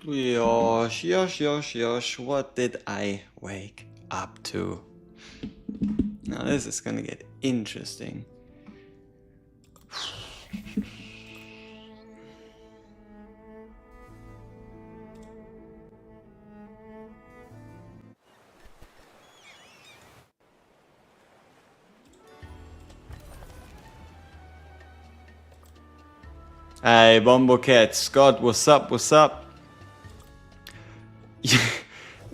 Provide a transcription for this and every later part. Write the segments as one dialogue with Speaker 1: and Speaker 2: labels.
Speaker 1: Yosh, yosh, yosh, yosh, what did I wake up to? Now this is gonna get interesting. Hey, Bombo Cat, Scott, what's up? What's up?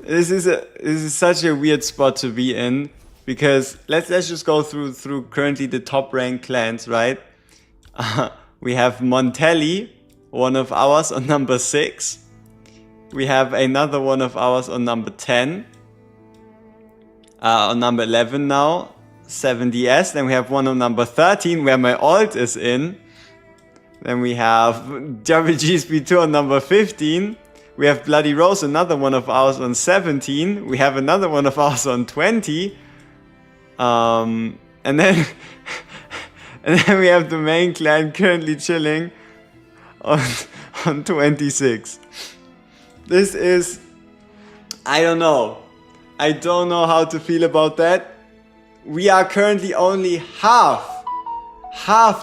Speaker 1: This is such a weird spot to be in, because let's just go through currently the top ranked clans, right? We have Montelli, one of ours, on number 6. We have another one of ours on number 10. On number 11 now, 7DS. Then we have one on number 13 where my alt is in. Then we have WGSP2 on number 15. We have Bloody Rose, another one of ours, on 17. We have another one of ours on 20. And then and then we have the main clan currently chilling on 26. This is, I don't know. I don't know how to feel about that. We are currently only half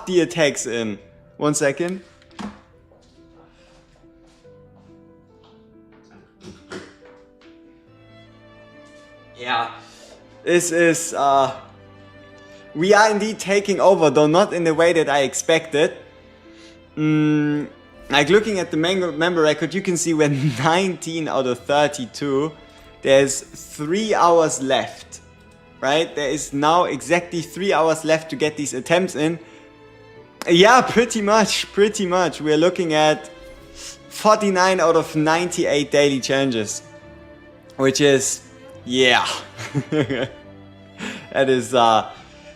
Speaker 1: the attacks in. 1 second. Yeah, this is, we are indeed taking over, though not in the way that I expected. Like looking at the member record, you can see we're 19 out of 32. There's 3 hours left, right? There is now exactly 3 hours left to get these attempts in. Yeah, pretty much. We're looking at 49 out of 98 daily challenges, which is, yeah, that is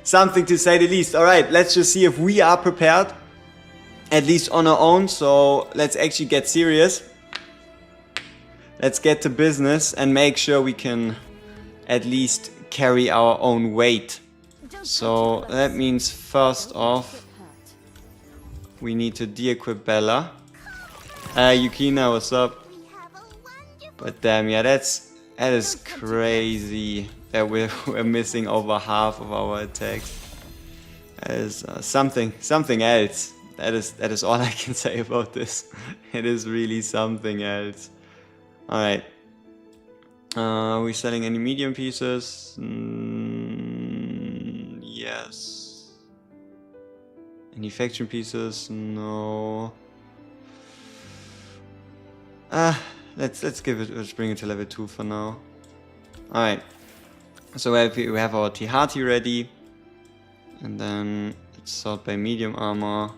Speaker 1: something to say the least. All right, let's just see if we are prepared, at least on our own. So let's actually get serious. Let's get to business and make sure we can at least carry our own weight. So that means first off, we need to de-equip Bella. Yukina, what's up? But damn, yeah, that is crazy that we're missing over half of our attacks. That is something else. That is all I can say about this. It is really something else. All right. Are we selling any medium pieces? Yes. Any faction pieces? No. Let's bring it to level 2 for now. Alright. So we have our Tihati ready. And then let's sort by medium armor.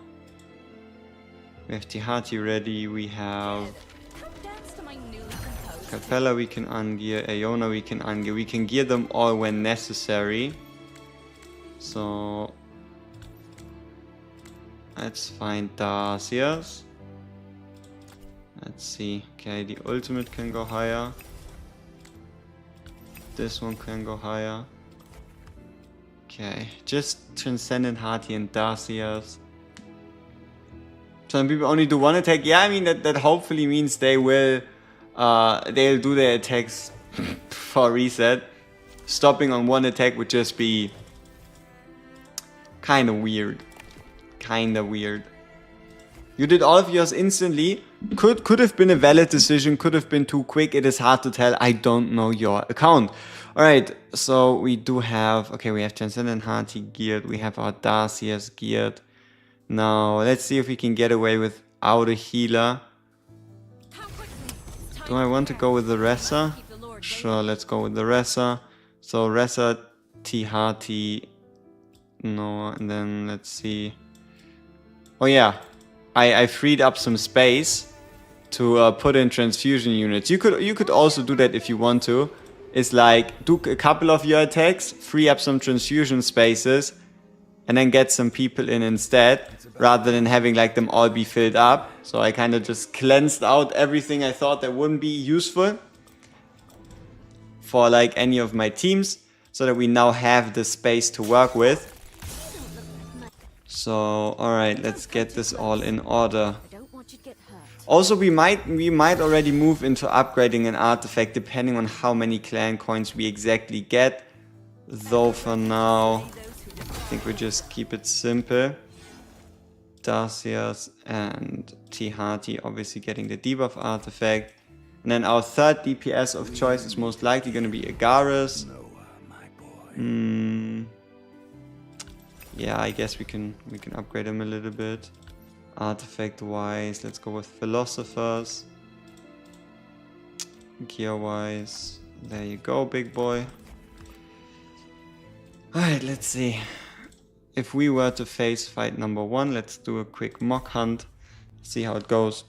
Speaker 1: We have Tihati ready. We have Capella we can ungear. Iona we can ungear. We can gear them all when necessary. So let's find Darcias. Let's see. Okay, the ultimate can go higher. This one can go higher. Okay, just Transcendent Hearty and Darcias. Some people only do one attack. Yeah, I mean that hopefully means they will they'll do their attacks for reset. Stopping on one attack would just be kind of weird. You did all of yours instantly. Could have been a valid decision, could have been too quick. It is hard to tell. I don't know your account. Alright, so we do have, okay, we have Transcendent Hearty geared. We have our Darcias geared. Now, let's see if we can get away without a healer. Do I want to go with the Ressa? Sure, let's go with the Ressa. So Ressa, Tihati, no, and then let's see. Oh yeah, I freed up some space to put in transfusion units. You could also do that if you want to. It's like do a couple of your attacks, free up some transfusion spaces, and then get some people in instead, rather than having like them all be filled up. So I kind of just cleansed out everything I thought that wouldn't be useful for like any of my teams, so that we now have the space to work with. So, alright, let's get this all in order. Also, we might already move into upgrading an artifact depending on how many clan coins we exactly get. Though for now, I think we just keep it simple. Darcias and Tihati obviously getting the debuff artifact. And then our third DPS of choice is most likely going to be Agaris. Yeah, I guess we can upgrade him a little bit. Artifact wise, let's go with Philosophers. Gear wise, there you go, big boy. Alright, let's see. If we were to face fight number 1, let's do a quick mock hunt. See how it goes.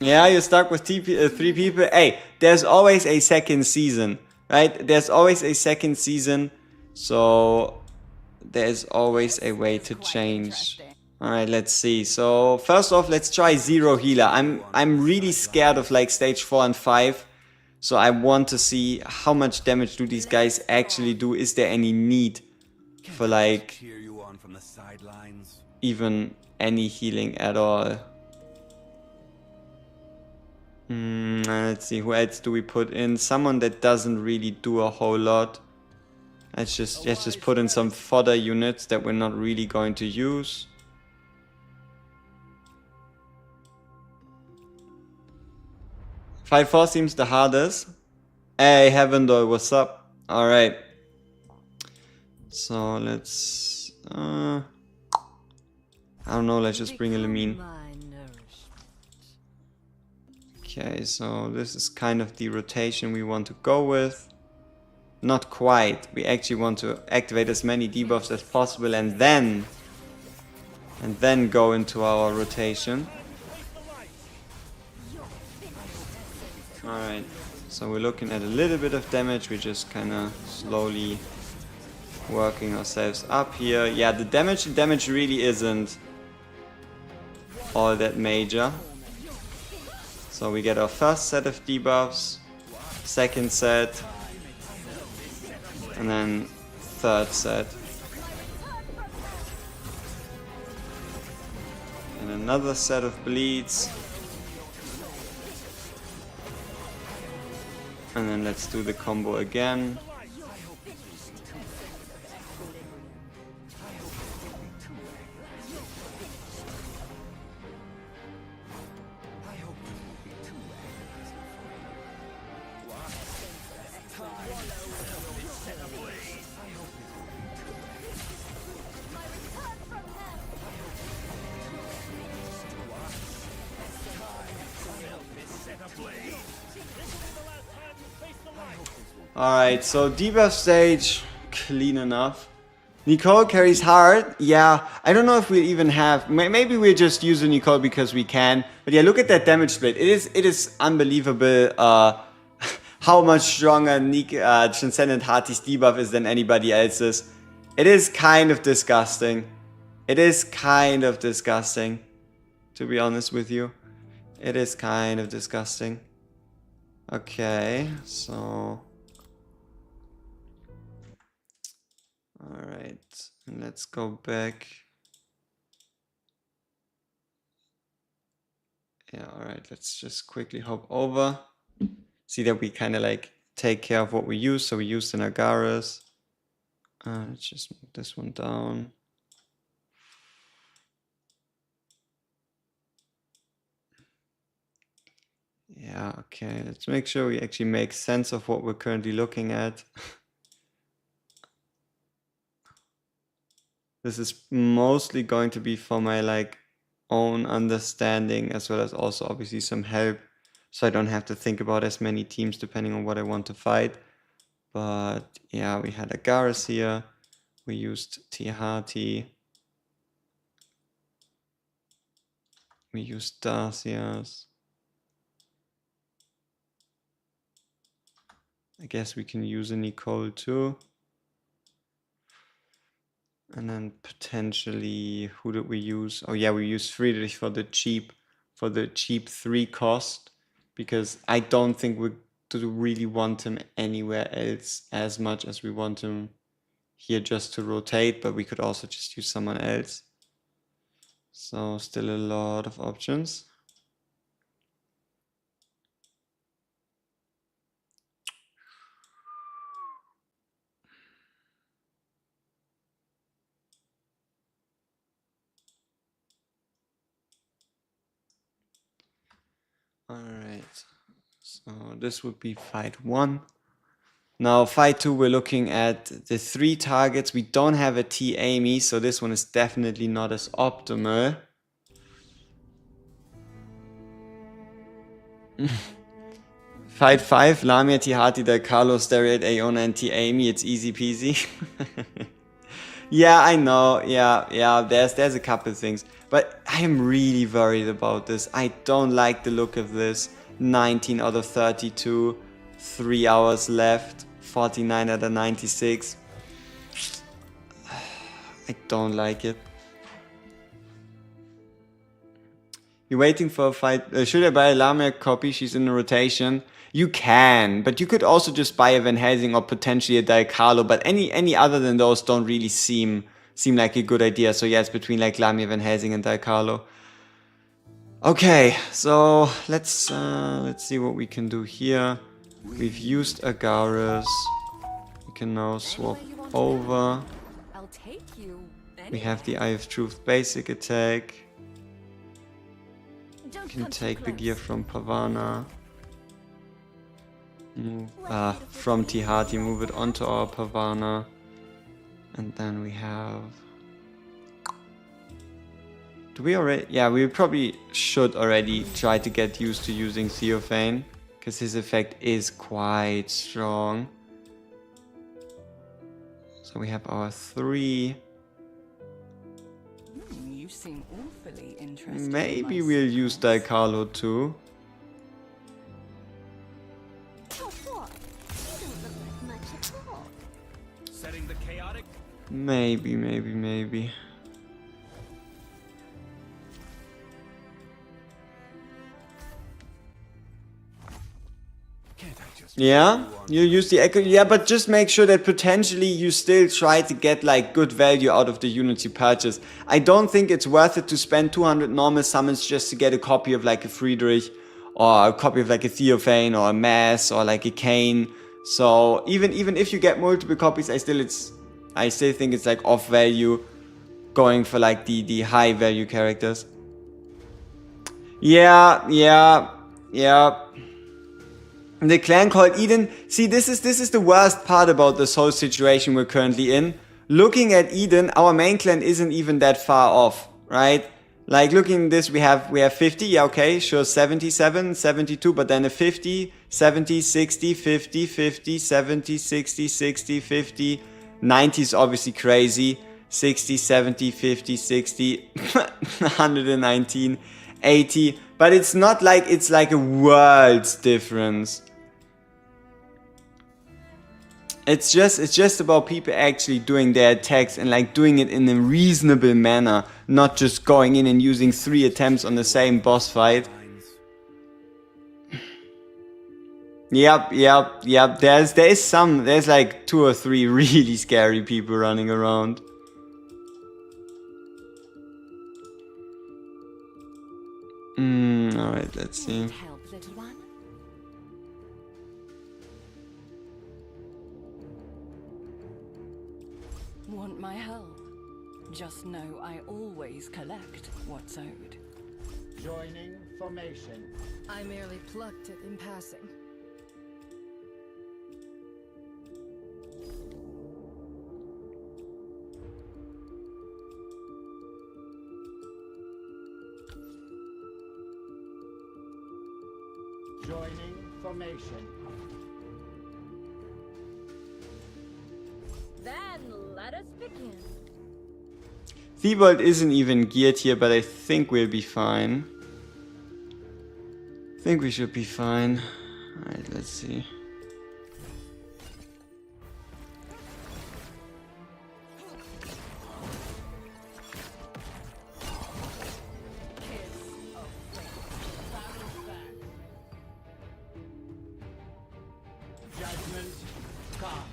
Speaker 1: Yeah, you're stuck with 3 people. Hey, there's always a second season, right? There's always a second season. So there's always a way to change. Alright, let's see. So first off, let's try Zero Healer. I'm really scared of like stage 4 and 5. So I want to see how much damage do these guys actually do. Is there any need for like even any healing at all? Let's see, who else do we put in? Someone that doesn't really do a whole lot. Let's just put in some fodder units that we're not really going to use. Fight 4 seems the hardest. Hey, Heavendoy, what's up? Alright. So let's... I don't know, let's just bring Elamine. Okay, so this is kind of the rotation we want to go with. Not quite. We actually want to activate as many debuffs as possible and then go into our rotation. Alright, so we're looking at a little bit of damage. We're just kind of slowly working ourselves up here. Yeah, the damage really isn't all that major. So we get our first set of debuffs, second set, and then third set. And another set of bleeds. And then let's do the combo again. Alright, so debuff stage, clean enough. Nicole carries hard. Yeah, I don't know if we even have... Maybe we're just using Nicole because we can. But yeah, look at that damage split. It is unbelievable how much stronger Transcendent Hati's debuff is than anybody else's. It is kind of disgusting. It is kind of disgusting, to be honest with you. It is kind of disgusting. Okay, so... Alright, and let's go back. Yeah, alright, let's just quickly hop over. See that we kind of like take care of what we use. So we used an Agaris. Let's just move this one down. Yeah, okay, let's make sure we actually make sense of what we're currently looking at. This is mostly going to be for my like own understanding, as well as also obviously some help, so I don't have to think about as many teams depending on what I want to fight. But yeah, we had Agaris here, we used Tihati, we used Darcias. I guess we can use a Nicole too. And then potentially, who did we use? Oh yeah, we used Friedrich for the cheap 3 cost, because I don't think we really want him anywhere else as much as we want him here just to rotate, but we could also just use someone else. So still a lot of options. All right. So this would be fight 1. Now fight 2, we're looking at the 3 targets. We don't have a T Amy, so this one is definitely not as optimal. Fight 5, Lamia, Tihati, Del Carlo, Steroid, Aona, and T Amy. It's easy peasy. Yeah, I know. Yeah. There's a couple things, but I am really worried about this. I don't like the look of this. 19 out of 32, 3 hours left, 49 out of 96. I don't like it. You're waiting for a fight. Should I buy a Lamia copy? She's in the rotation. You can, but you could also just buy a Van Helsing or potentially a Del Carlo. But any other than those don't really seem like a good idea. So yeah, it's between like Lamia, Van Helsing, and Del Carlo. Okay, so let's see what we can do here. We've used Agaris. We can now swap over. We have the Eye of Truth basic attack. We can take the gear from Pavana. From Tihati, move it onto our Pavana. And then we have... Do we already... Yeah, we probably should already try to get used to using Theophane, because his effect is quite strong. So we have our 3.
Speaker 2: You seem awfully interested.
Speaker 1: Maybe we'll use Del Carlo too.
Speaker 3: Setting the chaotic.
Speaker 1: Maybe. Yeah, you use the echo. Yeah, but just make sure that potentially you still try to get like good value out of the units you purchase. I don't think it's worth it to spend 200 normal summons just to get a copy of like a Friedrich or a copy of like a Theophane or a Mass or like a Kane. So even if you get multiple copies, I still think it's like off value going for like the high value characters. Yeah. The clan called Eden. See, this is the worst part about this whole situation we're currently in. Looking at Eden, our main clan isn't even that far off, right? Like looking at this, we have 50, yeah, okay, sure, 77, 72, but then a 50, 70, 60, 50, 50, 70, 60, 60, 50, 90 is obviously crazy, 60, 70, 50, 60, 119, 80, but it's not like it's like a world's difference. It's just about people actually doing their attacks and like doing it in a reasonable manner, not just going in and using 3 attempts on the same boss fight. Yep. There's like 2 or 3 really scary people running around. Alright, let's see.
Speaker 2: Want my help? Just know I always collect what's owed.
Speaker 4: Joining formation.
Speaker 5: I merely plucked it in passing.
Speaker 4: Joining formation.
Speaker 5: Then let us begin.
Speaker 1: Thibault isn't even geared here, but I think we'll be fine. I think we should be fine. Alright, let's see.
Speaker 4: Judgment come.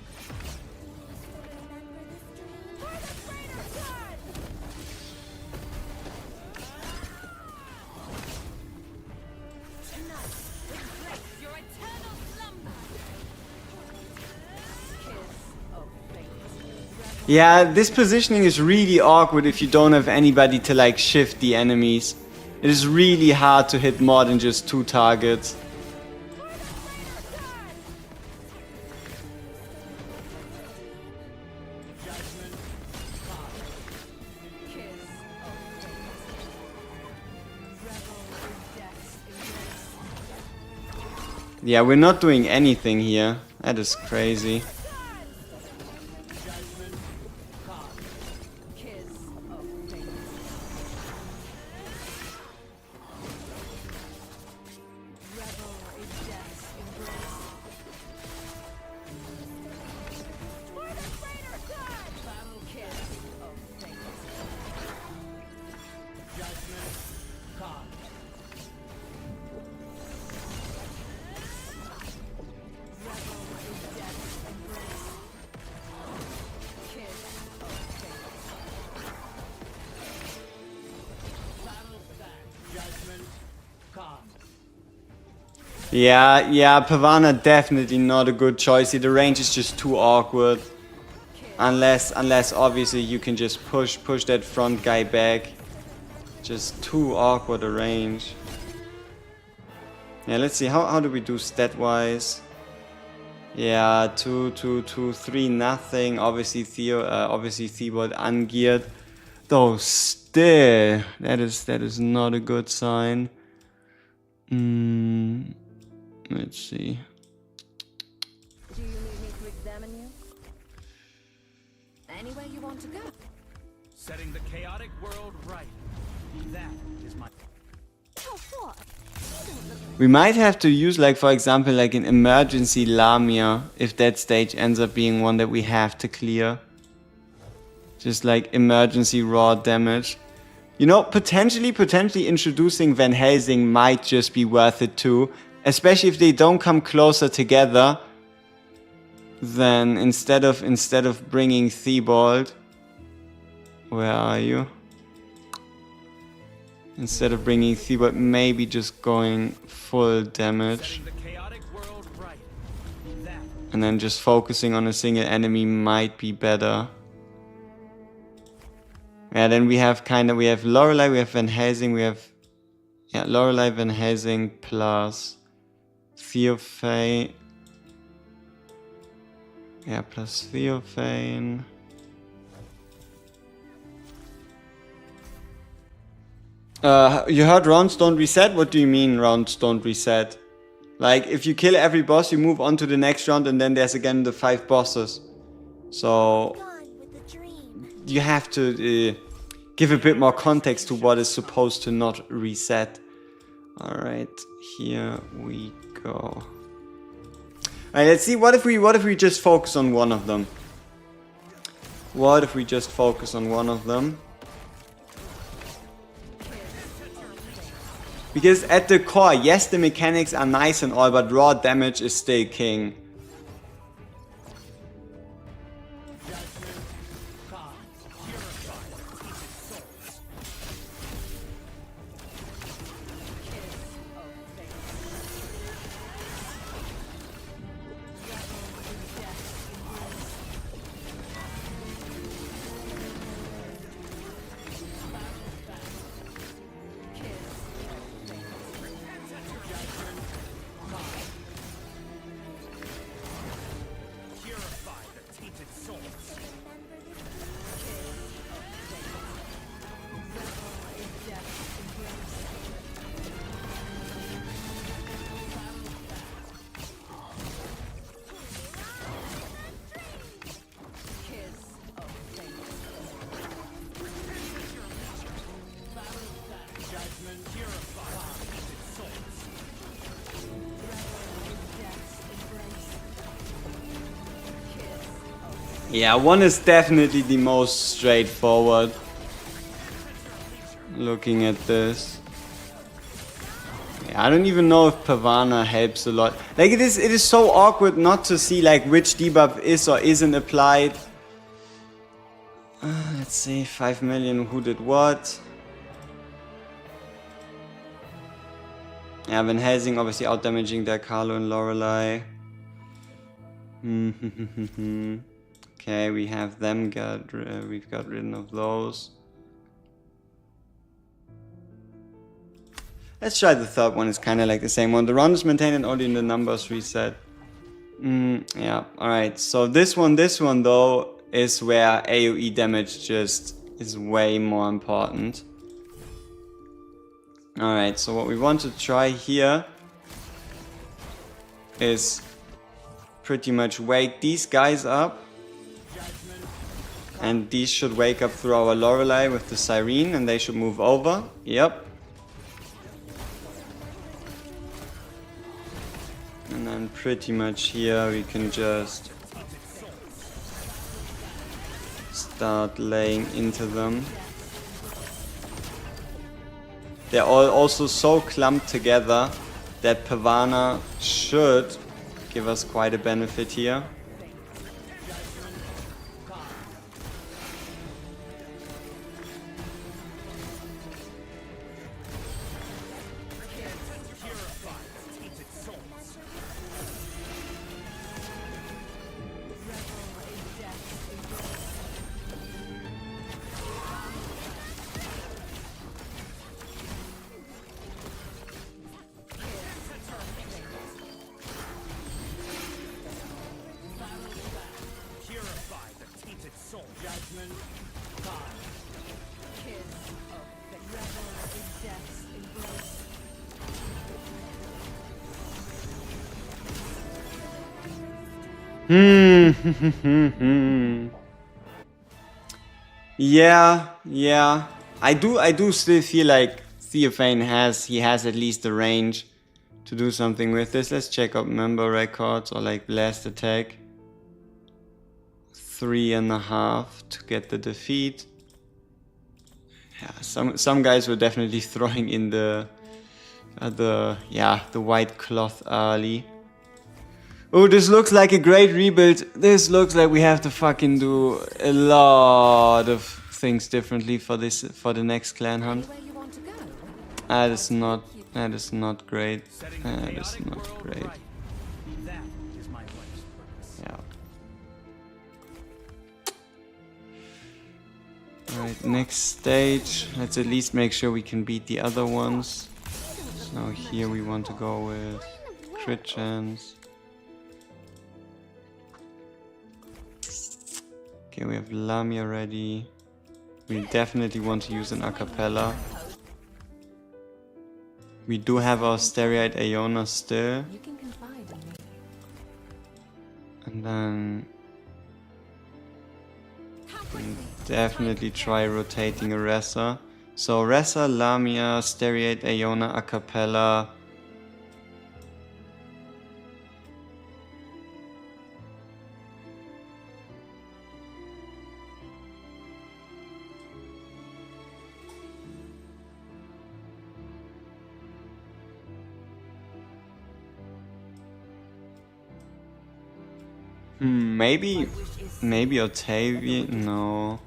Speaker 1: Yeah, this positioning is really awkward if you don't have anybody to like shift the enemies. It is really hard to hit more than just 2 targets. Yeah, we're not doing anything here. That is crazy. Yeah, Pavana definitely not a good choice here. The range is just too awkward. Unless obviously you can just push that front guy back. Just too awkward a range. Yeah, let's see, how do we do stat-wise? Yeah, 2, 2, 2, 3, nothing. Obviously Theobald ungeared. Though still, that is not a good sign. Let's see.
Speaker 5: Do you need me to examine you? Anywhere you want to go.
Speaker 3: Setting the chaotic world right. That is my...
Speaker 5: Oh, what?
Speaker 1: We might have to use, like, for example, like an emergency Lamia if that stage ends up being one that we have to clear. Just like emergency raw damage. You know, potentially introducing Van Helsing might just be worth it too. Especially if they don't come closer together. Then instead of bringing Theobald, where are you? Instead of bringing Theobald, maybe just going full damage. And then just focusing on a single enemy might be better. Yeah, then we have Lorelei, we have Van Helsing, we have Lorelei, Van Helsing plus Theophane. Yeah, plus Theophane. You heard rounds don't reset? What do you mean rounds don't reset? Like, if you kill every boss, you move on to the next round and then there's again the 5 bosses. So, you have to give a bit more context to what is supposed to not reset. Alright, here we go. Alright, let's see, what if we just focus on one of them? What if we just focus on one of them? Because at the core, yes, the mechanics are nice and all, but raw damage is still king. Yeah, one is definitely the most straightforward. Looking at this. Yeah, I don't even know if Pavana helps a lot. Like, it is so awkward not to see like which debuff is or isn't applied. Let's see, 5 million, who did what? Yeah, Van Helsing obviously out-damaging their Carlo and Lorelei. Okay, we have them we've got rid of those. Let's try the third one. It's kind of like the same one. The round is maintained and only the numbers reset. Yeah, alright. So this one though is where AoE damage just is way more important. Alright, so what we want to try here is pretty much wake these guys up. And these should wake up through our Lorelei with the Siren and they should move over. Yep. And then pretty much here we can just start laying into them. They're all also so clumped together that Pavana should give us quite a benefit here. Yeah. I do still feel like Theophane has at least the range to do something with this. Let's check out member records or like blast attack. 3.5 to get the defeat. Yeah, some guys were definitely throwing in the white cloth early. Oh, this looks like a great rebuild. This looks like we have to fucking do a lot of things differently for the next clan hunt. That is not great. That is not great. Yeah. Alright, next stage. Let's at least make sure we can beat the other ones. So here we want to go with crit chance. Okay, we have Lamia ready. We definitely want to use an acapella. We do have our Stereoid Aeona still. And then we can definitely try rotating a Ressa. So Ressa, Lamia, Stereoid Aeona, acapella. Maybe Octavia? No.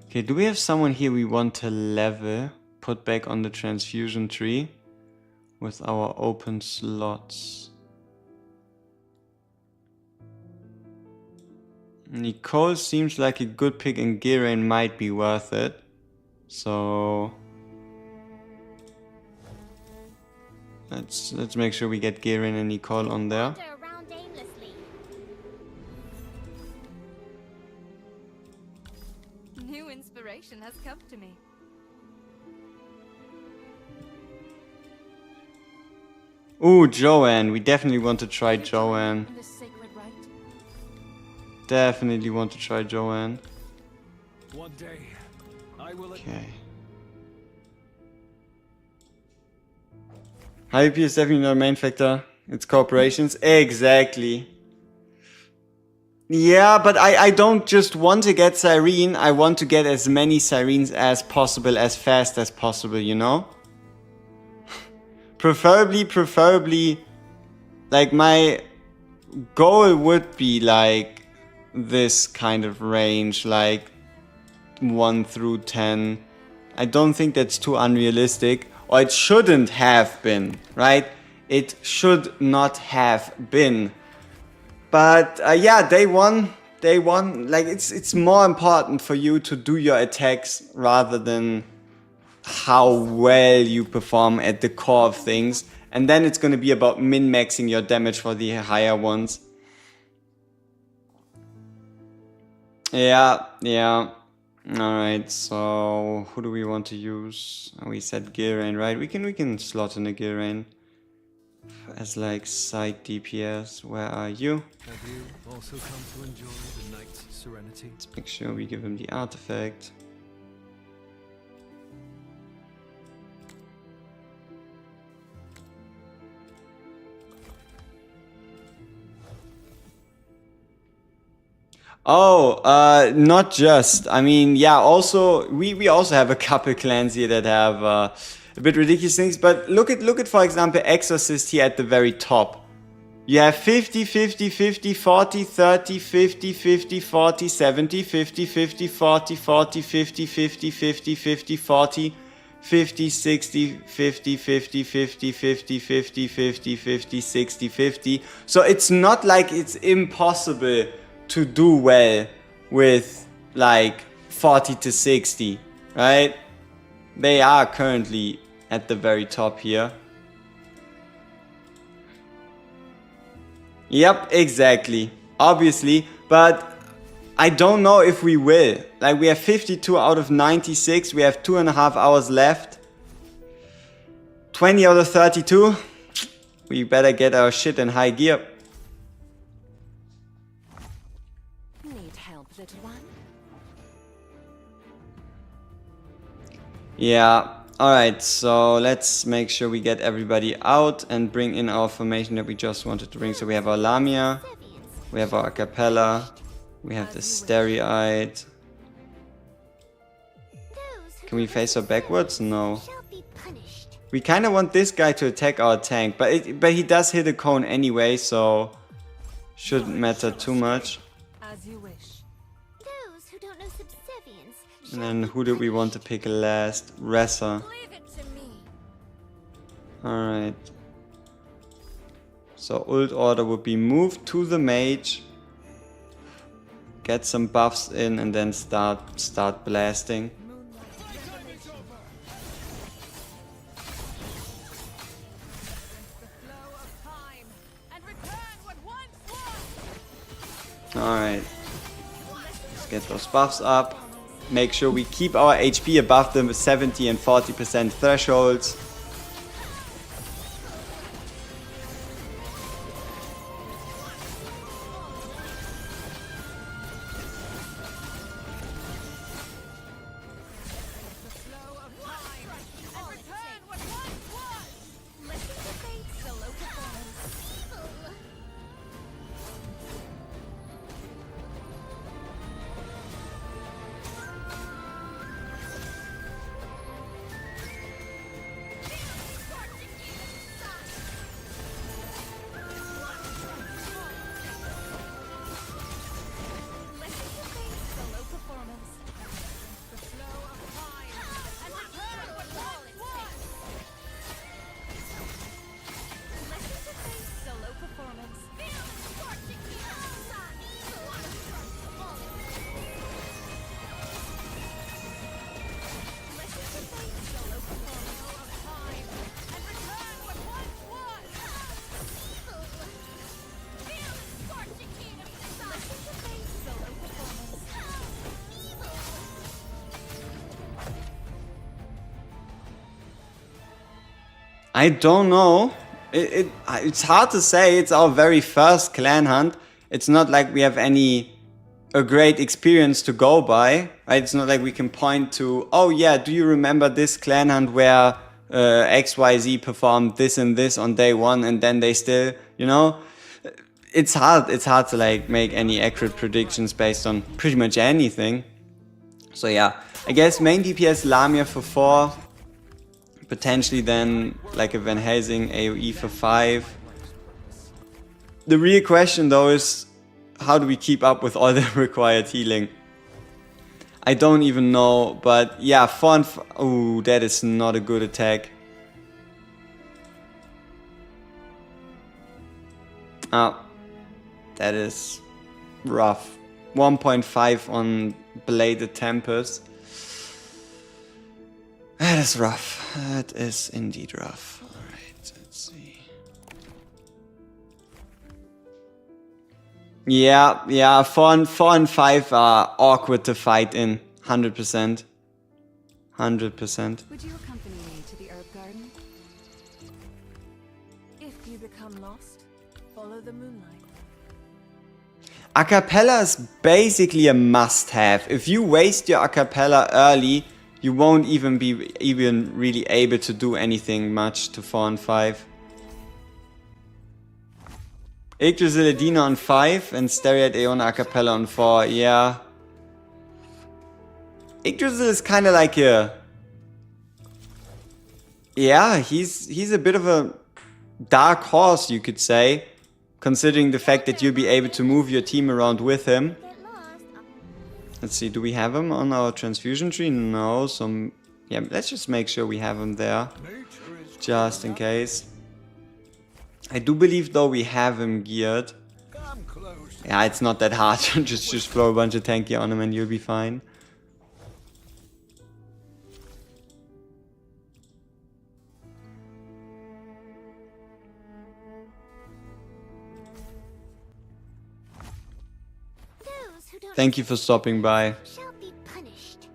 Speaker 1: Okay, do we have someone here we want to level? Put back on the transfusion tree with our open slots. Nicole seems like a good pick and Girain might be worth it. So let's make sure we get Girain and Nicole on there.
Speaker 5: New inspiration has come to me.
Speaker 1: Ooh, Joanne. We definitely want to try Joanne. Definitely want to try Joanne.
Speaker 3: One day, I will.
Speaker 1: Okay. HIP is definitely not a main factor. It's corporations. Exactly. Yeah, but I don't just want to get Cyrene. I want to get as many Cyrenes as possible, as fast as possible, you know? Preferably, like my goal would be like this kind of range, like 1 through 10. I don't think that's too unrealistic, or it shouldn't have been, right? It should not have been. But yeah, day one, like it's more important for you to do your attacks rather than how well you perform at the core of things. And then it's going to be about min-maxing your damage for the higher ones. Yeah. Alright, so who do we want to use? We said Gilrain, right? We can slot in a Gilrain as like side DPS. Where are you?
Speaker 3: Have you also come to enjoy the night's serenity?
Speaker 1: Let's make sure we give him the artifact. Oh, not just. I mean, yeah, also, we also have a couple clans here that have a bit ridiculous things. But look at, for example, Exorcist here at the very top. You have 50, 50, 50, 40, 30, 50, 50, 40, 70, 50, 50, 40, 40, 50, 50, 50, 50, 40, 50, 60, 50, 50, 50, 50, 50, 50, 50, 60, 50. So it's not like it's impossible to do well with like 40 to 60, right? They are currently at the very top here. Yep, exactly. Obviously, but I don't know if we will. Like, we have 52 out of 96. We have 2.5 hours left. 20 out of 32. We better get our shit in high gear.
Speaker 5: Need help, little one?
Speaker 1: Yeah. Alright, so let's make sure we get everybody out and bring in our formation that we just wanted to bring. So we have our Lamia, we have our Acapella, we have the Starry-Eyed. Can we face her backwards? No. We kind of want this guy to attack our tank, but he does hit a cone anyway, so shouldn't matter too much.
Speaker 5: As you wish.
Speaker 6: Those who don't know subservience.
Speaker 1: And then who do we want to pick last? Ressa.
Speaker 6: Leave it to me.
Speaker 1: Alright. So ult order would be move to the mage, get some buffs in, and then start blasting. Alright. Let's get those buffs up. Make sure we keep our HP above the 70 and 40% thresholds. I don't know. It's hard to say. It's our very first clan hunt. It's not like we have a great experience to go by, right? It's not like we can point to, oh yeah, do you remember this clan hunt where XYZ performed this and this on day one, and then they still, you know? It's hard to like make any accurate predictions based on pretty much anything. So yeah, I guess main DPS Lamia for 4. Potentially then like a Van Helsing AoE for 5. The real question though is, how do we keep up with all the required healing? I don't even know, but yeah, 4 and oh, that is not a good attack. Ah, that is rough. 1.5 on Bladed Tempest. That is rough. That is indeed rough. Alright, let's see. Yeah, 4 and 5 are awkward to fight in. 100%. 100%.
Speaker 5: Would you accompany me to the herb garden? If you become lost, follow the moonlight.
Speaker 1: Acapella is basically a must-have. If you waste your acapella early, you won't even be really able to do anything much to 4 and 5. Yggdrasil Edina on 5 and Stereat Aeona acapella on 4, yeah. Yggdrasil is kind of like a... Yeah, he's a bit of a dark horse, you could say. Considering the fact that you'll be able to move your team around with him.
Speaker 6: Get lost.
Speaker 1: Let's see, do we have him on our transfusion tree? No, yeah, let's just make sure we have him there. Just in case. I do believe though we have him geared. Yeah, it's not that hard. just throw a bunch of tanky on him and you'll be fine.
Speaker 6: Those who don't
Speaker 1: Thank you for stopping by.
Speaker 6: shall be punished.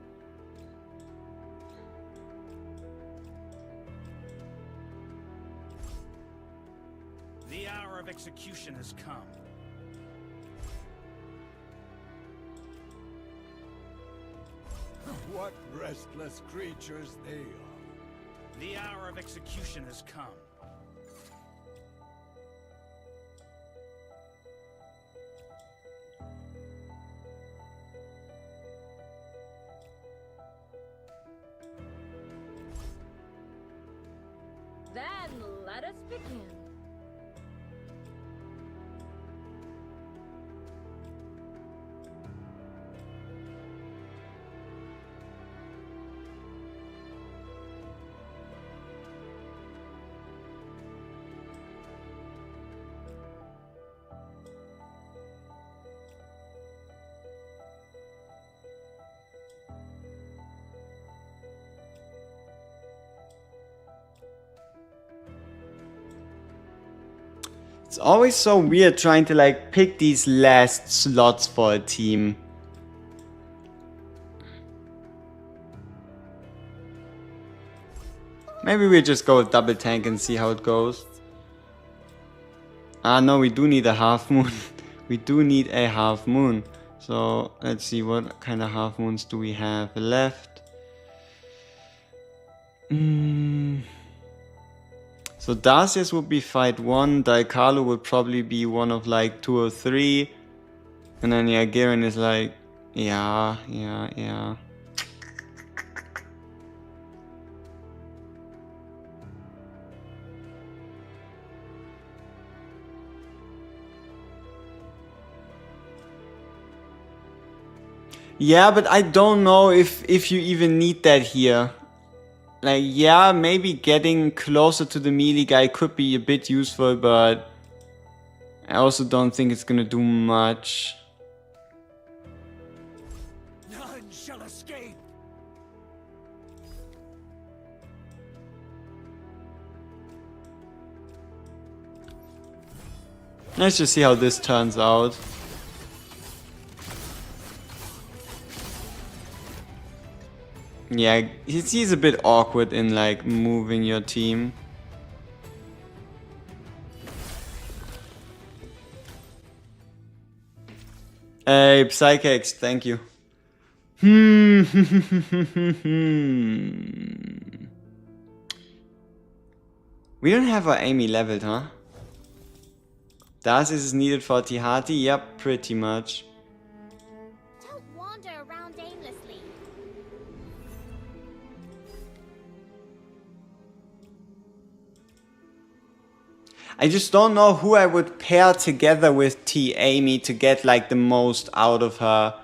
Speaker 3: The hour of execution has come.
Speaker 7: What restless creatures they are.
Speaker 3: The hour of execution has come.
Speaker 5: Then let us begin.
Speaker 1: It's always so weird trying to like pick these last slots for a team. Maybe we just go with double tank and see how it goes. Ah no, we do need a half moon. We do need a half moon. So let's see, what kind of half moons do we have left? So Darcius would be fight 1, Daikalu would probably be one of like 2 or 3. And then yeah, Garen is like, yeah. Yeah, but I don't know if you even need that here. Like, yeah, maybe getting closer to the melee guy could be a bit useful, but I also don't think it's gonna do much.
Speaker 3: None shall escape.
Speaker 1: Let's just see how this turns out. Yeah, he's a bit awkward in like moving your team. Hey, Psychex, thank you. We don't have our Amy leveled, huh? Darcius is needed for Tihati? Yep, pretty much.
Speaker 6: Don't wander around aimlessly.
Speaker 1: I just don't know who I would pair together with T. Amy to get like the most out of her.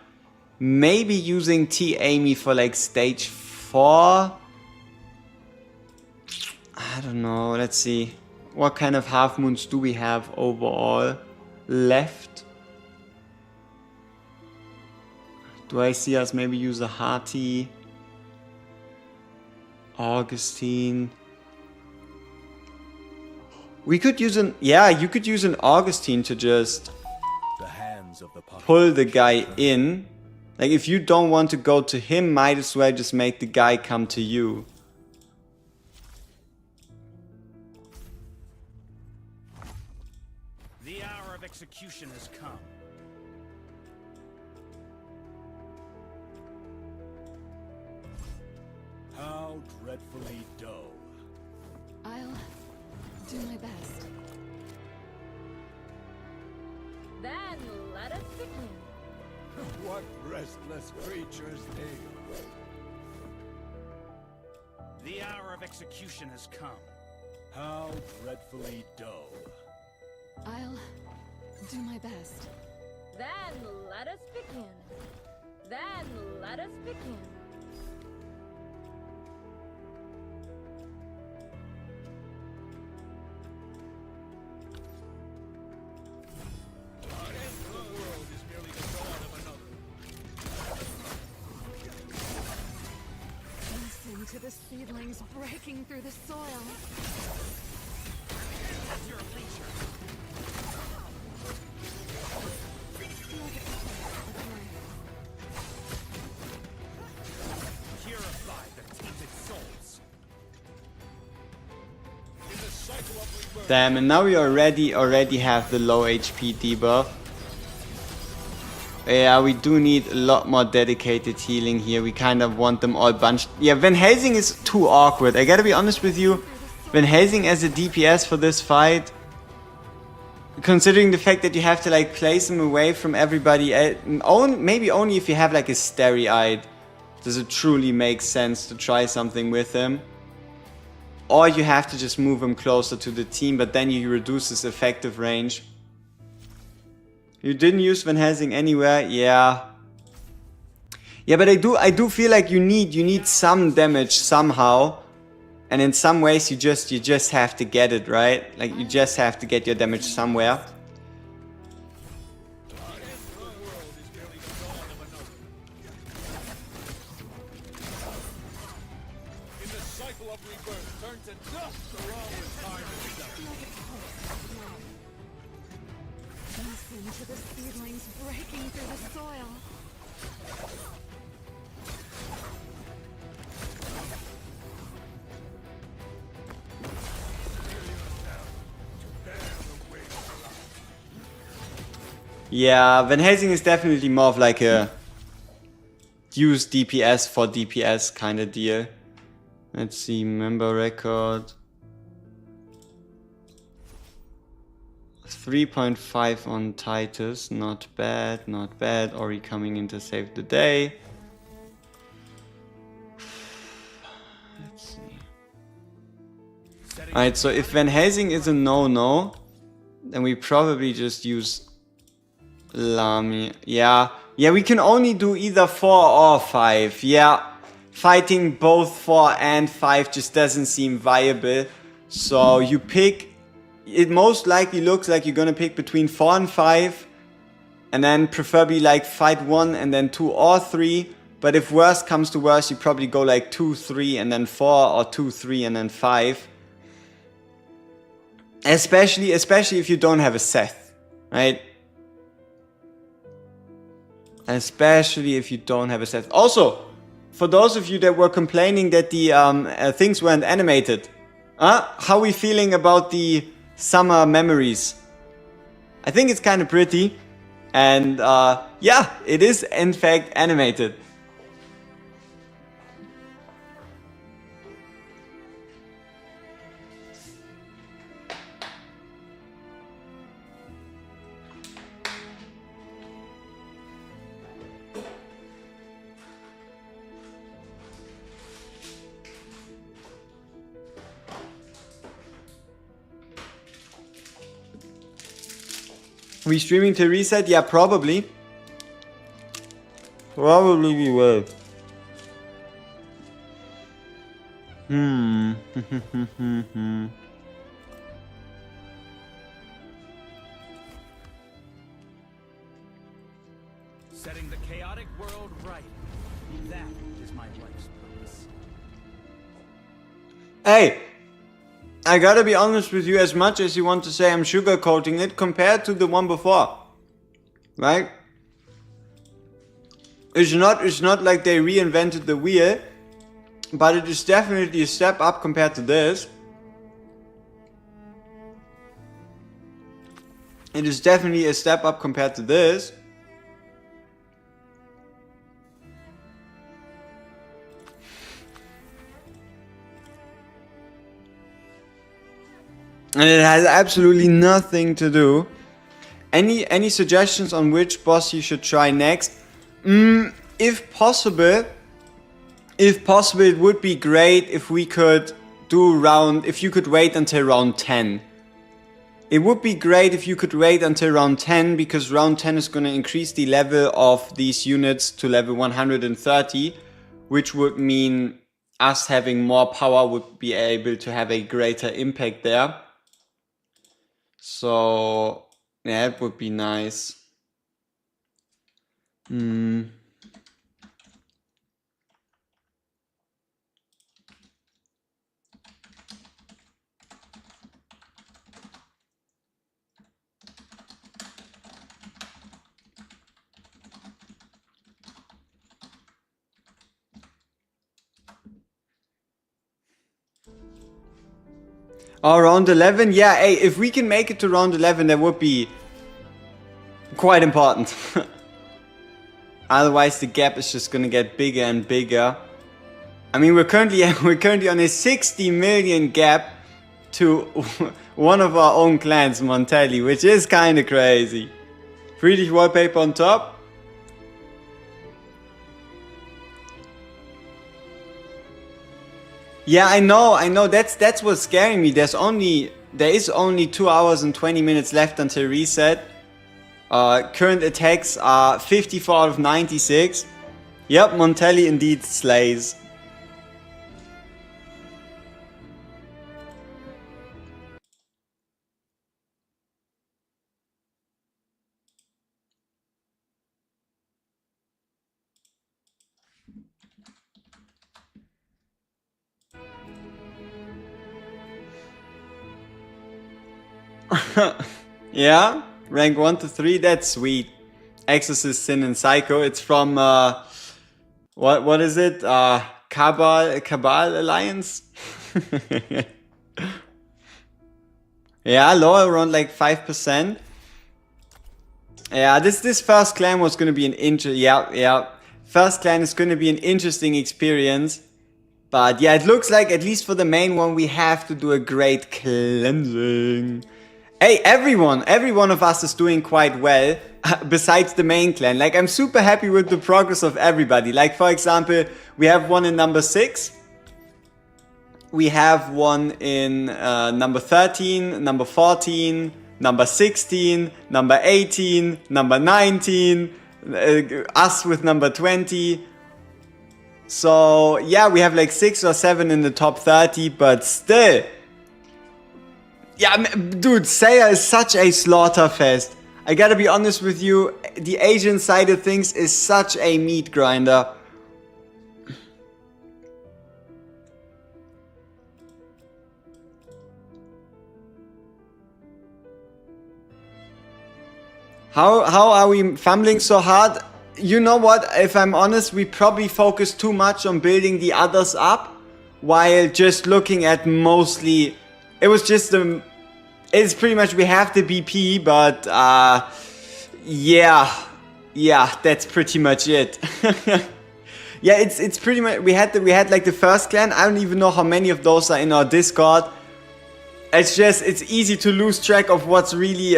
Speaker 1: Maybe using T. Amy for like stage 4. I don't know, let's see. What kind of half moons do we have overall left? Do I see us maybe use a Hearty? Augustine. We could use an... Yeah, you could use an Augustine to just
Speaker 7: The hands of the
Speaker 1: pull the guy in. Like, if you don't want to go to him, might as well just make the guy come to you.
Speaker 3: The hour of execution has come.
Speaker 7: How dreadfully dull.
Speaker 5: I'll do my best. Then let us begin.
Speaker 7: What restless creatures they are.
Speaker 3: The hour of execution has come.
Speaker 7: How dreadfully dull.
Speaker 5: I'll do my best. Then let us begin. Then let us begin. Listen to the seedlings breaking through the soil.
Speaker 3: Your leisure. Purify the tainted souls.
Speaker 7: In the cycle of rebirth,
Speaker 1: Damn, and now we already have the low HP debuff. Yeah, we do need a lot more dedicated healing here. We kind of want them all bunched. Yeah, Van Helsing is too awkward. I gotta be honest with you. Van Helsing as a DPS for this fight, considering the fact that you have to like place him away from everybody, maybe only if you have like a starry-eyed does it truly make sense to try something with him. Or you have to just move him closer to the team, but then you reduce his effective range. You didn't use Van Helsing anywhere, yeah. Yeah, but I do feel like you need some damage somehow. And in some ways you just have to get it, right? Like you just have to get your damage somewhere.
Speaker 7: in the cycle of rebirth, turn to dust along with time itself.
Speaker 5: Listen to the seedlings breaking through the soil.
Speaker 1: Yeah, Van Helsing is definitely more of like a use DPS for DPS kind of deal. Let's see, member record. 3.5 on Titus, not bad, not bad. Ori coming in to save the day. Let's see. Alright, so if Van Helsing is a no-no, then we probably just use Lamy. Yeah, we can only do either 4 or 5. Yeah, fighting both 4 and 5 just doesn't seem viable. So you pick. It most likely looks like you're gonna pick between 4 and 5, and then preferably like fight 1 and then 2 or 3. But if worst comes to worst, you probably go like 2, 3 and then 4, or 2, 3 and then 5. Especially if you don't have a Seth, right? Especially if you don't have a Seth. Also, for those of you that were complaining that the things weren't animated, how are we feeling about the summer memories? I think it's kind of pretty, and yeah, it is in fact animated. We streaming to reset? Yeah, probably. Probably we will.
Speaker 3: Setting the chaotic world right. That is my life's purpose.
Speaker 1: Hey! I gotta be honest with you, as much as you want to say I'm sugarcoating it, compared to the one before. Right? It's not like they reinvented the wheel, but it is definitely a step up compared to this. It is definitely a step up compared to this. And it has absolutely nothing to do. Any suggestions on which boss you should try next? If possible, it would be great if we could if you could wait until round 10. It would be great if you could wait until round 10, because round 10 is going to increase the level of these units to level 130, which would mean us having more power would be able to have a greater impact there. So, yeah, it would be nice. Oh, round 11? Yeah, hey, if we can make it to round 11, that would be quite important. Otherwise, the gap is just gonna get bigger and bigger. I mean, we're currently on a 60 million gap to one of our own clans, Montelli, which is kind of crazy. Friedrich wallpaper on top. Yeah, I know. That's what's scaring me. There is only 2 hours and 20 minutes left until reset. Current attacks are 54 out of 96. Yep, Montelli indeed slays. Yeah, rank 1 to 3, that's sweet. Exorcist, Sin and Psycho. It's from what is it? Cabal Alliance? Yeah, lower around like 5%. Yeah, this first clan was gonna be first clan is gonna be an interesting experience. But yeah, it looks like at least for the main one we have to do a great cleansing. Hey, every one of us is doing quite well, besides the main clan. Like, I'm super happy with the progress of everybody. Like, for example, we have one in number 6. We have one in number 13, number 14, number 16, number 18, number 19, us with number 20. So, yeah, we have like 6 or 7 in the top 30, but still. Yeah, dude, Saya is such a slaughterfest. I gotta be honest with you, the Asian side of things is such a meat grinder. How are we fumbling so hard? You know what, if I'm honest, we probably focus too much on building the others up, while just looking at mostly... It was just it's pretty much we have the BP, but yeah, that's pretty much it. Yeah, it's pretty much we had like the first clan. I don't even know how many of those are in our Discord. It's easy to lose track of what's really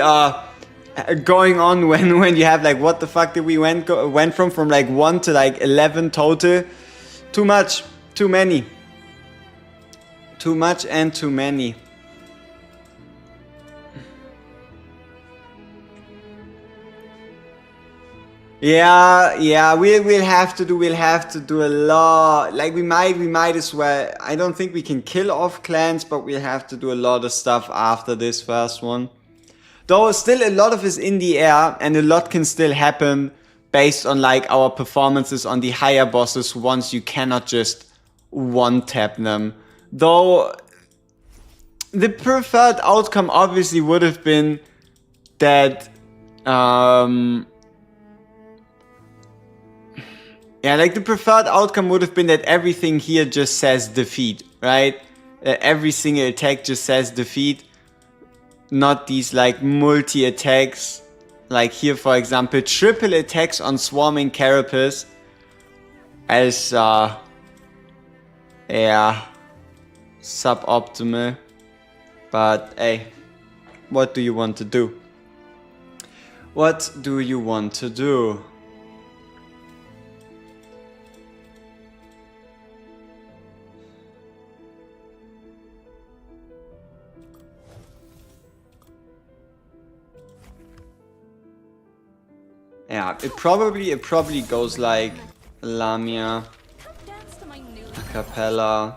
Speaker 1: going on when you have like, what the fuck did we went from like 1 to like 11 total. Too much, too many, too much and too many. Yeah, we'll have to do a lot. Like we might as well. I don't think we can kill off clans, but we'll have to do a lot of stuff after this first one. Though still a lot of is in the air, and a lot can still happen based on like our performances on the higher bosses. Once you cannot just one tap them. Though the preferred outcome obviously would have been that. Yeah, like the preferred outcome would have been that everything here just says defeat, right? Every single attack just says defeat. Not these like multi-attacks. Like here, for example, triple attacks on swarming carapace. As, yeah, suboptimal. But, hey, what do you want to do? What do you want to do? Yeah, it probably goes like Lamia,
Speaker 5: Come dance to my new
Speaker 1: Acapella,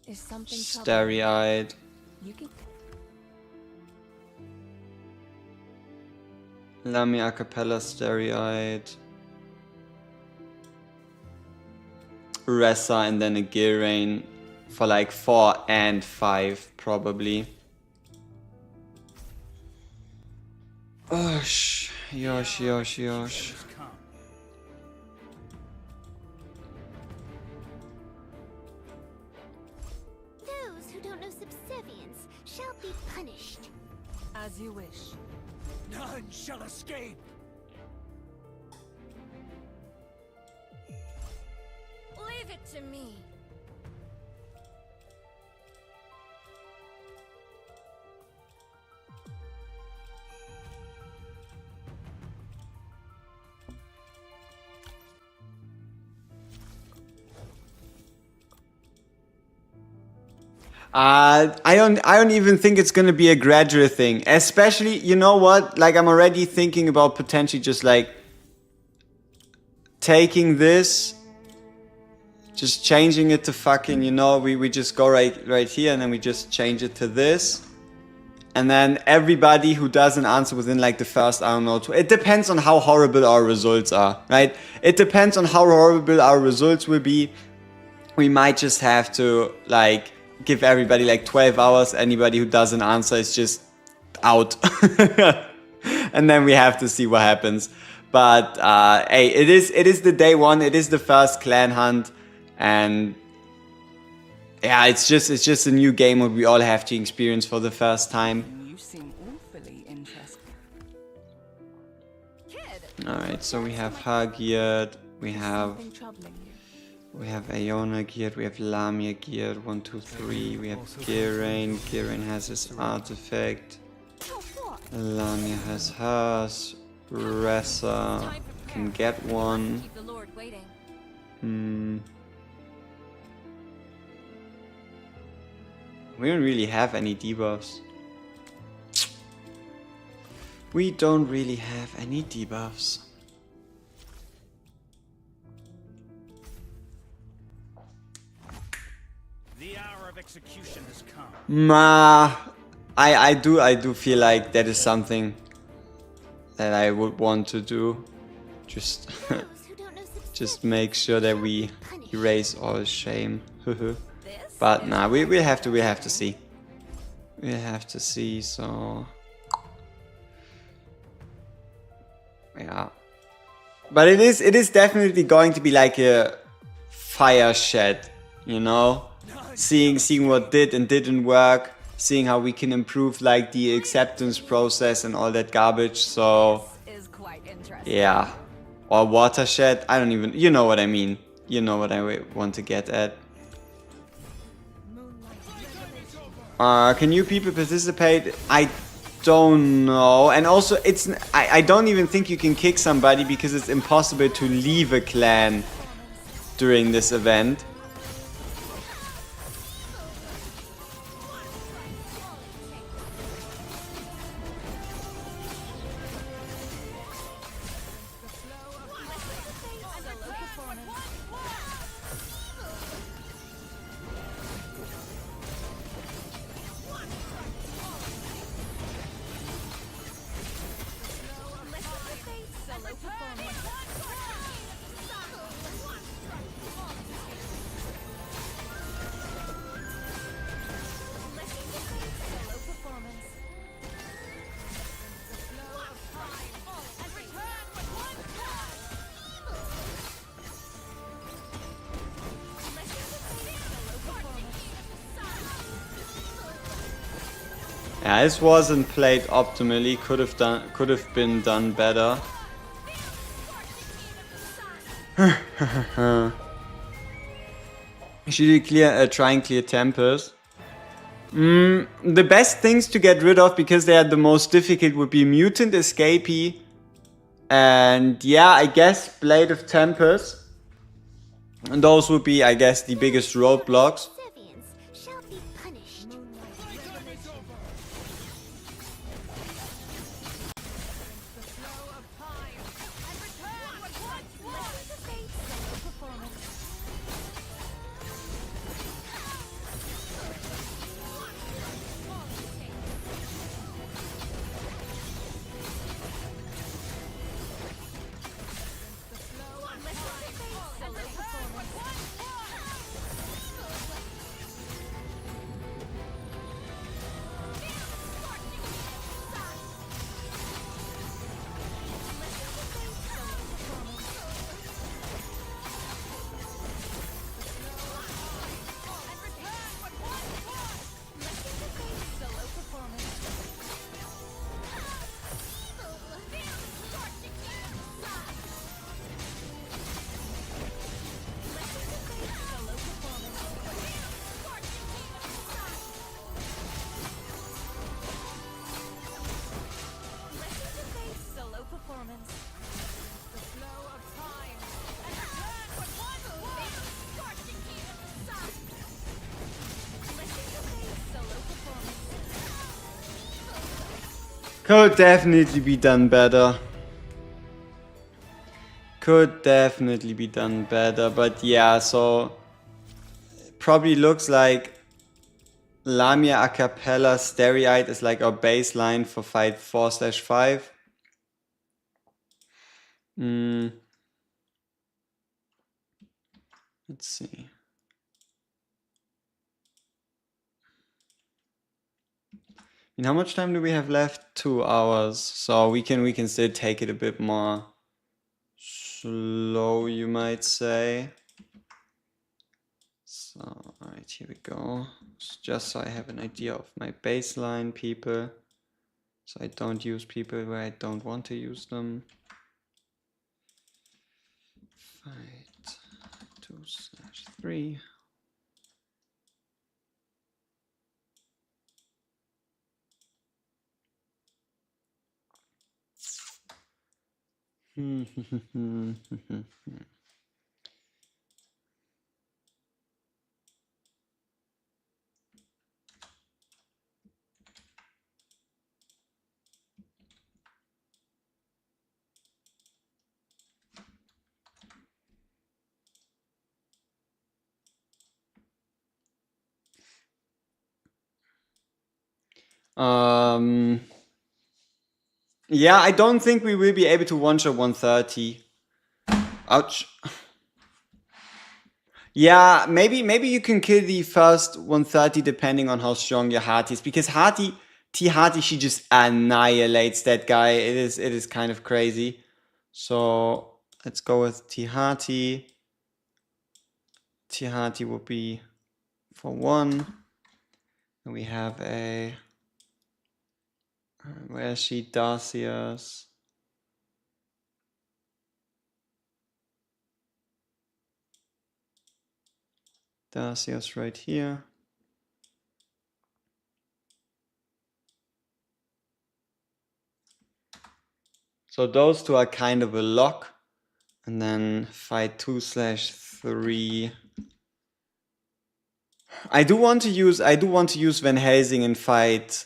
Speaker 5: Is something
Speaker 1: Starry-Eyed,
Speaker 5: You can
Speaker 1: Lamia, Acapella, Starry-Eyed, Ressa, and then a Gilrain for like 4 and 5 probably. Yosh.
Speaker 3: Has come.
Speaker 6: Those who don't know subservience shall be punished.
Speaker 2: As you wish.
Speaker 3: None shall escape.
Speaker 5: leave it to me.
Speaker 1: I don't even think it's gonna be a gradual thing. Especially, you know what? Like, I'm already thinking about potentially just like taking this, just changing it to fucking, you know, we just go right here and then we just change it to this. And then everybody who doesn't answer within like the first, I don't know, it depends on how horrible our results are, right? It depends on how horrible our results will be. We might just have to like give everybody like 12 hours. Anybody who doesn't answer is just out. And then we have to see what happens. But hey, it is the day one. It is the first clan hunt, and yeah, it's just a new game what we all have to experience for the first time.
Speaker 2: You seem awfully interested.
Speaker 1: All right, so we have her geared. We have
Speaker 2: Something troubling you.
Speaker 1: Aeona geared, we have Lamia geared, 1, 2, 3, we have Gilrain. Gilrain has his artifact. Lamia has hers. Ressa can get one.
Speaker 5: Keep the Lord waiting.
Speaker 1: We don't really have any debuffs. We don't really have any debuffs.
Speaker 3: The hour of execution has come.
Speaker 1: I do feel like that is something that I would want to do. Just
Speaker 6: Those who don't know
Speaker 1: just make sure that we erase all shame. But nah, we'll have to see. We'll have to see, so yeah. But it is definitely going to be like a fire shed, you know? Seeing what did and didn't work, seeing how we can improve like the acceptance process and all that garbage, so
Speaker 2: Is quite interesting.
Speaker 1: yeah. Or watershed, I don't even, you know what I mean. You know what I want to get at. Can you people participate? I don't know. And also, I don't even think you can kick somebody because it's impossible to leave a clan during this event. Yeah, this wasn't played optimally. Could have been done better. Should we try and clear tempers? The best things to get rid of, because they are the most difficult, would be Mutant Escapee and yeah, I guess Blade of Tempest. And those would be, I guess, the biggest roadblocks.
Speaker 6: Sevians shall be punished.
Speaker 1: Could definitely be done better. Could definitely be done better, but yeah, so probably looks like Lamia a cappella Stereite is like our baseline for fight 4/5. Let's see. And how much time do we have left? 2 hours. So we can still take it a bit more slow, you might say. So, alright, here we go. Just so I have an idea of my baseline people. So I don't use people where I don't want to use them. Fight 2/3. Yeah, I don't think we will be able to one-shot 130. Ouch. Yeah, maybe you can kill the first 130 depending on how strong your Hearty is, because T-Hearty, she just annihilates that guy. It is kind of crazy. So let's go with T-Hearty. T-Hearty will be for 1. And we have a... Where is she? Darcius. Darcius right here. So those two are kind of a lock. And then fight 2/3. I do want to use Van Helsing in fight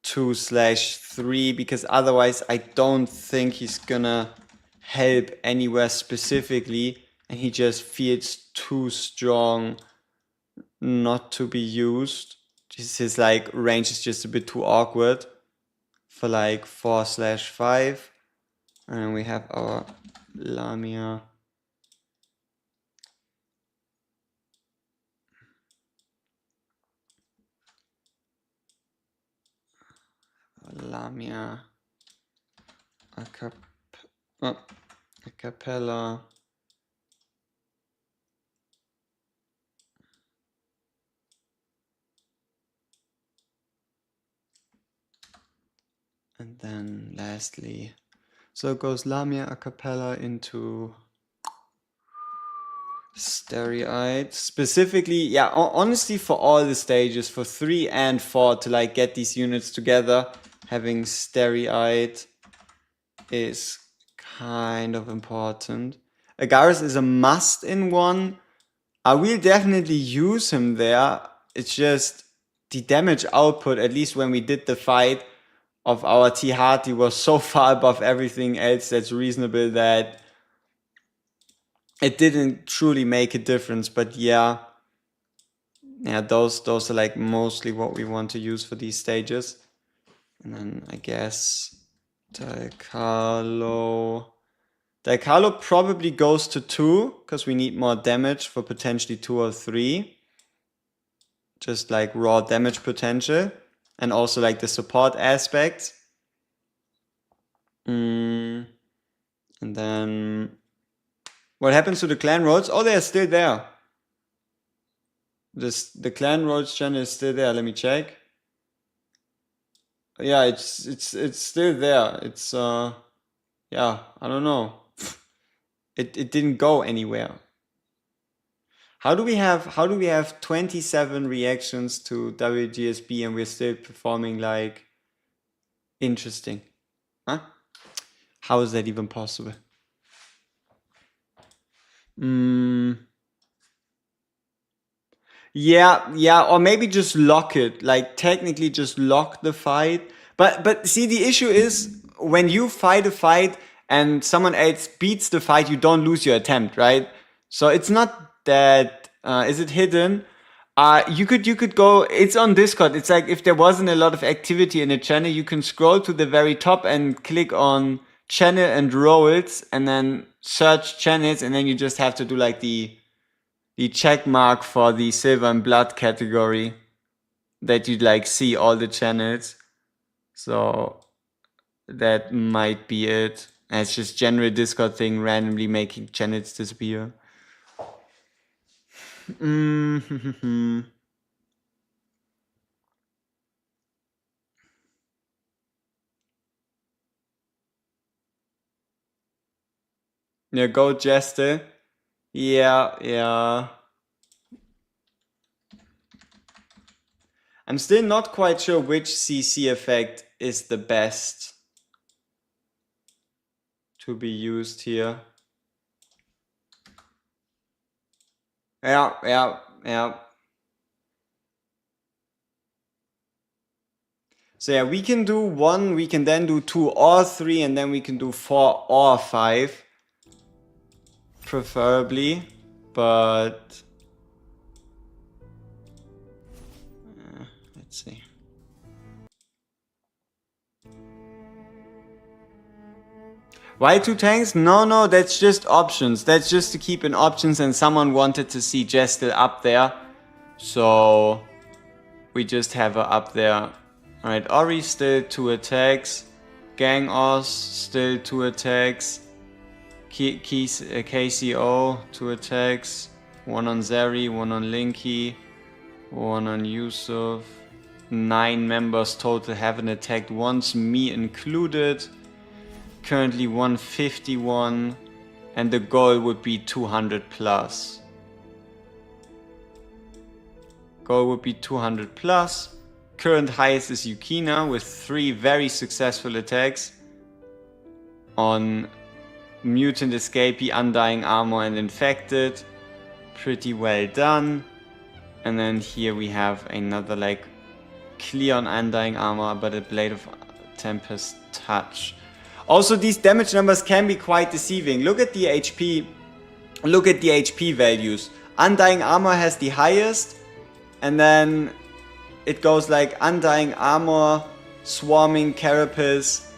Speaker 1: 2/3, because otherwise I don't think he's gonna help anywhere specifically, and he just feels too strong not to be used. Just his like range is just a bit too awkward for like 4/5. And we have our Lamia. Lamia a cappella. And then lastly, so it goes Lamia a cappella into Stereoid. Specifically, yeah, honestly for all the stages, for 3 and 4 to like get these units together, having Stereoid is kind of important. Agaris is a must in 1. I will definitely use him there. It's just the damage output, at least when we did the fight, of our Tihati was so far above everything else that's reasonable that it didn't truly make a difference. But yeah, those are like mostly what we want to use for these stages. And then I guess Daikalo probably goes to 2 because we need more damage for potentially 2 or 3. Just like raw damage potential. And also like the support aspect. And then what happens to the clan roads? Oh, they're still there. The clan roads channel is still there. Let me check. Yeah, it's still there. It's yeah, I don't know. It didn't go anywhere. How do we have 27 reactions to WGSB and we're still performing like interesting? Huh? How is that even possible? Yeah, or maybe just lock it. Like technically just lock the fight. But see, the issue is when you fight a fight and someone else beats the fight, you don't lose your attempt, right? So it's not that is it hidden? You could go, it's on Discord. It's like if there wasn't a lot of activity in a channel, you can scroll to the very top and click on channel and roles and then search channels, and then you just have to do like the check mark for the silver and blood category that you'd like see all the channels. So that might be it. And it's just general Discord thing, randomly making channels disappear. Yeah, go Jester. Yeah. I'm still not quite sure which CC effect is the best to be used here. Yeah. So yeah, we can do 1, we can then do 2 or 3, and then we can do 4 or 5. Preferably, but let's see. Why 2 tanks? No, that's just options. That's just to keep in options, and someone wanted to see Jestel up there. So we just have her up there. Alright, Ori still 2 attacks. Gang Oz still 2 attacks. KCO 2 attacks. 1 on Zeri, 1 on Linky, 1 on Yusuf. 9 members total haven't attacked once, me included. Currently 151, and the goal would be 200 plus. Goal would be 200 plus. Current highest is Yukina with 3 very successful attacks on Mutant Escapee, Undying Armor and Infected. Pretty well done. And then here we have another like clear on Undying Armor, but a Blade of Tempest touch. Also, these damage numbers can be quite deceiving. Look at the HP. Look at the HP values. Undying Armor has the highest, and then it goes like Undying Armor, Swarming Carapace,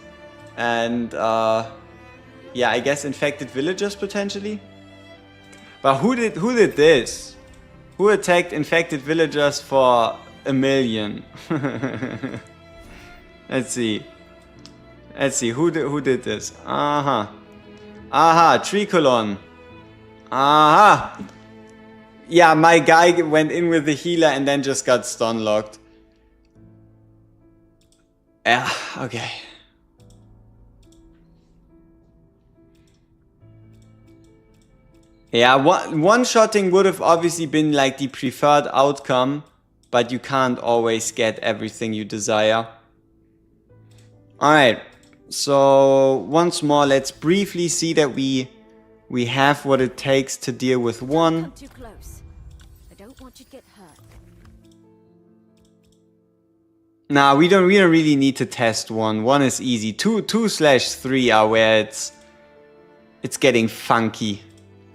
Speaker 1: and yeah, I guess Infected Villagers potentially. But who did this? Who attacked Infected Villagers for 1 million? Let's see. Who did this? Aha, Tricolon. Aha. Yeah, my guy went in with the healer and then just got stun locked. Yeah, okay. Yeah, one-shotting would have obviously been like the preferred outcome, but you can't always get everything you desire. Alright, so once more, let's briefly see that we have what it takes to deal with one.
Speaker 5: Come too close. I don't want you to get hurt.
Speaker 1: Nah, we don't really need to test one. One is easy. 2/3 are where it's getting funky.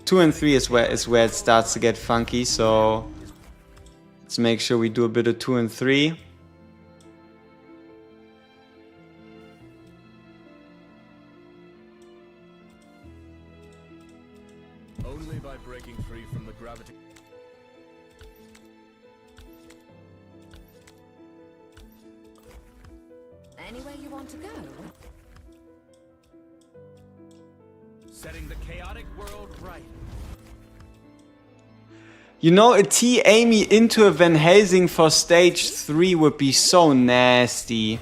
Speaker 1: 2 and 3 is where it starts to get funky, so let's make sure we do a bit of 2 and 3.
Speaker 3: Only by breaking free from the gravity.
Speaker 5: Anywhere you want to go?
Speaker 3: Setting the chaotic world right.
Speaker 1: You know, a T Amy into a Van Helsing for stage 3 would be so nasty.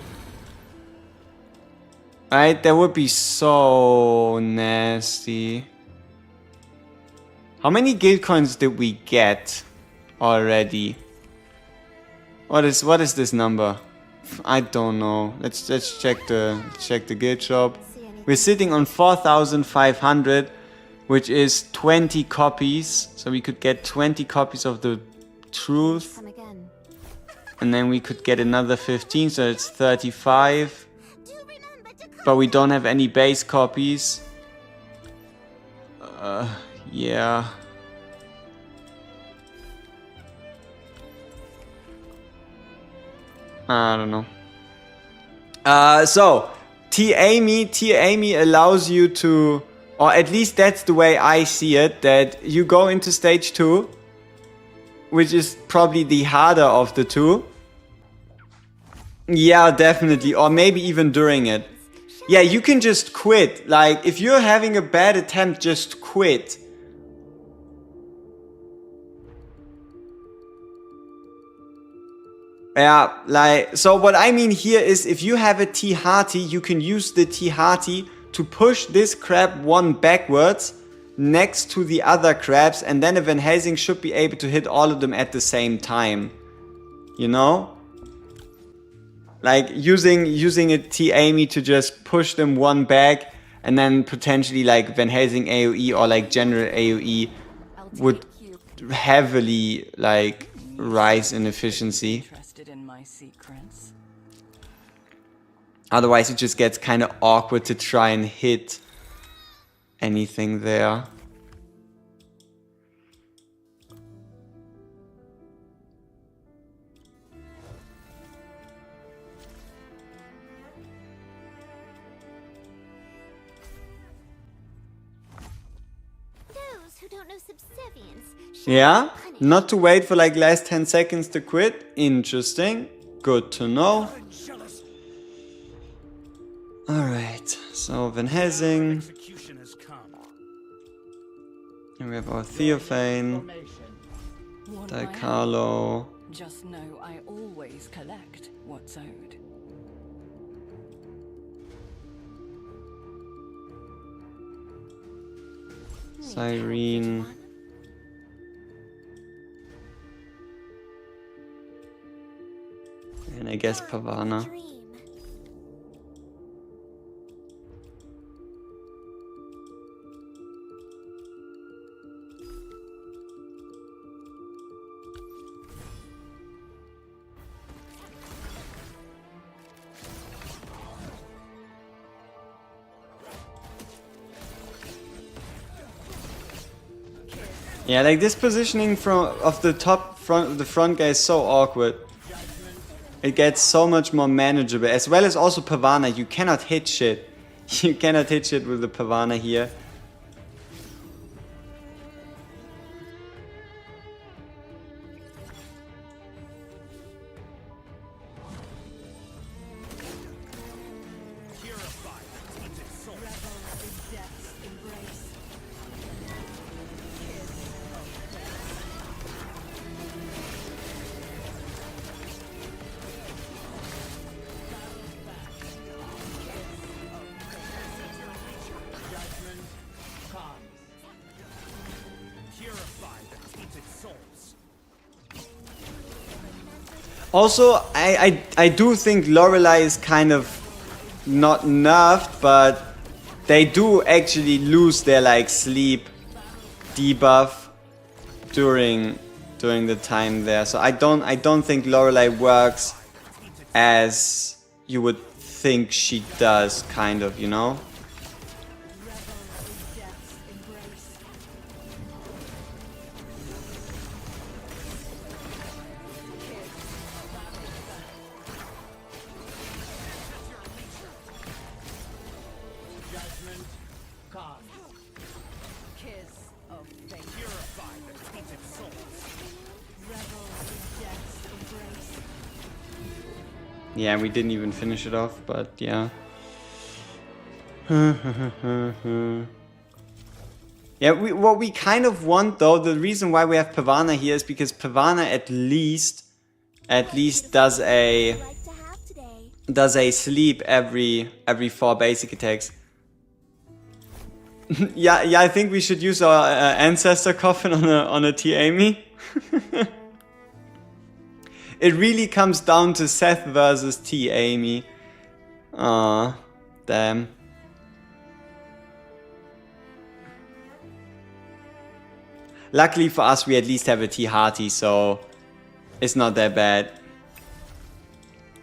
Speaker 1: Right? That would be so nasty. How many guild coins did we get already? What is this number? I don't know. Let's check the guild shop. We're sitting on 4,500, which is 20 copies. So we could get 20 copies of the truth.
Speaker 6: Come again.
Speaker 1: And then we could get another 15, so it's 35.
Speaker 6: Do remember to come.
Speaker 1: But we don't have any base copies. Yeah. I don't know. So T Amy allows you to, or at least that's the way I see it, that you go into stage 2, which is probably the harder of the two. Yeah, definitely, or maybe even during it. Yeah, you can just quit. Like, if you're having a bad attempt, just quit. Yeah, like, so what I mean here is if you have a T-Hearty, you can use the T-Hearty to push this crab one backwards next to the other crabs, and then a Van Helsing should be able to hit all of them at the same time. You know? Like, using a T-Amy to just push them one back, and then potentially like Van Helsing AoE or like general AoE would heavily like rise in efficiency.
Speaker 2: Interested in my secrets.
Speaker 1: Otherwise, it just gets kind of awkward to try and hit anything there.
Speaker 6: Those who don't know subservience shall
Speaker 1: Yeah,
Speaker 6: be punished.
Speaker 1: not to wait for like last 10 seconds to quit. Interesting. Good to know. Alright, so Van Helsing.
Speaker 3: Execution has come.
Speaker 1: Here we have our Theophane,
Speaker 4: Formation.
Speaker 2: Want my help?
Speaker 1: Dicarlo.
Speaker 2: Just know I always collect what's owed.
Speaker 1: Cyrene. And I guess Pavana.
Speaker 6: Dream.
Speaker 1: Yeah, like this positioning of the front guy is so awkward. It gets so much more manageable, as well as also Pavana. You cannot hit shit. You cannot hit shit with the Pavana here. Also, I do think Lorelei is kind of not nerfed, but they do actually lose their like sleep debuff during the time there. So I don't think Lorelei works as you would think she does, kind of, you know?
Speaker 4: Judgment come.
Speaker 2: Kiss of fate.
Speaker 3: Purify the tainted souls.
Speaker 2: Revel in death's embrace.
Speaker 1: Yeah, we didn't even finish it off, but yeah. Yeah, what we kind of want though, the reason why we have Pavana here is because Pavana at least does a
Speaker 6: Like to have today.
Speaker 1: sleep every 4 basic attacks. yeah, I think we should use our ancestor coffin on a T Amy. It really comes down to Seth versus T Amy. Aw, damn. Luckily for us, we at least have a T Hearty, so it's not that bad.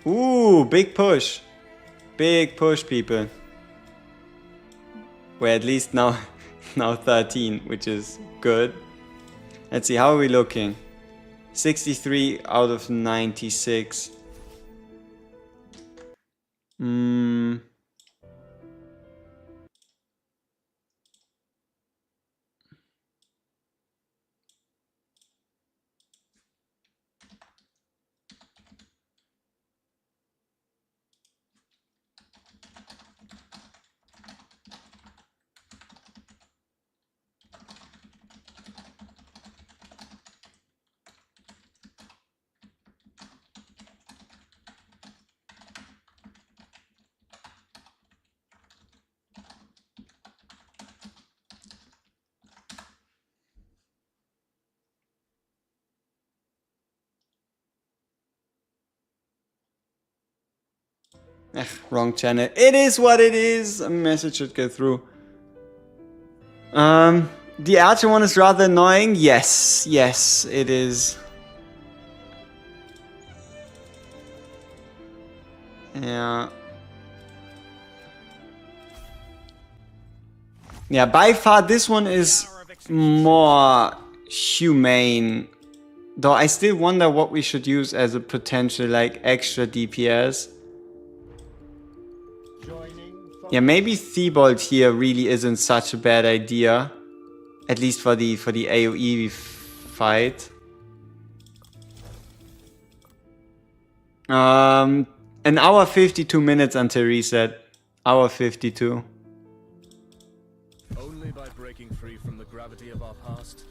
Speaker 1: Ooh, big push. Big push, people. We're at least now 13, which is good. Let's see, how are we looking? 63 out of 96. Wrong channel. It is what it is. A message should go through. The archer one is rather annoying. Yes, it is. Yeah. Yeah, by far this one is more humane. Though I still wonder what we should use as a potential like extra DPS. Yeah, maybe Thibault here really isn't such a bad idea. At least for the AoE fight. An hour 52 minutes until reset. Hour 52.
Speaker 7: Only by breaking free from the gravity of our past.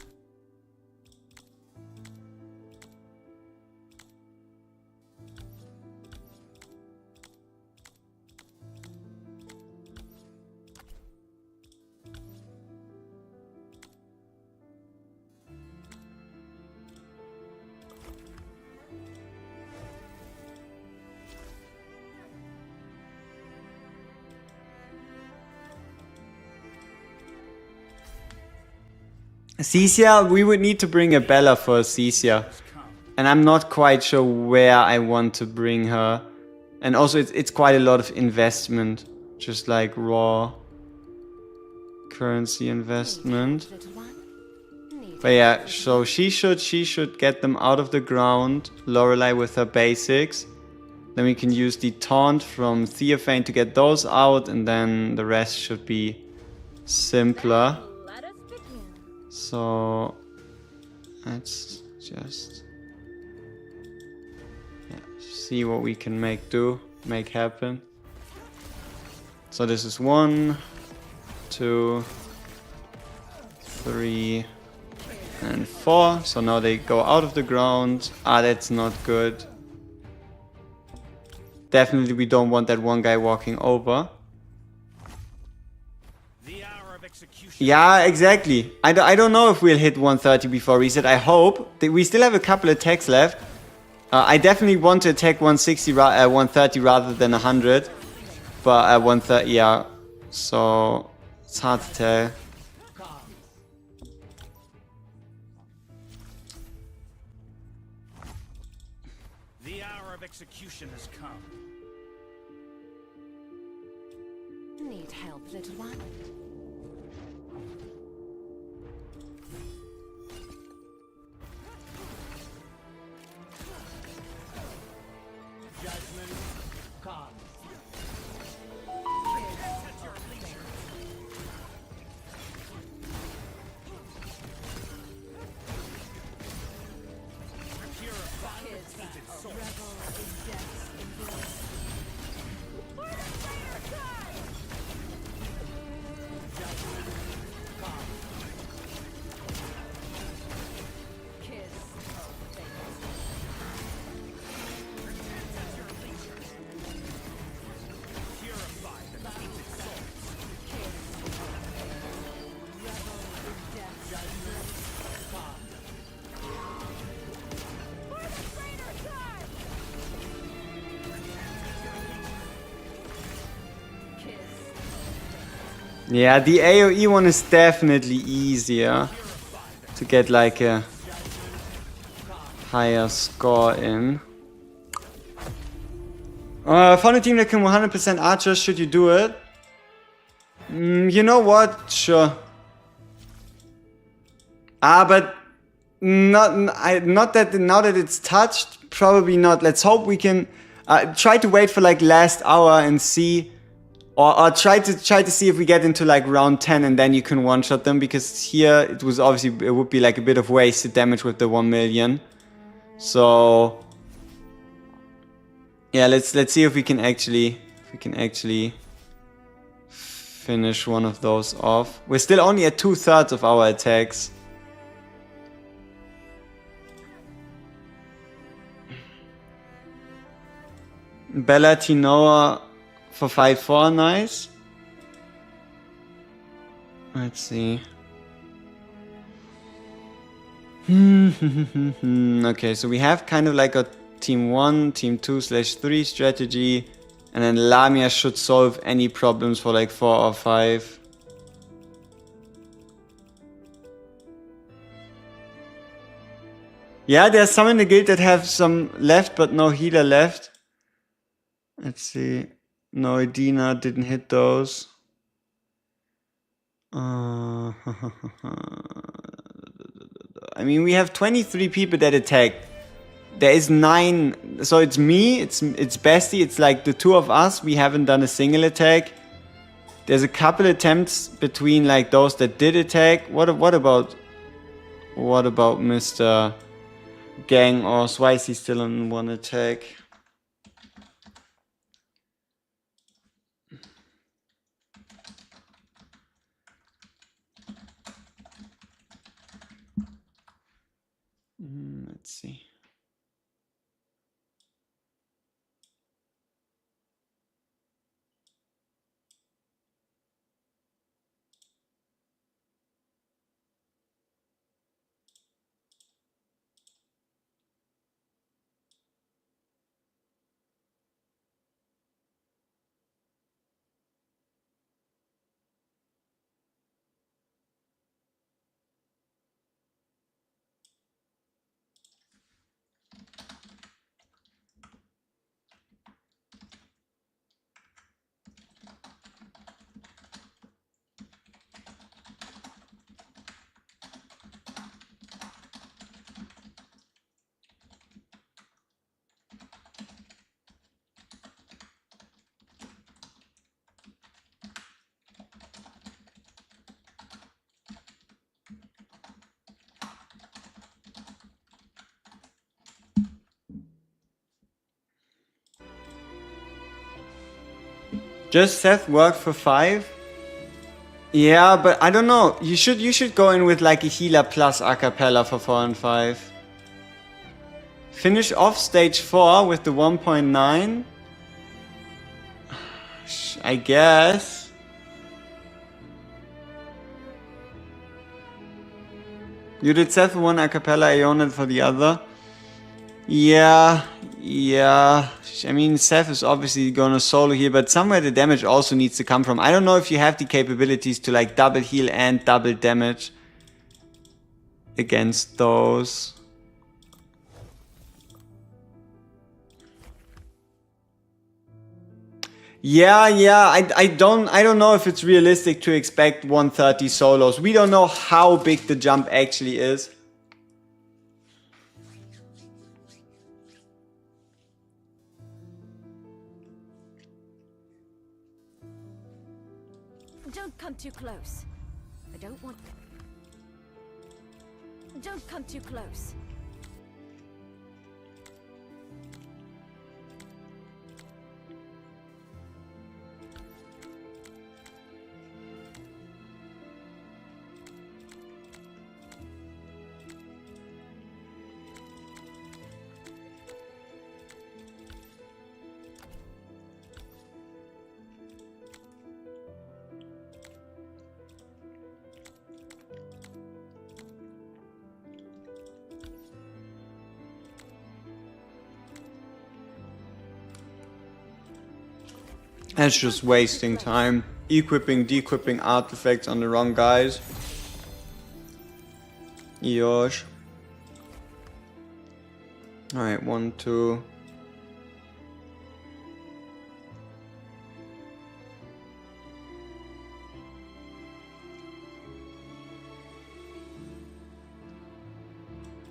Speaker 1: Cecia, we would need to bring a Bella for Cecia. And I'm not quite sure where I want to bring her. And also it's quite a lot of investment. Just like raw currency investment. But yeah, so she should get them out of the ground. Lorelei with her basics. Then we can use the taunt from Theophane to get those out, and then the rest should be simpler. So let's just see what we can make happen. So this is 1, 2, 3, and 4. So now they go out of the ground. Ah, that's not good. Definitely we don't want that one guy walking over. Yeah, exactly. I don't know if we'll hit 130 before reset. I hope. We still have a couple attacks left. I definitely want to attack 130 rather than 100. But 130, yeah. So it's hard to tell.
Speaker 3: The hour of execution has come.
Speaker 2: Need help, little one?
Speaker 4: Judgment comes.
Speaker 1: Yeah, the AoE one is definitely easier to get like a higher score in. Found a team that can 100% archers, should you do it? You know what? Sure. But not that now that it's touched, probably not. Let's hope we can try to wait for like last hour and see, or try to see if we get into like round 10 and then you can one shot them, because here it would be like a bit of wasted damage with the 1 million. So yeah, let's see if we can actually finish one of those off. We're still only at 2/3 of our attacks. Bella Tinoa for 5/4, nice. Let's see. Okay, so we have kind of like a team 1, team 2/3 strategy, and then Lamia should solve any problems for like 4 or 5. Yeah, there's some in the guild that have some left, but no healer left. Let's see. No, Edina didn't hit those. I mean, we have 23 people that attack. There is 9, so it's me, it's Bestie, it's like the 2 of us. We haven't done a single attack. There's a couple attempts between like those that did attack. What about Mr. Gang, or why is he still on 1 attack? Let's see. Just Seth worked for 5? Yeah, but I don't know. You should go in with like a healer plus a cappella for 4 and 5. Finish off stage 4 with the 1.9. I guess. You did Seth for 1 a cappella, Aeonid for the other. Yeah, yeah. I mean, Seth is obviously gonna solo here, but somewhere the damage also needs to come from. I don't know if you have the capabilities to like double heal and double damage against those. Yeah, I don't know if it's realistic to expect 130 solos. We don't know how big the jump actually is.
Speaker 5: Don't come too close. I don't want... Don't come too close.
Speaker 1: That's just wasting time. Equipping, de-equipping artifacts on the wrong guys. Yosh. Alright, 1, 2.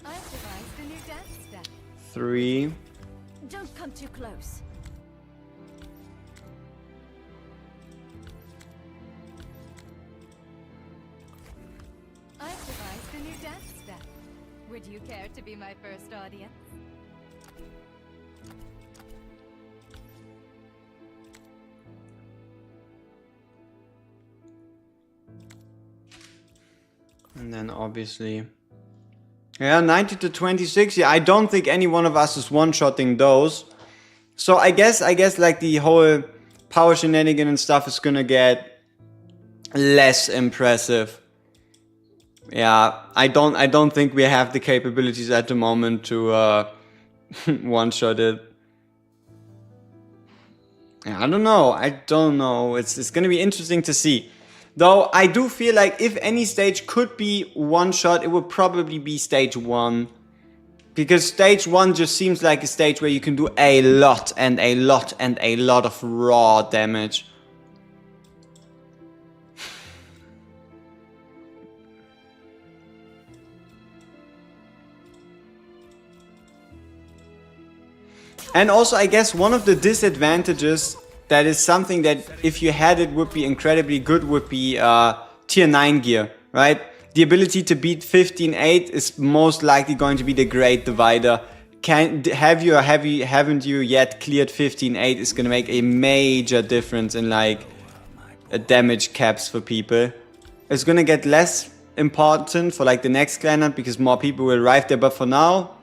Speaker 5: I've devised a new dance step.
Speaker 1: 3.
Speaker 5: Don't come too close. I've devised a new dance step. Would you care to be my first audience?
Speaker 1: And then obviously... Yeah, 90 to 26. Yeah, I don't think any one of us is one-shotting those. So I guess like the whole power shenanigan and stuff is gonna get less impressive. Yeah, I don't think we have the capabilities at the moment to one-shot it. Yeah, I don't know. It's gonna be interesting to see. Though I do feel like if any stage could be one shot, it would probably be stage 1. Because stage 1 just seems like a stage where you can do a lot and a lot and a lot of raw damage. And also I guess one of the disadvantages that is something that if you had it would be incredibly good would be tier 9 gear, right? The ability to beat 15-8 is most likely going to be the great divider. Haven't you yet cleared 15-8 is going to make a major difference in like damage caps for people. It's going to get less important for like the next clan hunt because more people will arrive there, but for now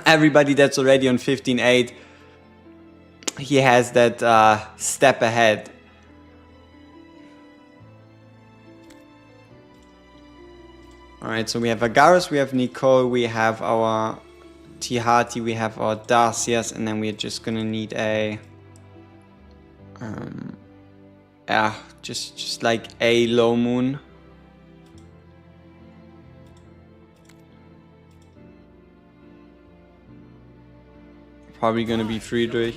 Speaker 1: everybody that's already on 15-8, he has that step ahead. Alright, so we have Agaris, we have Nicole, we have our Tihati, we have our Darcias, and then we're just gonna need a... yeah, just like a low moon. Probably gonna be Friedrich.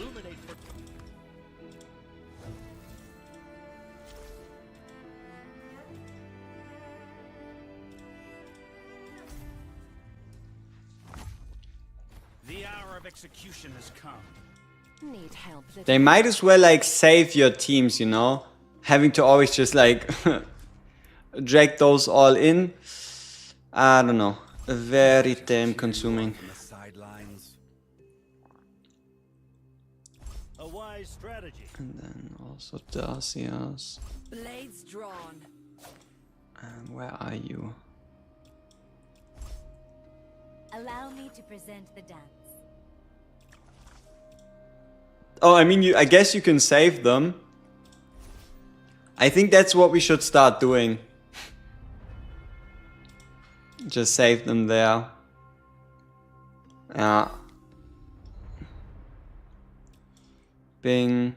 Speaker 3: The hour of execution has come.
Speaker 5: Need help.
Speaker 1: They might as well like save your teams, you know? Having to always just like drag those all in. I don't know. Very time consuming.
Speaker 3: On the sidelines. A wise strategy.
Speaker 1: And then also Darcias.
Speaker 2: Blades drawn.
Speaker 1: And where are you?
Speaker 5: Allow me to present the dance.
Speaker 1: Oh, I mean, I guess you can save them. I think that's what we should start doing. Just save them there. Yeah. Bing.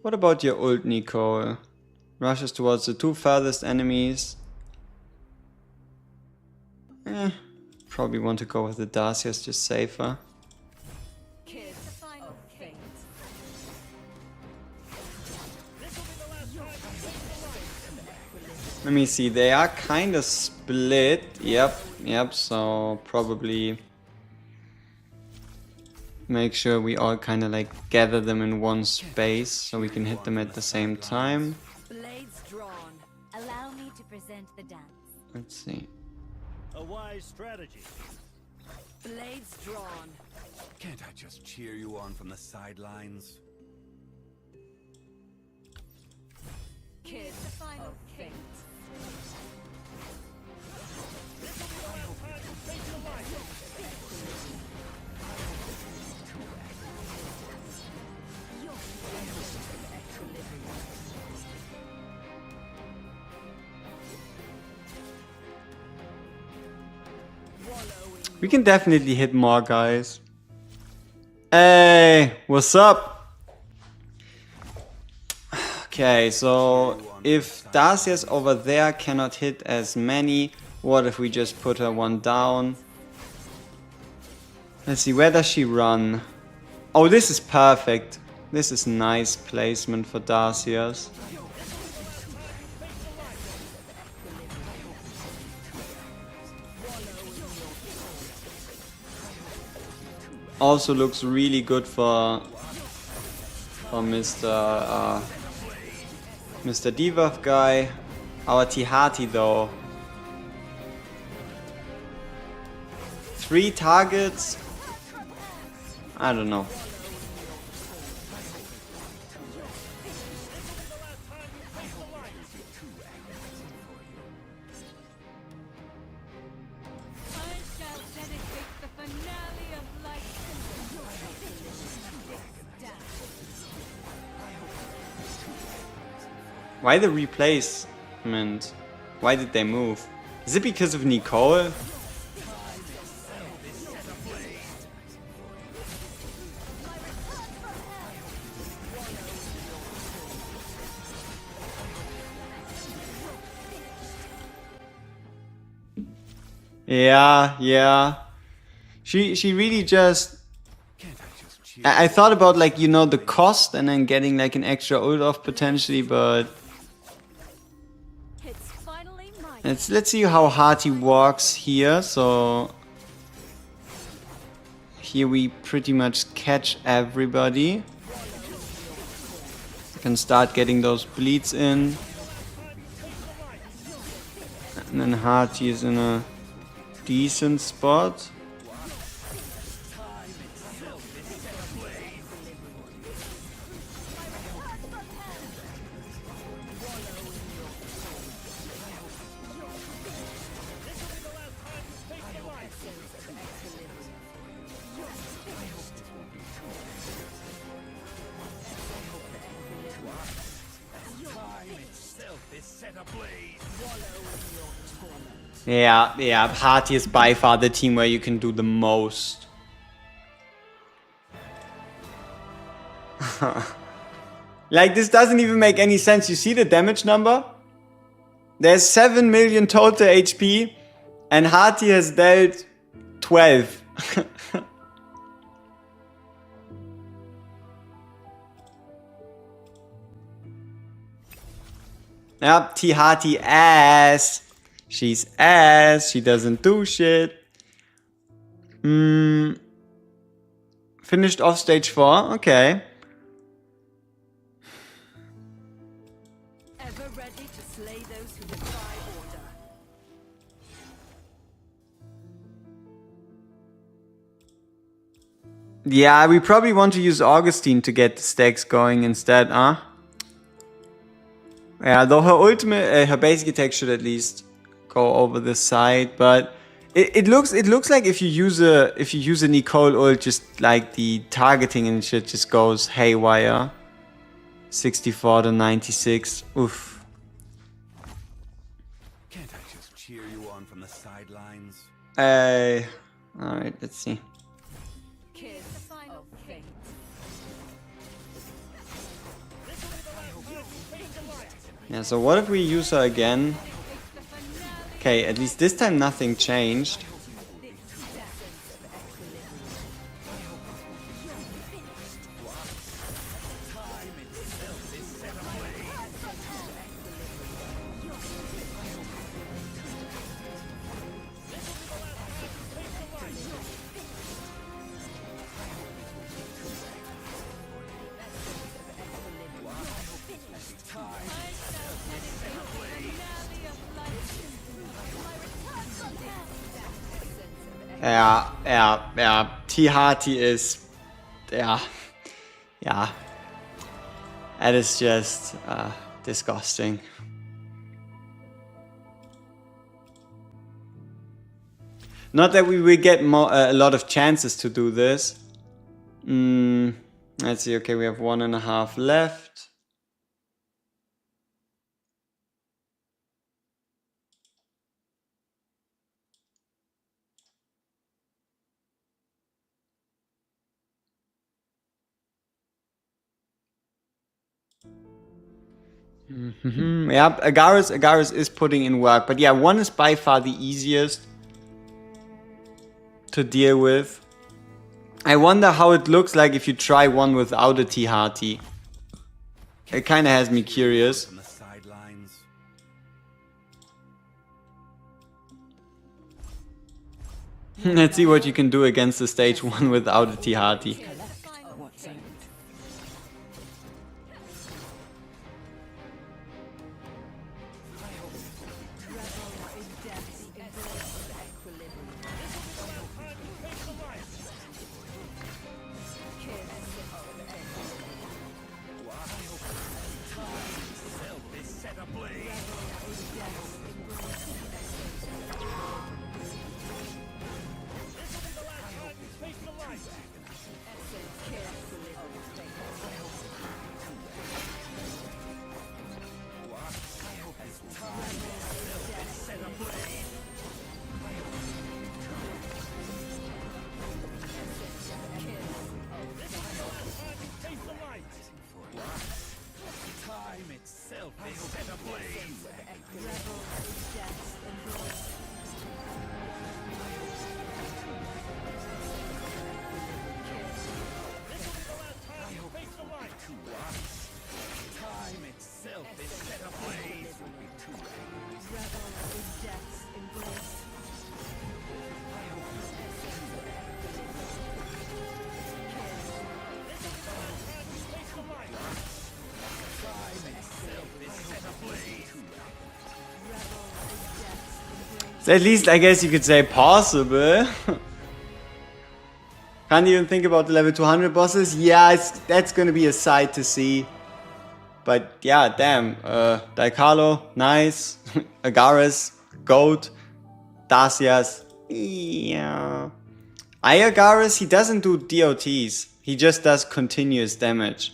Speaker 1: What about your ult, Nicole? Rushes towards the 2 furthest enemies. Probably want to go with the Darcy, it's just safer.
Speaker 2: Kids, final fate.
Speaker 1: Let me see, they are kind of split. Yep, so probably make sure we all kind of like gather them in one space so we can hit them at the same time.
Speaker 2: Blades drawn.
Speaker 6: Allow me to present the dance.
Speaker 1: Let's see.
Speaker 8: A wise strategy.
Speaker 2: Blades drawn.
Speaker 3: Can't I just cheer you on from the sidelines?
Speaker 2: Kids, final fate.
Speaker 1: We can definitely hit more, guys. Hey, what's up? Okay, so if Darcia's over there cannot hit as many, what if we just put her one down? Let's see, where does she run? Oh, this is perfect. This is nice placement for Darcia's. Also looks really good for Mr. Debuff guy. Our Tihati though. 3 targets? I don't know.
Speaker 5: I shall dedicate the finale of life
Speaker 1: Why the replacement? Why did they move? Is it because of Nicole? Yeah. She really just... I thought about like, you know, the cost and then getting like an extra ult off potentially, but...
Speaker 5: It's finally mine.
Speaker 1: Let's see how hard he walks here. So here we pretty much catch everybody. We can start getting those bleeds in. And then Hati is in a decent spot. Yeah, Hati is by far the team where you can do the most. Like, this doesn't even make any sense. You see the damage number? There's 7 million total HP, and Hati has dealt 12. Yep, T-Hati ass. She's ass. She doesn't do shit. Finished off stage 4. Okay.
Speaker 2: Ever ready to slay those who defy order.
Speaker 1: Yeah, we probably want to use Augustine to get the stacks going instead, huh? Yeah, though her ultimate, her basic attack should at least go over the side, but it looks like if you use a Nicole ult, just like the targeting and shit just goes haywire. 64 to 96. Oof.
Speaker 3: Can't I just cheer you on from the sidelines?
Speaker 1: Alright, let's see. Yeah, so what if we use her again? Okay, at least this time nothing changed. Yeah. T-Hearty is... Yeah. That is just disgusting. Not that we will get a lot of chances to do this. Let's see, okay, we have 1.5 left. Yeah, Agaris is putting in work, but yeah, 1 is by far the easiest to deal with. I wonder how it looks like if you try 1 without a T-Hearty. It kind of has me curious.
Speaker 3: On the sidelines.
Speaker 1: Let's see what you can do against the stage 1 without a T-Hearty.
Speaker 2: Collect what's owned.
Speaker 1: So at least I guess you could say possible. Can't even think about the level 200 bosses. Yeah, that's gonna be a sight to see. But yeah, damn. Daikalo, nice. Agaris, Goat, Dacias. Yeah. Agaris, he doesn't do DOTs. He just does continuous damage.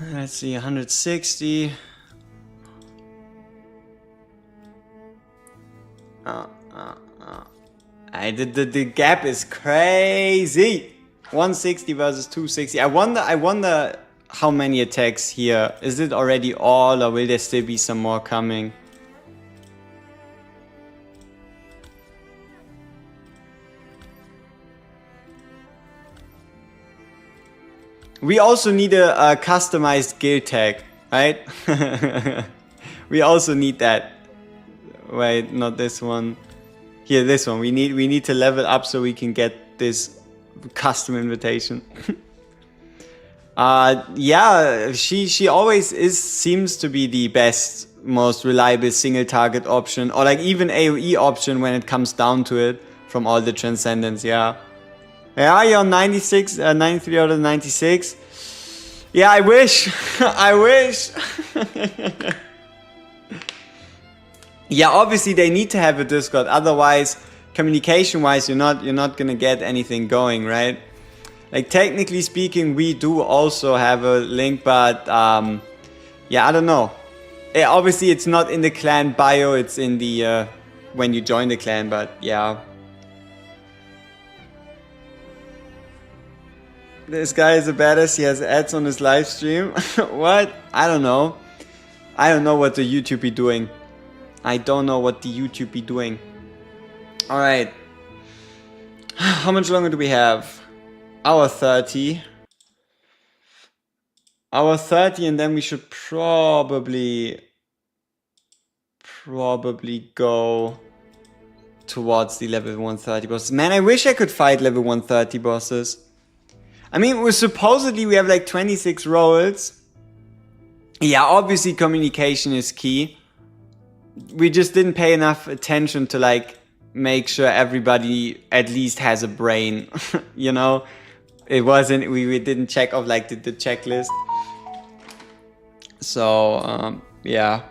Speaker 1: Let's see, 160. The gap is crazy. 160 versus 260. I wonder how many attacks here. Is it already all, or will there still be some more coming? We also need a customized guild tag, right? We also need that. Wait, not this one. Here, this one. We need to level up so we can get this custom invitation. Yeah, she always seems to be the best, most reliable single target option, or like even AoE option when it comes down to it from all the Transcendents. Yeah. Yeah, you're on 96, 93 out of 96. Yeah, I wish. I wish. Yeah, obviously they need to have a Discord. Otherwise, communication-wise, you're not gonna get anything going, right? Like technically speaking, we do also have a link, but yeah, I don't know. Obviously, it's not in the clan bio, it's in the, when you join the clan, but yeah. This guy is a badass, he has ads on his live stream. What? I don't know. I don't know what the YouTube be doing. I don't know what the YouTube be doing. Alright. How much longer do we have? Hour 30. Hour 30, and then we should probably go towards the level 130 bosses. Man, I wish I could fight level 130 bosses. I mean, we have like 26 rolls. Yeah, obviously communication is key. We just didn't pay enough attention to like make sure everybody at least has a brain. You know, it wasn't, we didn't check off like the checklist. So yeah.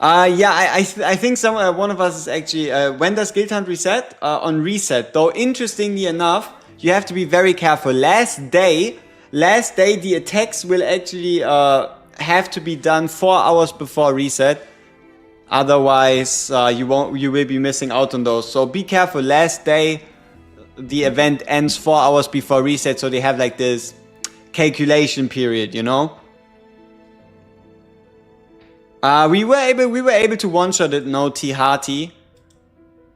Speaker 1: Yeah, I think one of us is actually, when does Guild Hunt reset? On reset. Though, interestingly enough, you have to be very careful. Last day, the attacks will actually have to be done 4 hours before reset. Otherwise, you will be missing out on those. So be careful. Last day, the event ends 4 hours before reset. So they have like this calculation period, you know? We were able to one-shot it, no T-Hearty,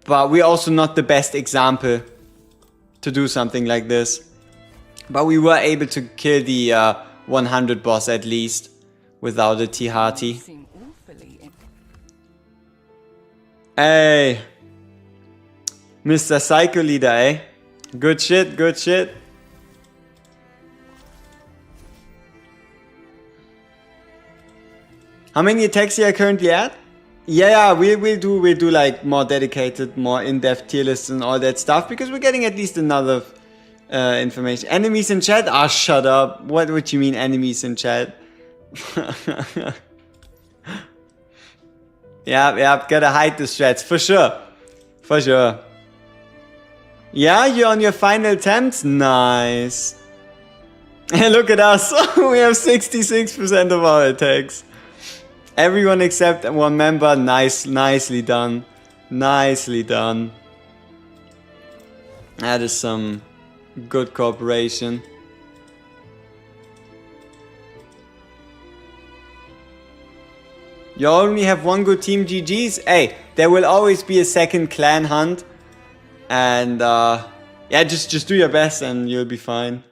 Speaker 1: but we're also not the best example to do something like this. But we were able to kill the 100 boss at least without a T-Hearty. Hey, Mr. Psycho Leader, eh? Good shit, good shit. How many attacks are you currently at? Yeah, we'll do like more dedicated, more in-depth tier lists and all that stuff, because we're getting at least another information. Enemies in chat? Ah, shut up. What would you mean enemies in chat? Yeah, gotta hide the strats, for sure. For sure. Yeah, you're on your final attempts? Nice. Hey, look at us. We have 66% of our attacks. Everyone except one member. Nicely done. Nicely done. That is some good cooperation. You only have one good team, GG's. Hey, there will always be a second clan hunt. And yeah, just do your best and you'll be fine.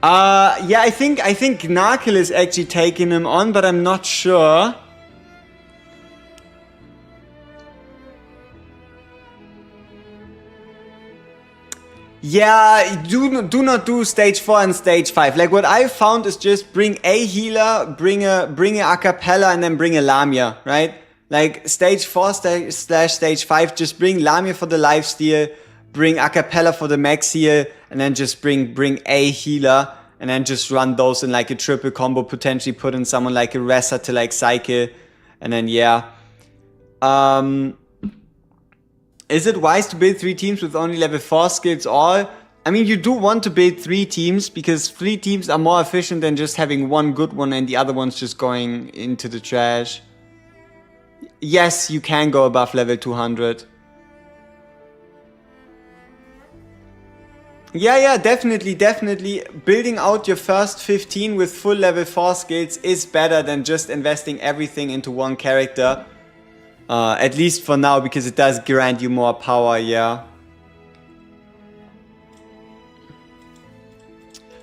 Speaker 1: Yeah, I think Narkil is actually taking him on, but I'm not sure. Yeah, do not do stage 4 and stage 5. Like what I found is just bring a healer, bring a acapella, and then bring a Lamia, right? Like stage 4 slash stage 5, just bring Lamia for the lifesteal, bring acapella for the max heal, and then just bring a healer, and then just run those in like a triple combo, potentially put in someone like a Ressa to like cycle, and then yeah. Is it wise to build 3 teams with only level 4 skills all? I mean, you do want to build 3 teams, because 3 teams are more efficient than just having one good one and the other one's just going into the trash. Yes, you can go above level 200. Yeah, definitely. Building out your first 15 with full level 4 skills is better than just investing everything into one character. At least for now, because it does grant you more power, yeah.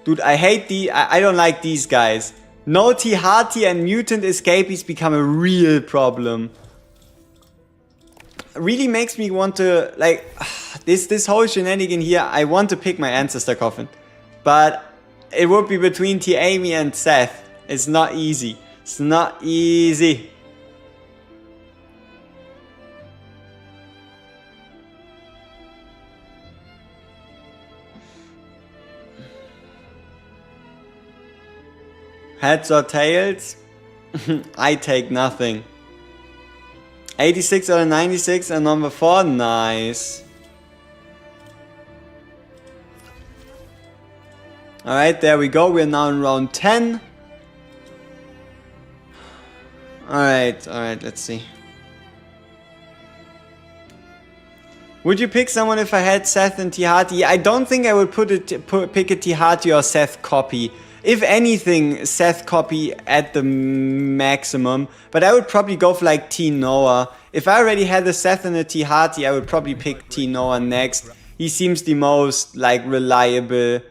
Speaker 1: Dude, I don't like these guys. No T-Hearty and Mutant Escapees become a real problem. Really makes me want to, like, this whole shenanigan here, I want to pick my Ancestor Coffin. But it would be between T-Amy and Seth. It's not easy. It's not easy. Heads or tails? I take nothing. 86 out of 96 and number 4. Nice. Alright, there we go. We're now in round 10. Alright, let's see. Would you pick someone if I had Seth and Tihati? I don't think I would pick a Tihati or Seth copy. If anything, Seth copy at the maximum. But I would probably go for like T Noah. If I already had a Seth and a Tihati, I would probably pick T Noah next. He seems the most like reliable.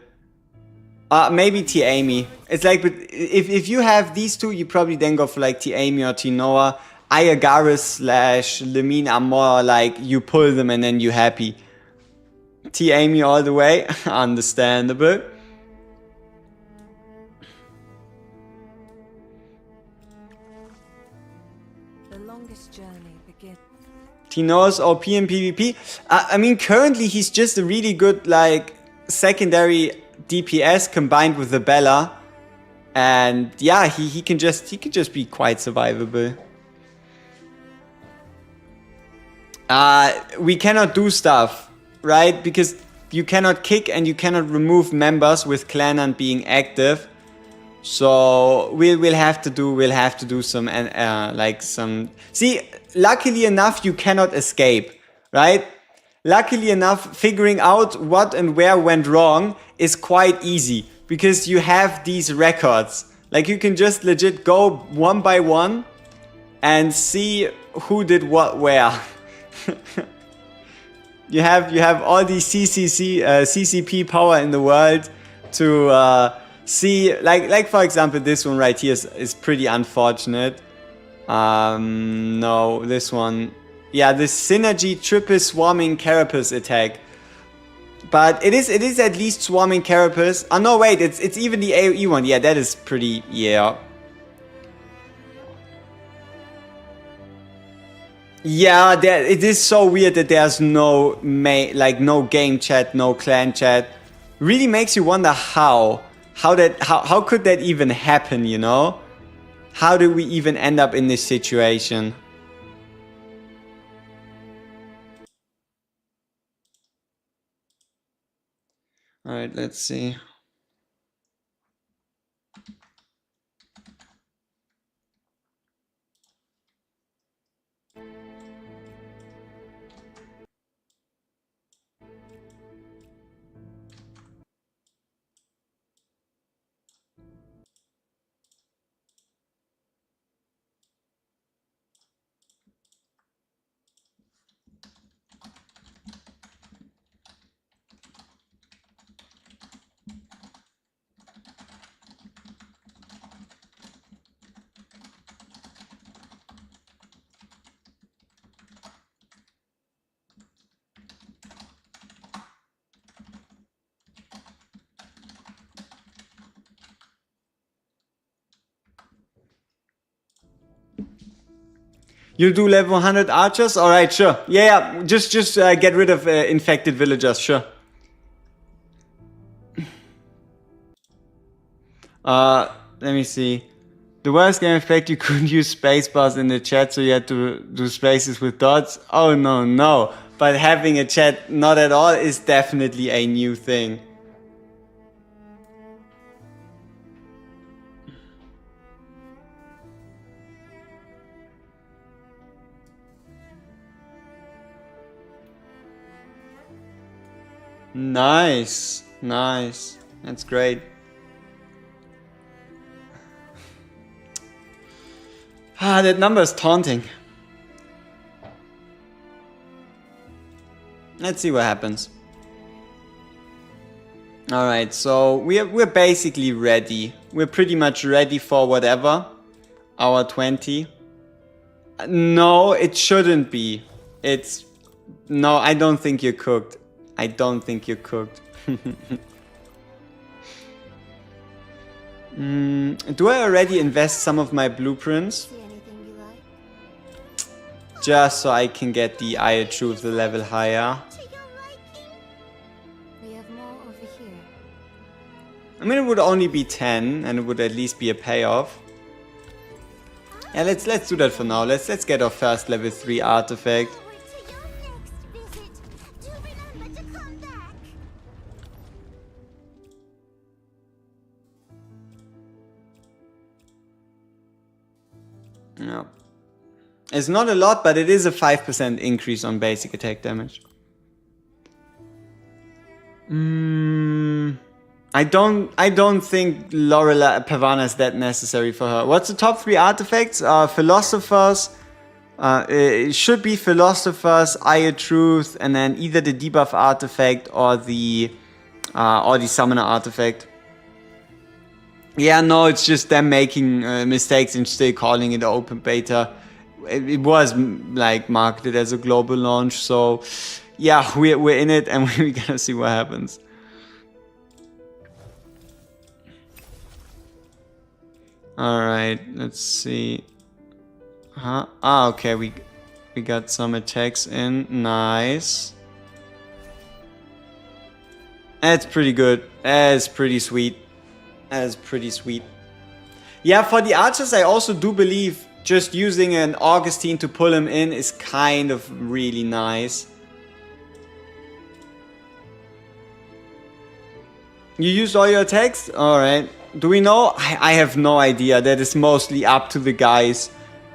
Speaker 1: Maybe T Amy. It's like, but if you have these two, you probably then go for like T Amy or T Noah. Ayagaris / Lemine are more like you pull them and then you happy. T Amy all the way. Understandable.
Speaker 2: The longest journey begins.
Speaker 1: T Noah's OP in PvP. I mean, currently he's just a really good like secondary DPS combined with the Bella, and yeah, he can just be quite survivable. We cannot do stuff, right? Because you cannot kick and you cannot remove members with Clannad being active. So we'll have to do some like some. See, luckily enough, you cannot escape, right? Luckily enough, figuring out what and where went wrong is quite easy because you have these records. Like you can just legit go one by one and see who did what where. you have all the CCP power in the world to see, like for example, this one right here is pretty unfortunate. No, this one. Yeah, this synergy triple swarming carapace attack. But it is at least swarming carapace. Oh no, wait, it's even the AoE one. Yeah, that is pretty, yeah. Yeah, it is so weird that there's no no game chat, no clan chat. Really makes you wonder how could that even happen, you know? How did we even end up in this situation? All right, let's see. You do level 100 archers? Alright, sure. Yeah, just get rid of infected villagers, sure. Let me see. The worst game effect, you couldn't use spacebars in the chat, so you had to do spaces with dots. Oh no. But having a chat not at all is definitely a new thing. Nice. That's great. That number is taunting. Let's see what happens. Alright, so we're basically ready. We're pretty much ready for whatever. Hour 20. No, it shouldn't be. No, I don't think you're cooked. I don't think you're cooked. Do I already invest some of my blueprints?
Speaker 6: See anything you like?
Speaker 1: Just so I can get the Eye of Truth a level higher.
Speaker 6: To your liking?
Speaker 5: We have more over here.
Speaker 1: I mean, it would only be 10, and it would at least be a payoff. Yeah, let's do that for now. Let's get our first level 3 artifact.
Speaker 6: Forward to your next visit. Do remember to come back.
Speaker 1: No. It's not a lot, but it is a 5% increase on basic attack damage. I don't think Lorela Pavana is that necessary for her. What's the top 3 artifacts? Philosophers. It should be Philosophers, Eye of Truth, and then either the debuff artifact or the summoner artifact. Yeah, no, it's just them making mistakes and still calling it open beta. It was like marketed as a global launch, so yeah, we're in it and we're gonna see what happens. Alright, let's see. Okay, we got some attacks in. Nice. That's pretty good. That's pretty sweet. That is pretty sweet. Yeah, for the archers, I also do believe just using an Augustine to pull him in is kind of really nice. You used all your attacks? Alright. Do we know? I have no idea. That is mostly up to the guys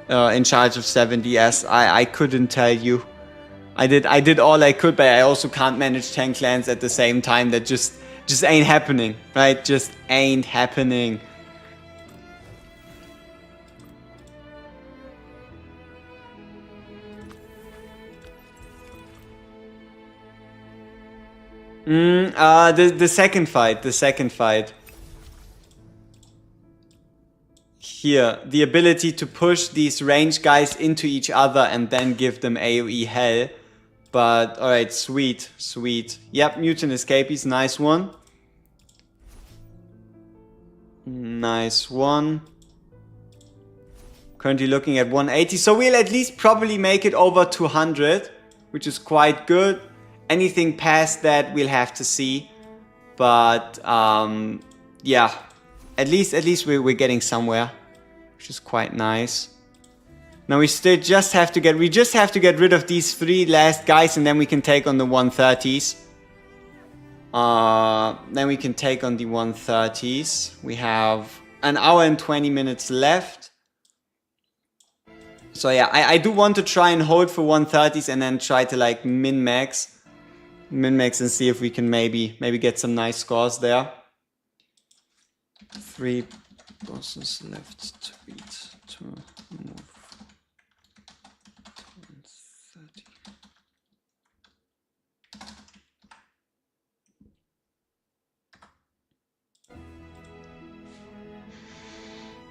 Speaker 1: in charge of 70S. I couldn't tell you. I did all I could, but I also can't manage 10 clans at the same time. That just ain't happening, right? Just ain't happening. The second fight. Here, the ability to push these range guys into each other and then give them AoE hell. But, alright, sweet. Yep, Mutant Escapees, nice one. Nice one. Currently looking at 180, so we'll at least probably make it over 200, which is quite good. Anything past that, we'll have to see. But, yeah, at least we're getting somewhere, which is quite nice. Now we still just have to get rid of these 3 last guys, and then we can take on the 130s. Then we can take on the 130s. We have an hour and 20 minutes left. So yeah, I do want to try and hold for 130s and then try to like min-max and see if we can maybe get some nice scores there. 3 bosses left to beat to move.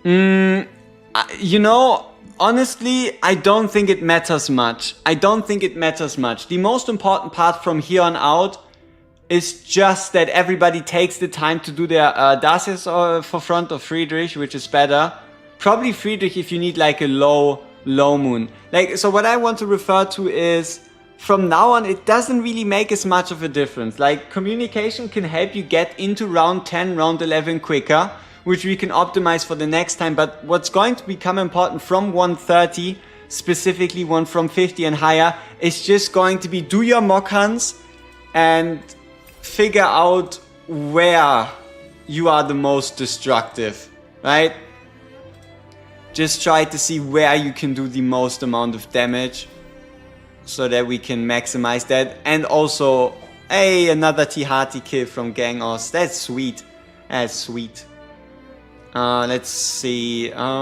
Speaker 1: 30. You know, honestly, I don't think it matters much. The most important part from here on out is just that everybody takes the time to do their Dacius for front of Friedrich, which is better. Probably Friedrich if you need like a low moon. Like, so what I want to refer to is, from now on, it doesn't really make as much of a difference. Like, communication can help you get into round 10, round 11 quicker, which we can optimize for the next time. But what's going to become important from 130, specifically one from 50 and higher, is just going to be do your mock hunts and figure out where you are the most destructive, right? Just try to see where you can do the most amount of damage so that we can maximize that. And also, hey, another Tihati kill from Gangos. That's sweet. That's sweet. Let's see. At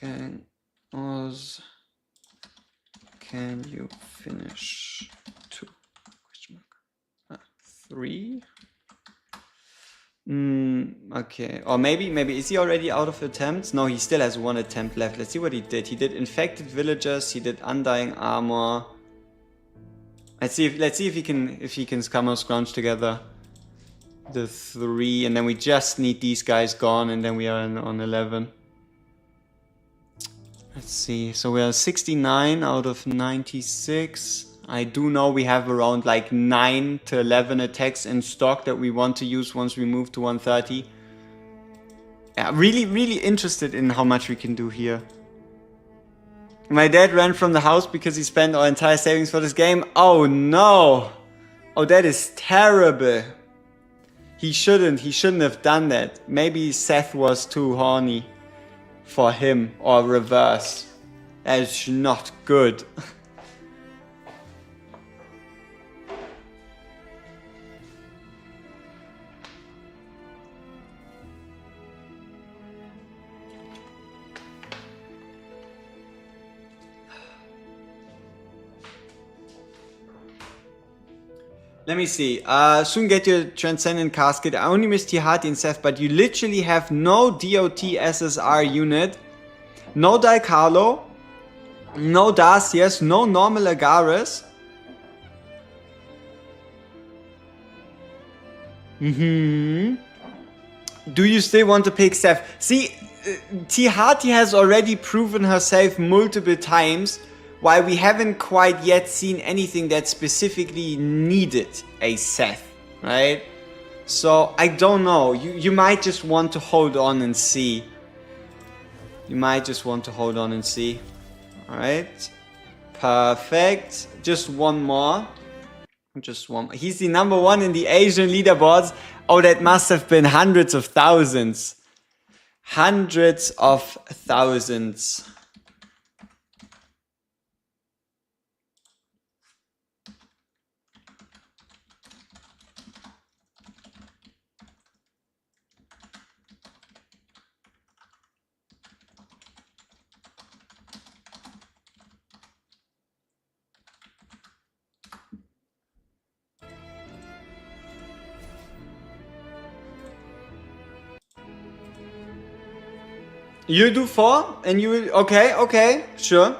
Speaker 1: Gangos, can you finish 2? 3? Okay. Or maybe is he already out of attempts? No, he still has 1 attempt left. Let's see what he did. He did infected villagers. He did undying armor. Let's see if he can come or scrunch together the 3, and then we just need these guys gone, and then we are on 11. Let's see. So we are 69 out of 96. I do know we have around like 9 to 11 attacks in stock that we want to use once we move to 130. Yeah, Yeah, really interested in how much we can do here. My dad ran from the house because he spent our entire savings for this game. Oh no! Oh, that is terrible. He shouldn't have done that. Maybe Seth was too horny for him, or reverse. That is not good. Let me see. Soon get your Transcendent Casket. I only missed Tihati and Seth, but you literally have no DOT SSR unit, no Dicarlo, no Darcius, no normal Agares. Do you still want to pick Seth? See, Tihati has already proven herself multiple times, while we haven't quite yet seen anything that specifically needed a Seth, right? So, I don't know. You might just want to hold on and see. Alright. Perfect. Just one more. He's the number one in the Asian leaderboards. Oh, that must have been hundreds of thousands. Hundreds of thousands. You do 4 and you will... Okay, sure.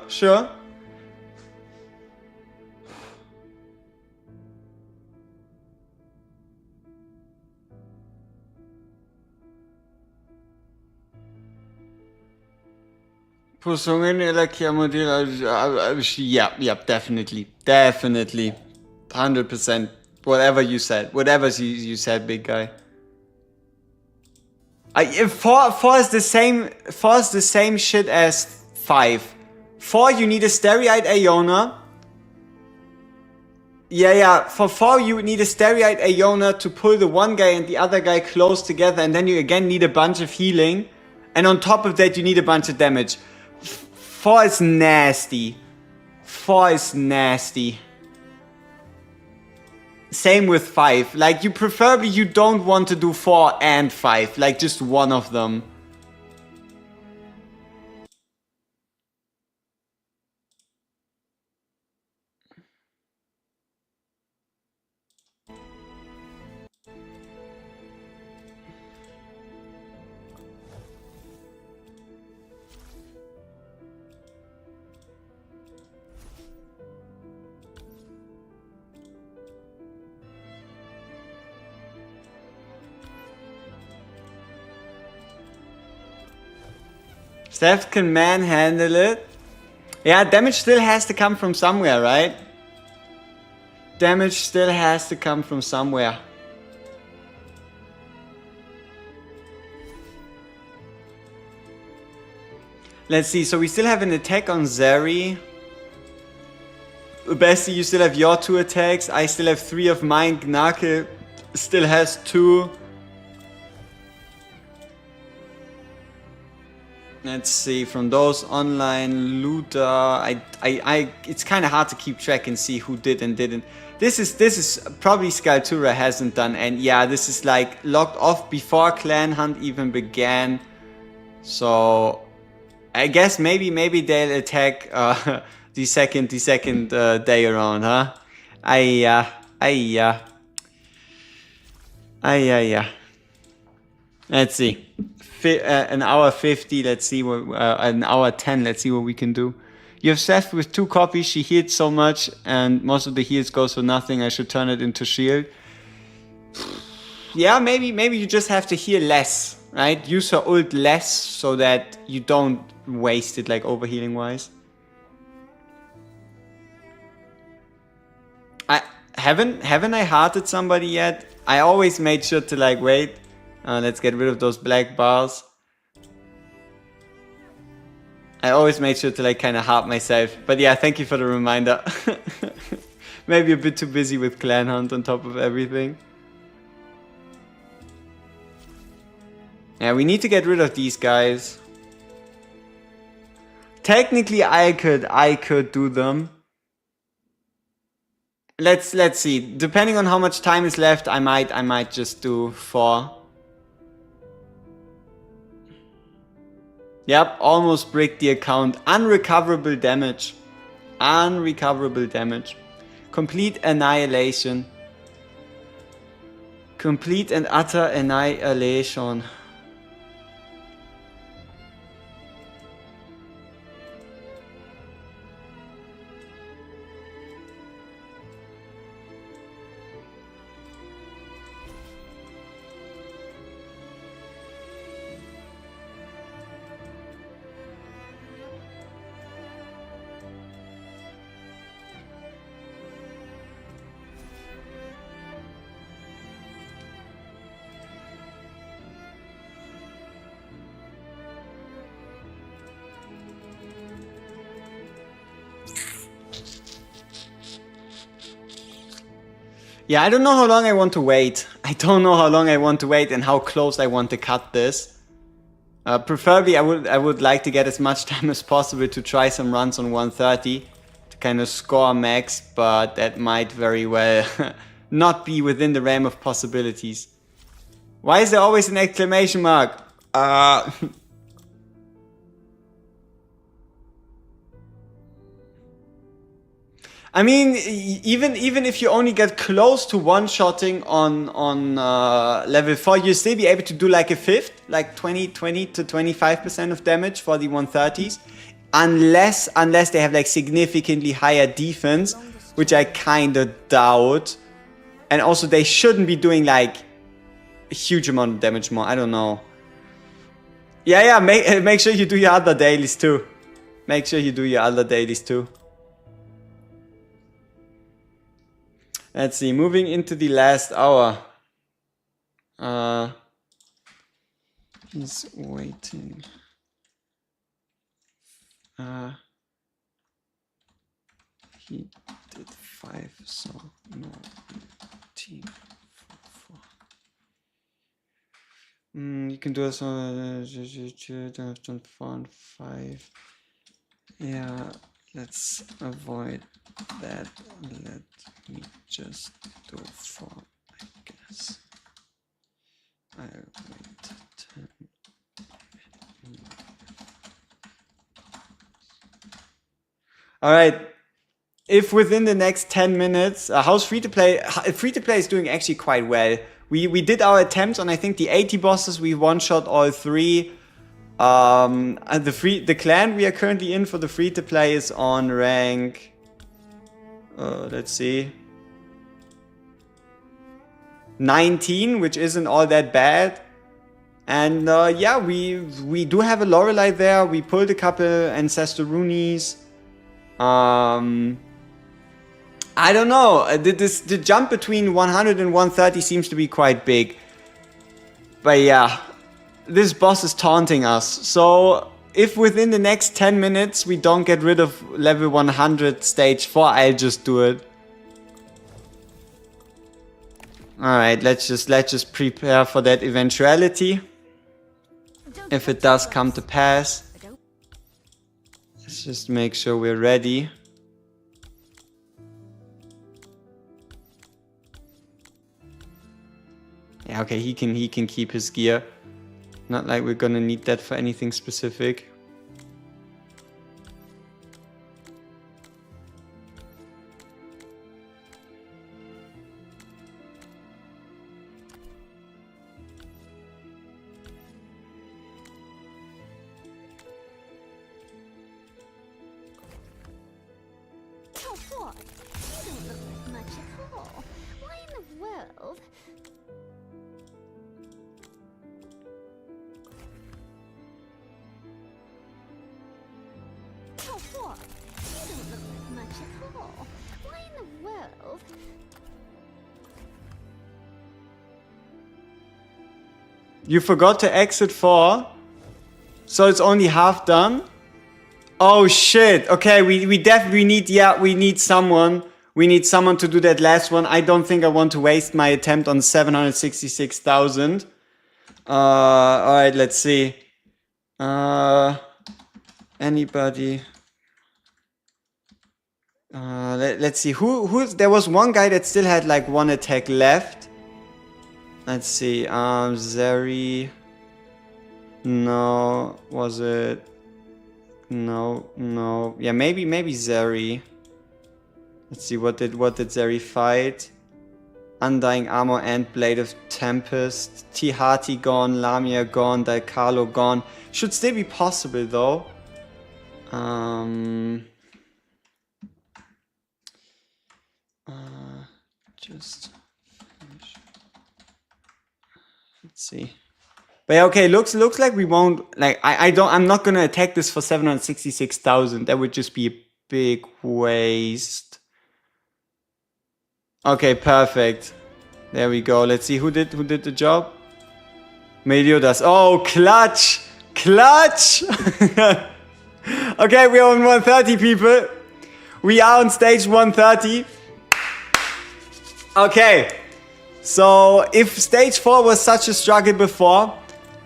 Speaker 1: Yeah, definitely. 100%. Whatever you said, you said, big guy. Four is the same shit as 5. 4 you need a Stereite Iona. Yeah. For 4 you need a Stereite Iona to pull the one guy and the other guy close together, and then you again need a bunch of healing. And on top of that you need a bunch of damage. 4 is nasty. Same with 5. Like, you don't want to do 4 and 5. Like, just one of them. Steph can manhandle it. Yeah, damage still has to come from somewhere, right? Damage still has to come from somewhere. Let's see, so we still have an attack on Zeri. Bestie, you still have your 2 attacks. I still have 3 of mine. Gnake still has 2. Let's see, from those online looter, it's kind of hard to keep track and see who did and didn't. This is probably Skaltura hasn't done, and yeah, this is like locked off before Clan Hunt even began. So I guess maybe they'll attack the second day around, huh? Let's see. An hour 50, let's see what, an hour 10, let's see what we can do. You have Seth with 2 copies, she healed so much, and most of the heals goes for nothing. I should turn it into shield. Yeah, maybe you just have to heal less, right? Use her ult less so that you don't waste it, like, overhealing wise. Haven't I hearted somebody yet? I always made sure to, like, wait. Let's get rid of those black bars. I always made sure to like kind of harp myself. But yeah, thank you for the reminder. Maybe a bit too busy with Clan Hunt on top of everything. Yeah, we need to get rid of these guys. Technically, I could do them. Let's see. Depending on how much time is left, I might just do 4. Yep, almost bricked the account. Unrecoverable damage. Unrecoverable damage. Complete annihilation. Complete and utter annihilation. Yeah, I don't know how long I want to wait. I don't know how long I want to wait and how close I want to cut this. Preferably, I would like to get as much time as possible to try some runs on 130 to kind of score max, but that might very well not be within the realm of possibilities. Why is there always an exclamation mark? I mean, even if you only get close to one-shotting on level 4, you'll still be able to do like a 5th, like 20 to 25% of damage for the 130s. Unless they have like significantly higher defense, which I kinda doubt. And also they shouldn't be doing like a huge amount of damage more, I don't know. Yeah, make sure you do your other dailies too. Make sure you do your other dailies too. Let's see, moving into the last hour. He's waiting. He did 5, so no team 4. You can do this on I've done 4 and 5. Yeah, let's avoid that. Let me just do 4, I guess. I'll wait 10. Alright. If within the next 10 minutes, how's free-to-play? Free-to-play is doing actually quite well. We did our attempts on, I think, the 80 bosses. We one-shot all 3. The clan we are currently in for the free-to-play is on rank... let's see. 19, which isn't all that bad. And yeah, we do have a Lorelei there. We pulled a couple Ancestor Roonies. I don't know. The jump between 100 and 130 seems to be quite big. But yeah, this boss is taunting us. So if within the next 10 minutes we don't get rid of level 100 stage 4, I'll just do it. Alright, let's just prepare for that eventuality. If it does come to pass. Let's just make sure we're ready. Yeah, okay, he can keep his gear. Not like we're gonna need that for anything specific.
Speaker 6: What? You don't look like much at all. Why in the world? What? You don't look like much at all. Why in the world?
Speaker 1: You forgot to exit 4, so it's only half done. Oh shit. Okay, we definitely need, yeah, we need someone. We need someone to do that last one. I don't think I want to waste my attempt on 766,000. Alright, let's see. Anybody? Let's see. There was one guy that still had like one attack left. Let's see. Zeri. No. Was it? No. Yeah, maybe Zeri. Let's see, what did Zeri fight? Undying Armor and Blade of Tempest. Tihati gone, Lamia gone, Daikalo gone. Should still be possible though. Just finish. Let's see. But yeah, okay, looks like we won't, like, I'm not gonna attack this for 766,000. That would just be a big waste. Okay, perfect. There we go. Let's see who did the job. Meliodas. Oh, clutch! Clutch! Okay, we are on 130, people. We are on stage 130. Okay. So, if stage 4 was such a struggle before,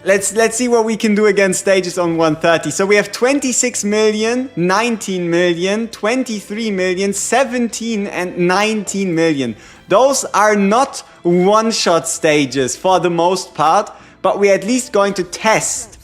Speaker 1: let's see what we can do against stages on 130. So we have 26 million, 19 million, 23 million, 17 and 19 million. Those are not one-shot stages for the most part, but we're at least going to test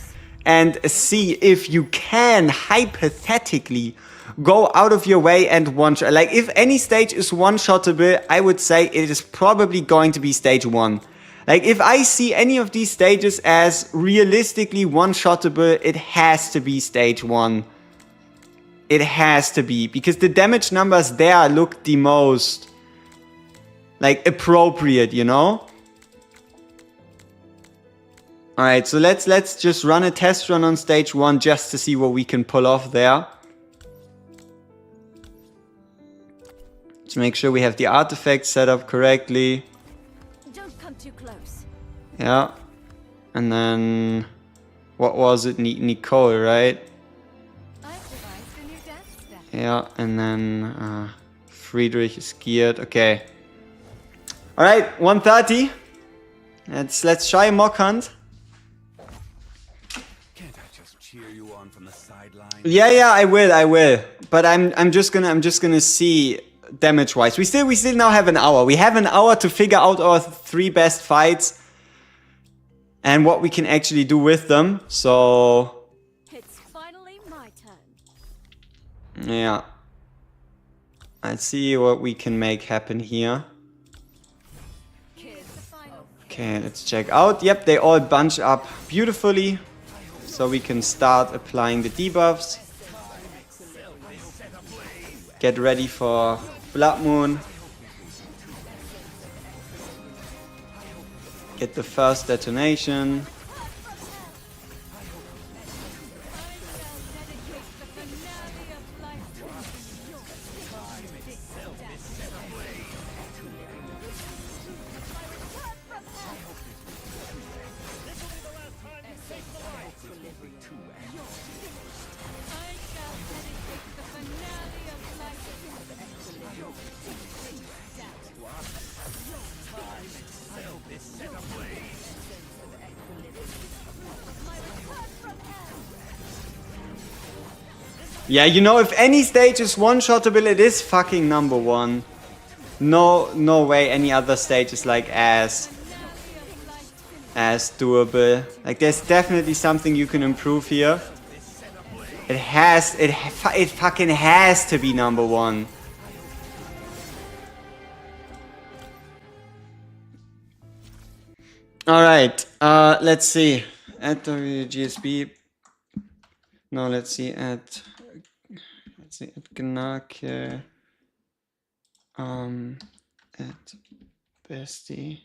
Speaker 1: and see if you can hypothetically go out of your way and one-shot. Like, if any stage is one-shottable, I would say it is probably going to be stage 1. Like, if I see any of these stages as realistically one-shottable, it has to be stage 1. It has to be, because the damage numbers there look the most, like, appropriate, you know? Alright, so let's just run a test run on stage 1 just to see what we can pull off there. To make sure we have the artifacts set up correctly.
Speaker 5: Don't come too close.
Speaker 1: Yeah. And then, what was it? Nicole, right?
Speaker 5: I've devised a new dance step.
Speaker 1: Yeah, and then Friedrich is geared. Okay. Alright, 130. Let's try a mock hunt.
Speaker 3: Can't I just cheer you on from the sideline?
Speaker 1: Yeah, I will. But I'm just gonna see damage wise. We still now have an hour. We have an hour to figure out our 3 best fights and what we can actually do with them. So
Speaker 5: It's finally my turn.
Speaker 1: yeah. Let's see what we can make happen here. Okay, let's check out. Yep, they all bunch up beautifully. So we can start applying the debuffs. Get ready for Blood Moon. Get the first detonation. Yeah, you know, if any stage is one-shottable, it is fucking number 1. No way any other stage is like as doable. Like, there's definitely something you can improve here. It fucking has to be number 1. Alright, let's see. At the GSB. No, let's see at Gnake. At Bestie.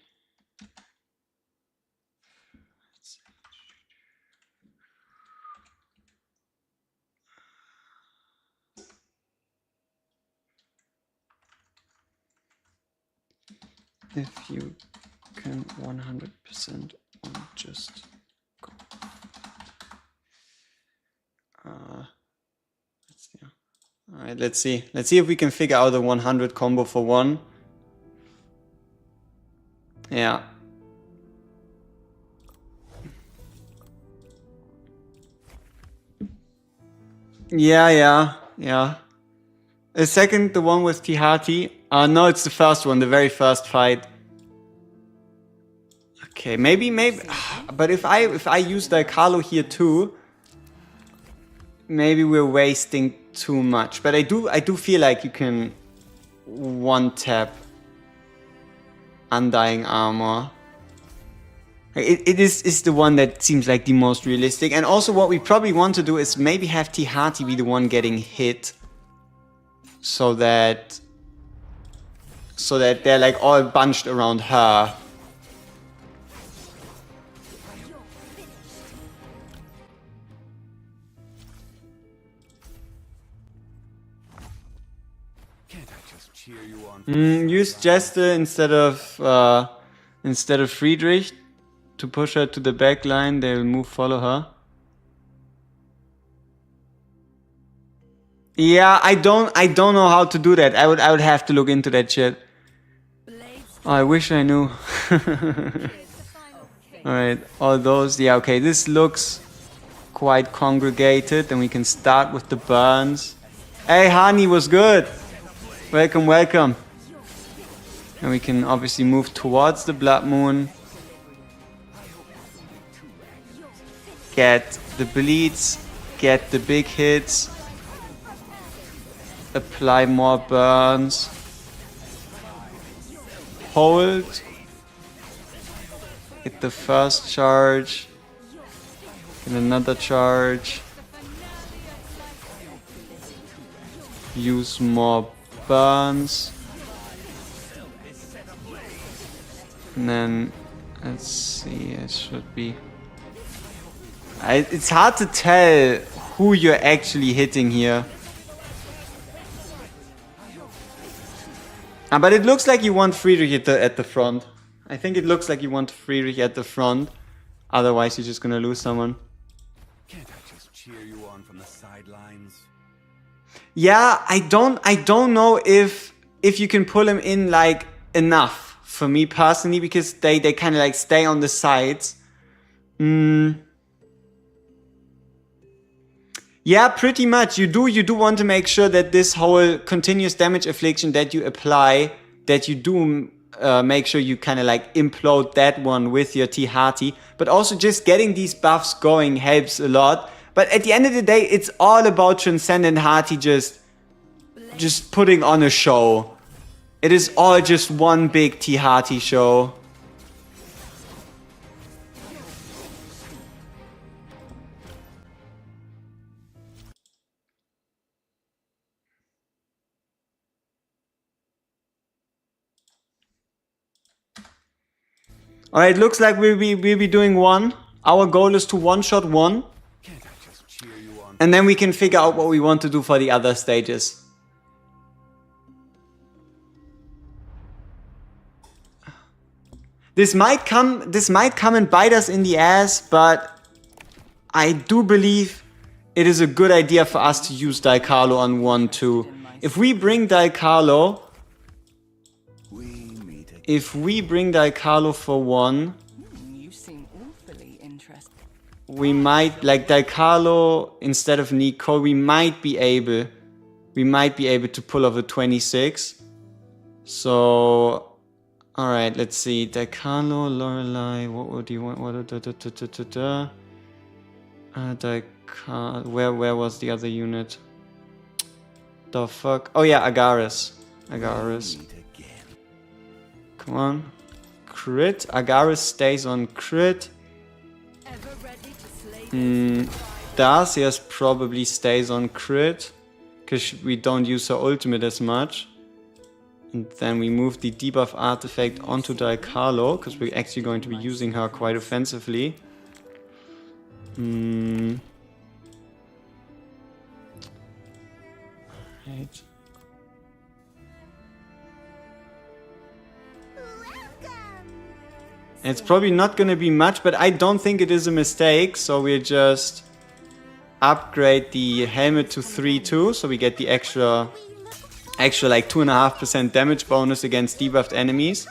Speaker 1: If you can 100% on just go. Alright, let's see. Let's see if we can figure out a 100 combo for 1. Yeah. Yeah. A second, the one with Tihati. No, it's the first one, the very first fight. Okay, maybe. But if I use Daikalo here too, maybe we're wasting too much. But I do feel like you can one tap Undying Armor. It is the one that seems like the most realistic. And also what we probably want to do is maybe have Tihati be the one getting hit. So that they're like all bunched around her.
Speaker 7: Can't I just cheer you on?
Speaker 1: Use Jester instead of Friedrich to push her to the back line. They will follow her. Yeah, I don't know how to do that. I would have to look into that shit. Oh, I wish I knew. Alright, all those. Yeah, okay, this looks quite congregated. And we can start with the burns. Hey, Hani, was good. Welcome, welcome. And we can obviously move towards the Blood Moon. Get the bleeds. Get the big hits. Apply more burns. Hold. Hit the first charge. Get another charge. Use more burns. And then, let's see, it should be... It's hard to tell who you're actually hitting here. But it looks like you want Friedrich at the front. I think it looks like you want Friedrich at the front. Otherwise, you're just gonna lose someone.
Speaker 7: Can't I just cheer you on from the sidelines?
Speaker 1: Yeah, I don't know if you can pull him in like enough for me personally, because they kind of like stay on the sides. Yeah, pretty much. You do want to make sure that this whole continuous damage affliction that you apply, that you do make sure you kind of like implode that one with your Tihati. But also just getting these buffs going helps a lot. But at the end of the day, it's all about Transcendent Hati just putting on a show. It is all just one big Tihati show. Alright, looks like we'll be doing 1. Our goal is to one-shot 1.
Speaker 7: Can't I just cheer you on?
Speaker 1: And then we can figure out what we want to do for the other stages. This might come and bite us in the ass, but I do believe it is a good idea for us to use Daikalo on 1-2. If we bring Daikalo... If we bring Daikalo for 1...
Speaker 2: You seem awfully interested.
Speaker 1: We might, like Daikalo instead of Nico, we might be able to pull off a 26. So... Alright, let's see. Daikalo, Lorelei, what would you want? Daikalo, where was the other unit? The fuck? Oh yeah, Agaris. Come on. Crit. Agaris stays on crit. Darcius probably stays on crit, because we don't use her ultimate as much. And then we move the debuff artifact onto Daikalo, because we're actually going to be using her quite offensively. Right. It's probably not going to be much, but I don't think it is a mistake, so we're just upgrade the helmet to 3-2, so we get the extra like 2.5% damage bonus against debuffed enemies.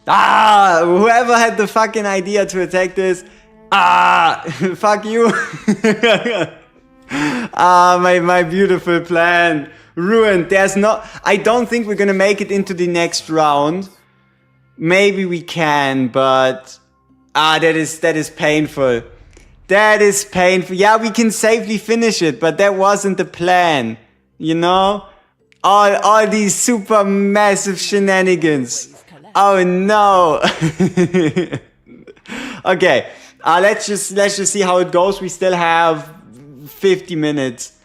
Speaker 1: Ah, whoever had the fucking idea to attack this, fuck you. My beautiful plan ruined. I don't think we're gonna make it into the next round. Maybe we can, but that is painful. That is painful. Yeah, we can safely finish it, but that wasn't the plan. You know? All these super massive shenanigans. Oh no. Okay. Let's just see how it goes. We still have 50 minutes.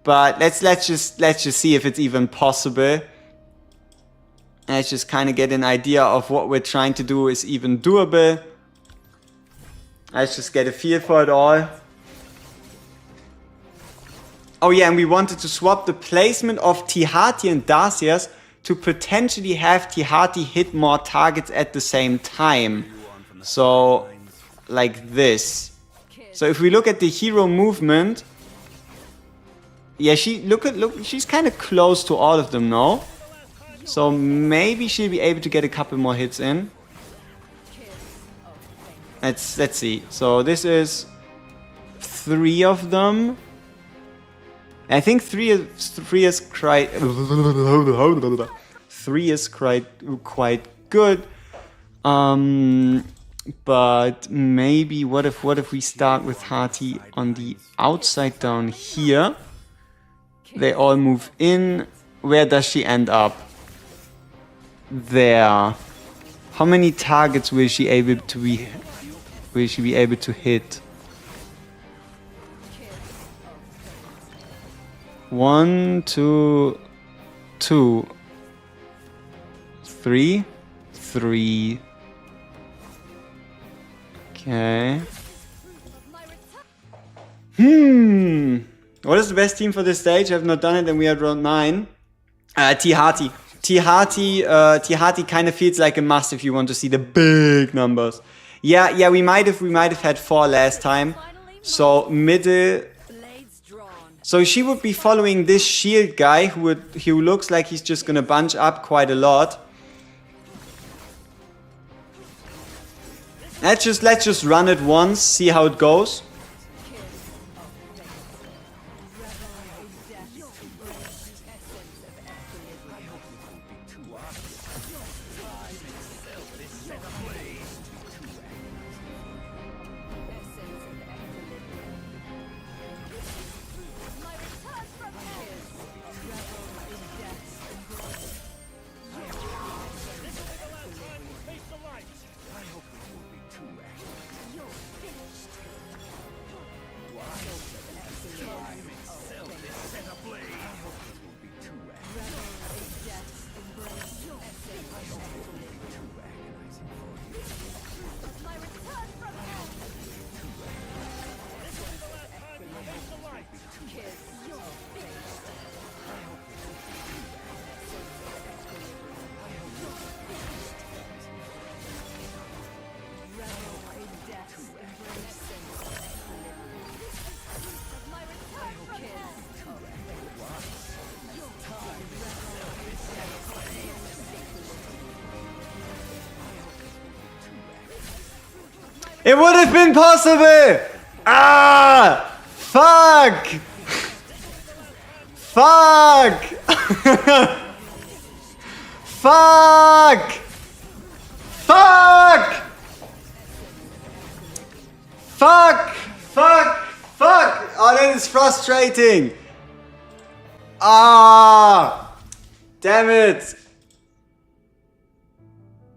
Speaker 1: But let's just see if it's even possible. Let's just kind of get an idea of what we're trying to do is even doable. Let's just get a feel for it all. Oh yeah, and we wanted to swap the placement of Tihati and Darcias to potentially have Tihati hit more targets at the same time. So, like this. So if we look at the hero movement, yeah, she's kind of close to all of them now. So maybe she'll be able to get a couple more hits in. Let's see. So this is 3 of them. I think 3 is quite 3 is quite good. But maybe what if we start with Hati on the outside down here? They all move in. Where does she end up? There. How many targets will she be able to hit? 1, 2, 2, 3, 3. Okay. What is the best team for this stage? I have not done it and we are at round 9. Tihati. Tihati kind of feels like a must if you want to see the big numbers. Yeah, we might have had 4 last time. So middle. So she would be following this shield guy who looks like he's just gonna bunch up quite a lot. Let's just run it once, see how it goes. It would have been possible! Ah! Fuck! Fuck! Fuck! Fuck! Fuck! Fuck! Fuck! Oh, that is frustrating! Ah! Damn it!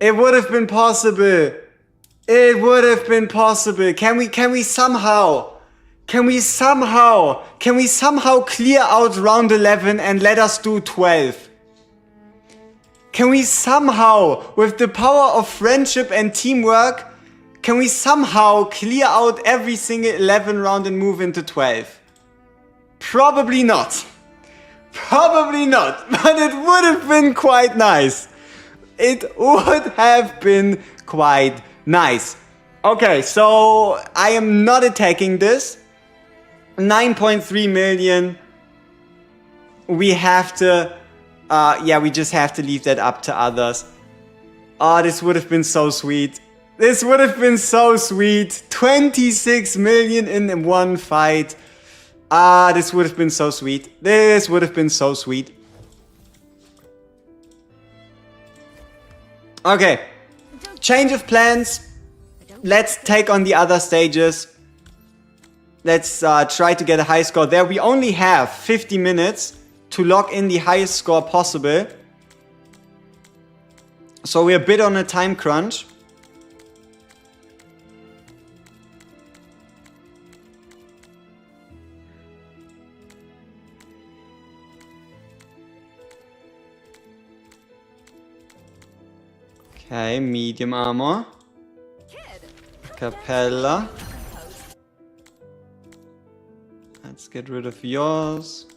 Speaker 1: It would have been possible! It would have been possible. Can we somehow clear out round 11 and let us do 12? Can we somehow, with the power of friendship and teamwork, can we somehow clear out every single 11 round and move into 12? Probably not. Probably not, but it would have been quite nice. It would have been quite nice. Okay, so I am not attacking this. 9.3 million. We have to, yeah, we just have to leave that up to others. Oh, this would have been so sweet. This would have been so sweet. 26 million in one fight. Ah, this would have been so sweet. This would have been so sweet. Okay. Change of plans. Let's take on the other stages. Let's try to get a high score there. We only have 50 minutes to lock in the highest score possible. So we're a bit on a time crunch. Okay, medium armor. Capella. Let's get rid of yours.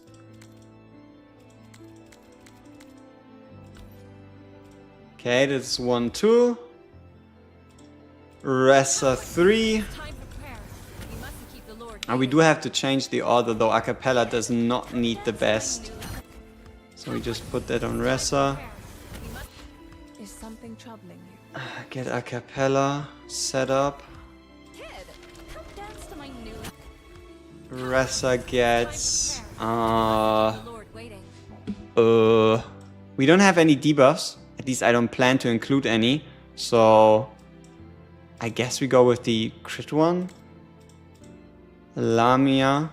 Speaker 1: Okay, that's 1, 2. Ressa 3. And we do have to change the order though. Acapella does not need the best. So we just put that on Ressa.
Speaker 2: Is something troubling you?
Speaker 1: Get Acapella set up.
Speaker 5: Come dance to my new
Speaker 1: Ressa gets
Speaker 5: Lord waiting.
Speaker 1: we don't have any debuffs. At least I don't plan to include any. So I guess we go with the crit one. Lamia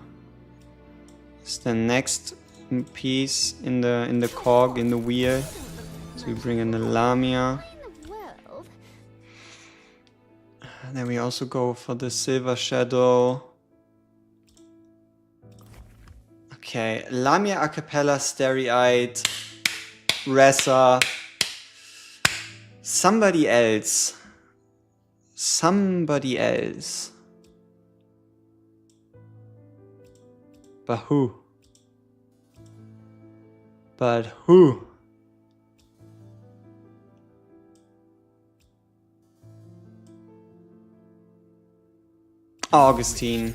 Speaker 1: is the next piece in the cog, in the wheel. So we bring in the Lamia.
Speaker 6: In the world?
Speaker 1: And then we also go for the Silver Shadow. Okay, Lamia, Acapella, Starry-Eyed, Ressa. Somebody else. Somebody else. But who? But who? Augustine.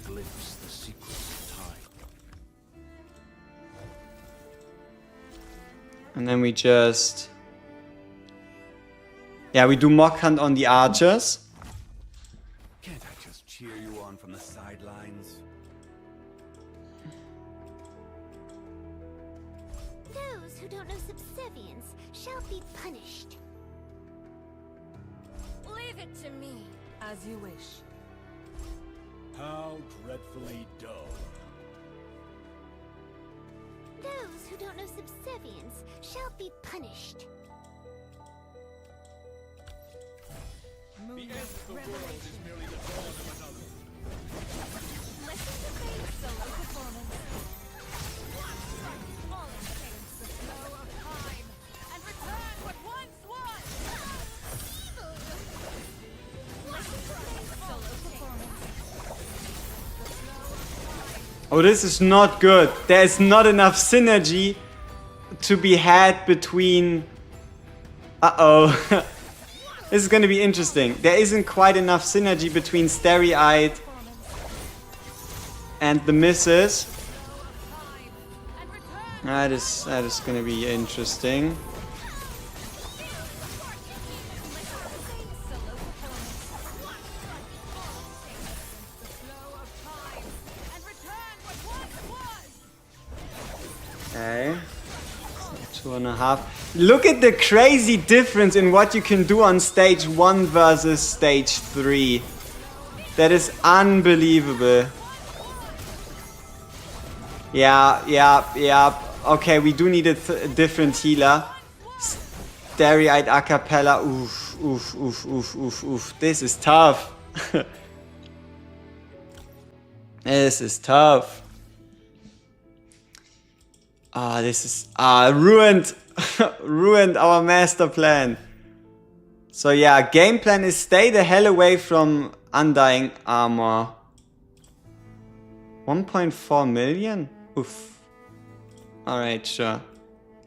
Speaker 1: And then we just... yeah, we do mock hunt on the archers.
Speaker 3: Can't I just cheer you on from the sidelines?
Speaker 6: Those who don't know subservience shall be punished.
Speaker 5: Leave it to me.
Speaker 2: As you wish.
Speaker 7: How dreadfully dull.
Speaker 6: Those who don't know subservience shall be punished.
Speaker 7: The end of the world is merely the dawn of another.
Speaker 5: Listen to Fate's solo performance. All experience the flow of time and return what once was. Listen to Fate's solo performance.
Speaker 1: Oh, this is not good. There is not enough synergy to be had between... uh-oh. This is gonna be interesting. There isn't quite enough synergy between Starry-Eyed and the misses. That is gonna be interesting. Okay. 2.5. Look at the crazy difference in what you can do on stage 1 versus stage 3. That is unbelievable. Yeah. Okay, we do need a different healer. Starry-Eyed Acapella. Oof. This is tough. This is tough. This is ruined ruined our master plan. So yeah, game plan is stay the hell away from Undying Armor. 1.4 million? Oof. Alright, sure.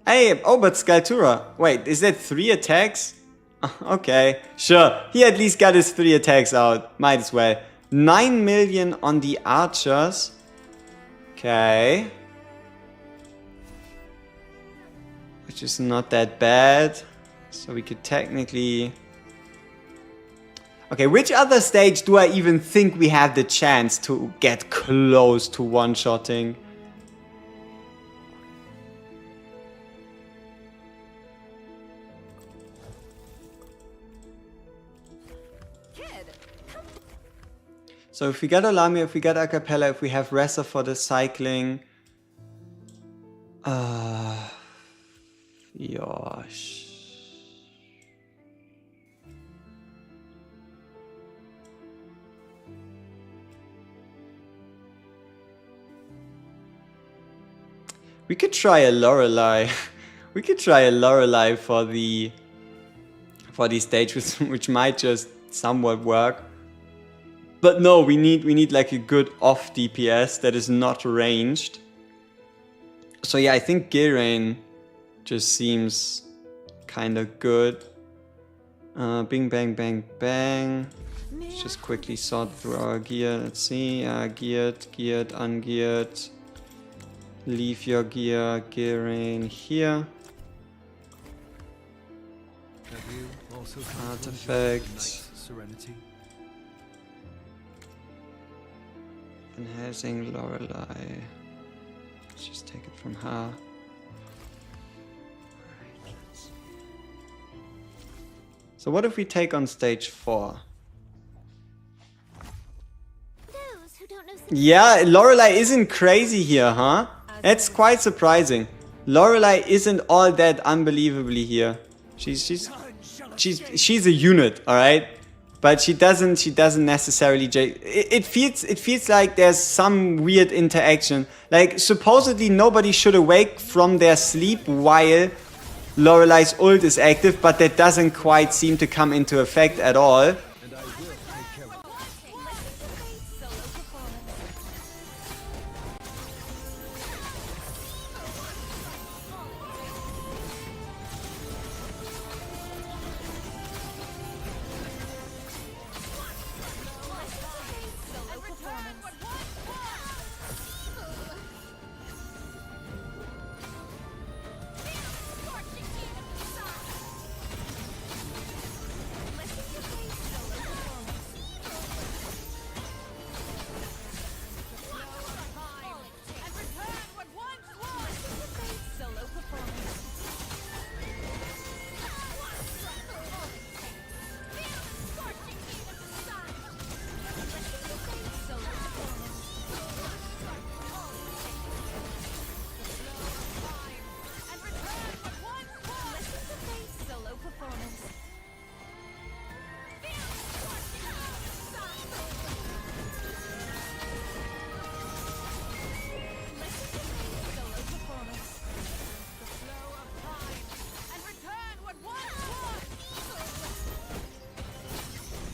Speaker 1: Hey, oh, but Sculptura. Wait, is that 3 attacks? Okay, sure. He at least got his 3 attacks out. Might as well. 9 million on the archers. Okay. Which is not that bad. So we could technically... Okay, which other stage do I even think we have the chance to get close to one-shotting? So if we got Olamia, if we got Acapella, if we have Ressa for the cycling... Yosh... We could try a Lorelei. We could try a Lorelei for the stage, which might just somewhat work. But no, we need like a good off DPS that is not ranged. So yeah, I think Gilrain just seems kind of good. Bing bang bang bang. Let's just quickly sort through our gear. Let's see. Geared, ungeared. Leave your gear, Gilrain here. Artifact.
Speaker 3: Serenity.
Speaker 1: Enhancing Lorelei. Let's just take it from her. So what if we take on stage 4?
Speaker 6: Those who don't know
Speaker 1: Yeah, Lorelei isn't crazy here, huh? That's quite surprising. Lorelei isn't all that unbelievably here. She's a unit, all right? But she doesn't necessarily it feels like there's some weird interaction. Like supposedly nobody should awake from their sleep while Lorelei's ult is active, but that doesn't quite seem to come into effect at all.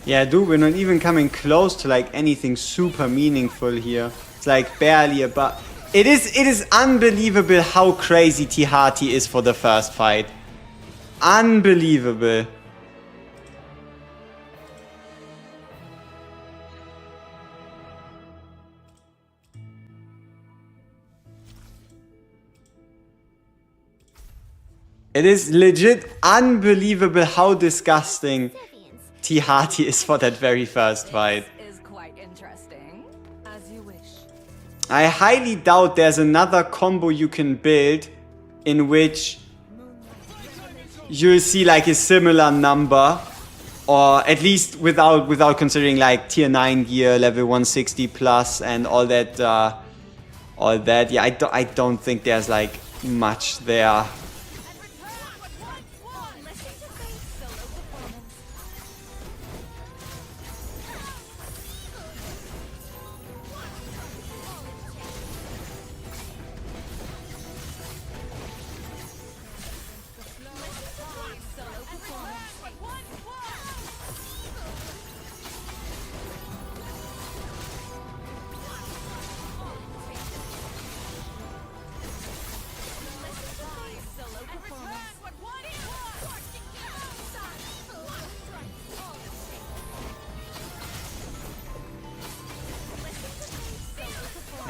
Speaker 1: Yeah, dude, we're not even coming close to like anything super meaningful here. It's like barely above. It is unbelievable how crazy Tihati is for the first fight. Unbelievable. It is legit unbelievable how disgusting Tihati is for that very first fight.
Speaker 2: Is quite interesting. As you wish.
Speaker 1: I highly doubt there's another combo you can build in which you'll see like a similar number, or at least without considering like tier 9 gear, level 160 plus and all that. Yeah, I don't think there's like much there.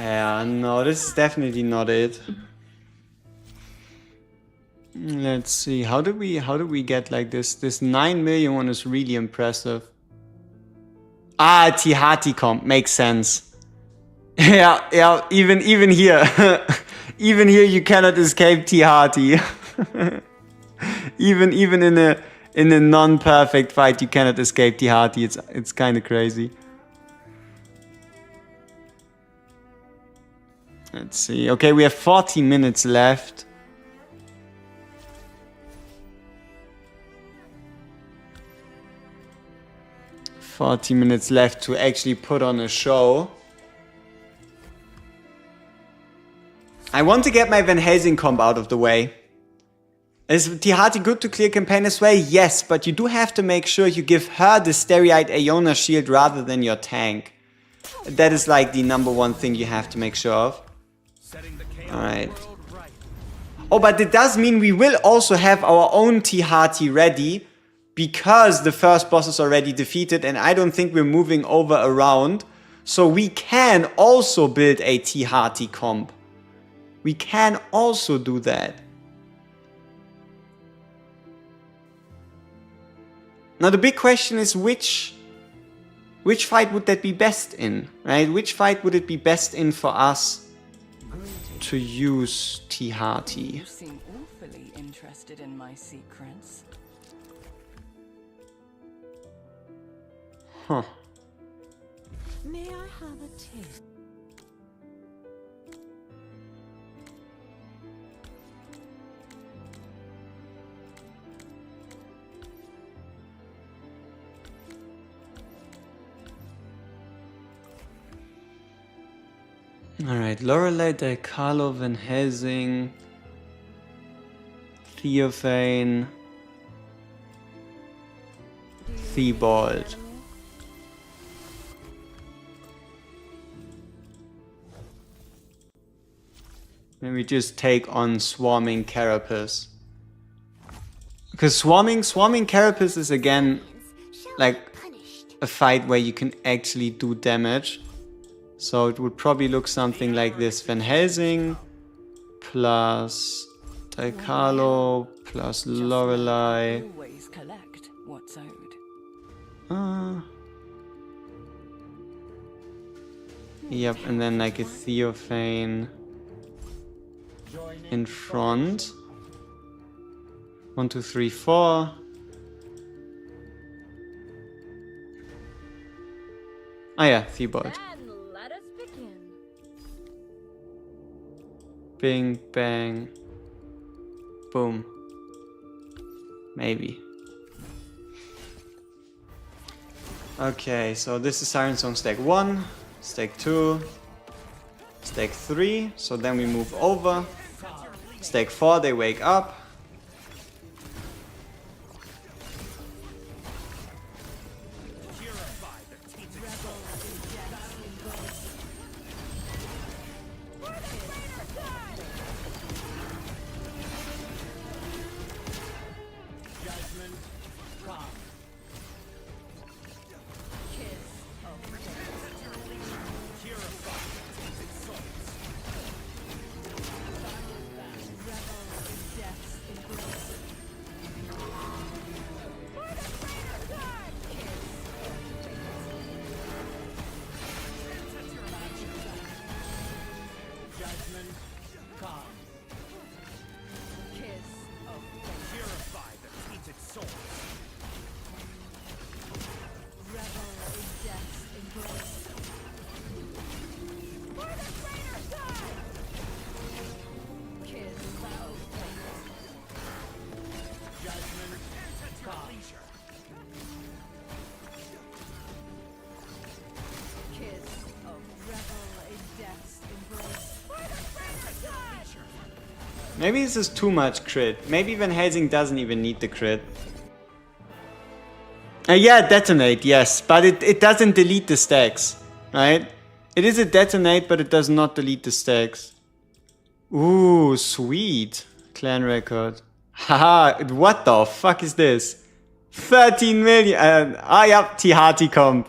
Speaker 1: Yeah, no, this is definitely not it. Let's see. How do we get like this? This 9 million one is really impressive. Ah, Tihati comp makes sense. Yeah. Even here, even here you cannot escape Tihati. even in a non-perfect fight, you cannot escape Tihati. It's kind of crazy. Let's see. Okay, we have 40 minutes left. To actually put on a show. I want to get my Van Helsing comp out of the way. Is Tihati good to clear campaign as well? Yes, but you do have to make sure you give her the Stereite Iona shield rather than your tank. That is like the #1 thing you have to make sure of. Alright. Oh, but it does mean we will also have our own Tihati ready, because the first boss is already defeated and I don't think we're moving over around. So we can also build a Tihati comp. We can also do that. Now the big question is which fight would that be best in, right? Which fight would it be best in for us to use Tihati?
Speaker 2: You seem awfully interested in my secrets.
Speaker 1: Huh.
Speaker 2: May I have a taste?
Speaker 1: Alright, Lorelei, Dicarlo, Van Helsing, Theophane, Theobald. Then we just take on Swarming Carapace. Because Swarming Carapace is again like a fight where you can actually do damage. So it would probably look something like this. Van Helsing plus Dicarlo plus Lorelei.
Speaker 2: Always collect what's owed.
Speaker 1: Yep, and then like a Theophane in front. 1, 2, 3, 4. Oh yeah, Theobald.
Speaker 5: Then let us begin.
Speaker 1: Bing, bang. Boom. Maybe. Okay, so this is Siren Song stack 1, stack 2, stack 3. So then we move over. Stack 4, they wake up. Maybe this is too much crit. Maybe Van Helsing doesn't even need the crit. Yeah, detonate, yes. But it doesn't delete the stacks, right? It is a detonate, but it does not delete the stacks. Ooh, sweet. Clan record. Haha, what the fuck is this? 13 million. Yeah, Tihati comp.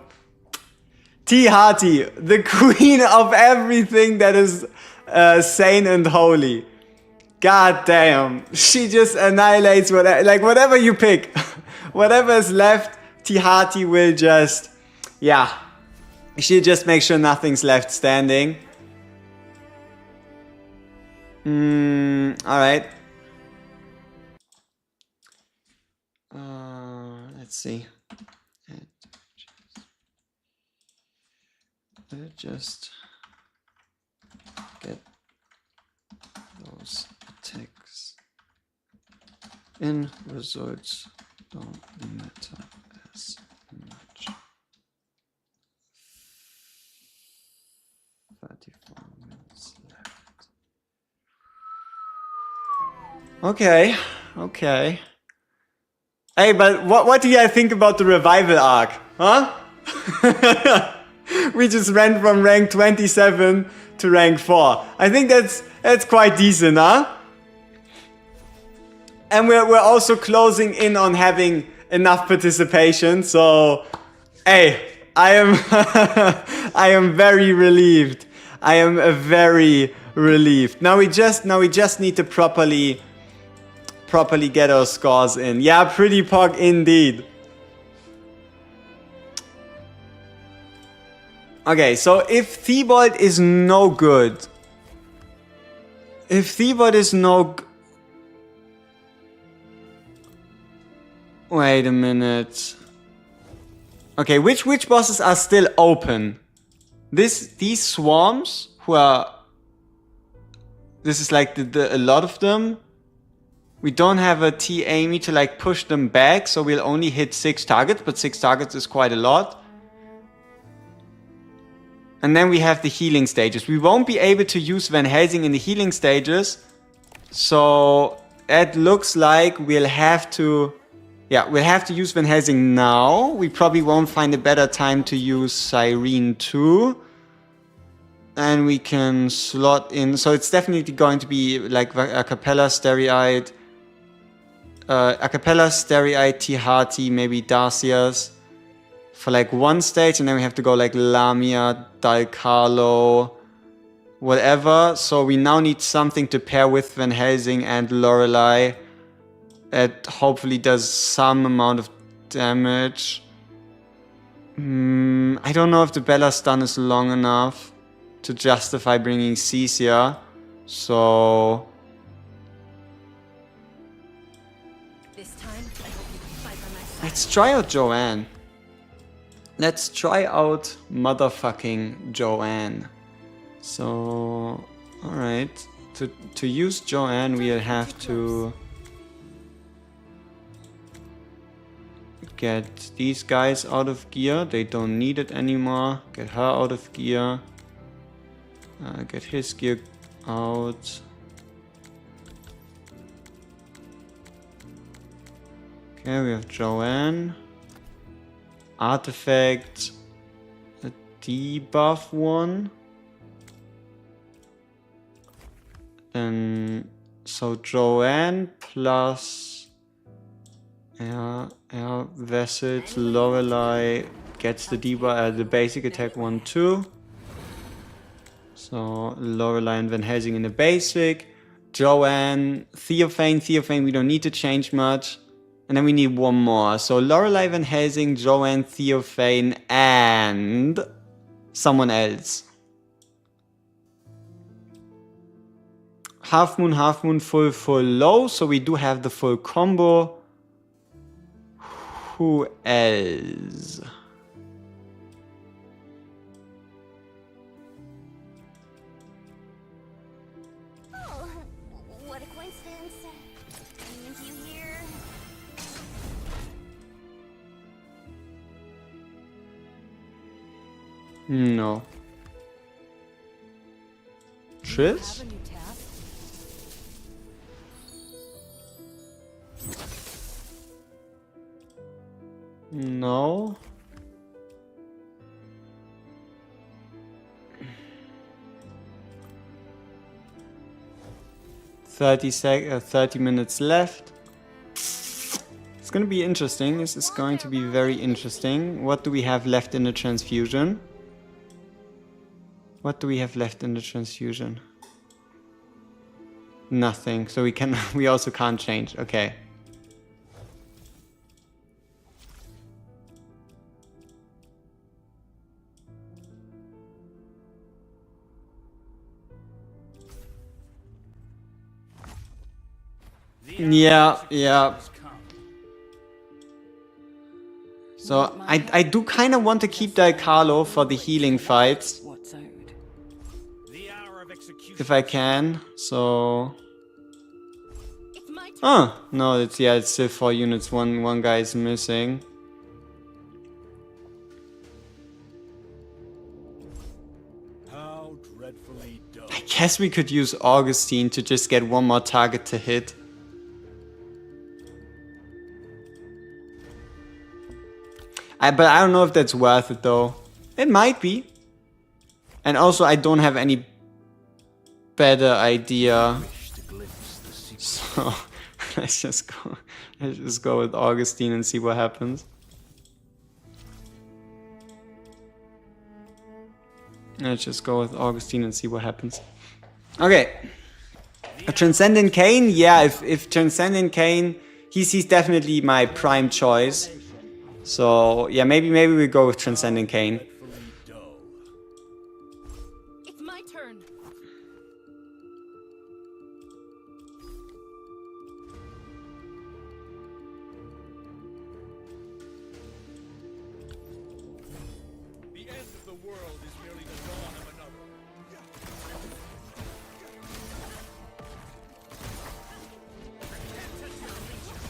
Speaker 1: T. Harty, the queen of everything that is sane and holy. God damn. She just annihilates whatever you pick. Whatever is left, T. Harty will just... Yeah. She'll just make sure nothing's left standing. Alright. Let's see. Just get those attacks in. Results don't matter as much. 34 minutes left. Okay, okay. Hey, but what do you guys think about the revival arc? Huh? We just ran from rank 27 to rank 4. I think that's quite decent, huh? And we're also closing in on having enough participation, so hey, I am very relieved. I am very relieved. Now we just need to properly get our scores in. Yeah, pretty pog indeed. Okay, so if Theobald is no good, wait a minute. Okay, which bosses are still open? These swarms who are... This is like a lot of them. We don't have a T Amy to like push them back, so we'll only hit 6 targets, but 6 targets is quite a lot. And then we have the healing stages. We won't be able to use Van Helsing in the healing stages. So it looks like we'll have to... Yeah, we'll have to use Van Helsing now. We probably won't find a better time to use Cyrene too. And we can slot in... So it's definitely going to be like a cappella, Stereite, T. Harty, maybe Darcias. For like one stage, and then we have to go like Lamia, Dal Carlo, whatever. So we now need something to pair with Van Helsing and Lorelei. It hopefully does some amount of damage. I don't know if the Bella stun is long enough to justify bringing Cecia. So...
Speaker 5: This time, I hope you can fight by my side.
Speaker 1: Let's try out Joanne. Let's try out motherfucking Joanne. So, alright. To use Joanne, we'll have to get these guys out of gear. They don't need it anymore. Get her out of gear. Get his gear out. Okay, we have Joanne. Artifact, a debuff one. Then, so Joanne plus Air Vessels, Lorelei gets the debuff, the basic attack 1-2. So Lorelei and Van Helsing in the basic. Joanne, Theophane, we don't need to change much. And then we need one more. So Lorelei, Van Helsing, Joanne, Theophane, and someone else. Half moon, full, low. So we do have the full combo. Who else?
Speaker 6: Oh, what a coincidence. Means you here.
Speaker 1: No. Triss?
Speaker 2: Have a new task?
Speaker 1: No. $30 minutes left. It's gonna be interesting. This is going to be very interesting. What do we have left in the transfusion? What do we have left in the transfusion? Nothing. So we also can't change. Okay. Yeah. So I do kind of want to keep Del Carlo for the healing fights.
Speaker 2: What's owed?
Speaker 3: The hour of execution.
Speaker 1: If I can. So...
Speaker 5: It's my turn.
Speaker 1: Oh, no, it's still 4 units. One guy is missing.
Speaker 7: How dreadfully dull.
Speaker 1: I guess we could use Augustine to just get one more target to hit. But I don't know if that's worth it though. It might be. And also I don't have any better idea. So let's just go with Augustine and see what happens. Let's just go with Augustine and see what happens. Okay. A Transcendent Cain? Yeah, if Transcendent Cain, he's definitely my prime choice. So yeah, maybe we go with Transcendent Cain.
Speaker 5: It's my turn.
Speaker 7: The end of the world is merely the dawn of another.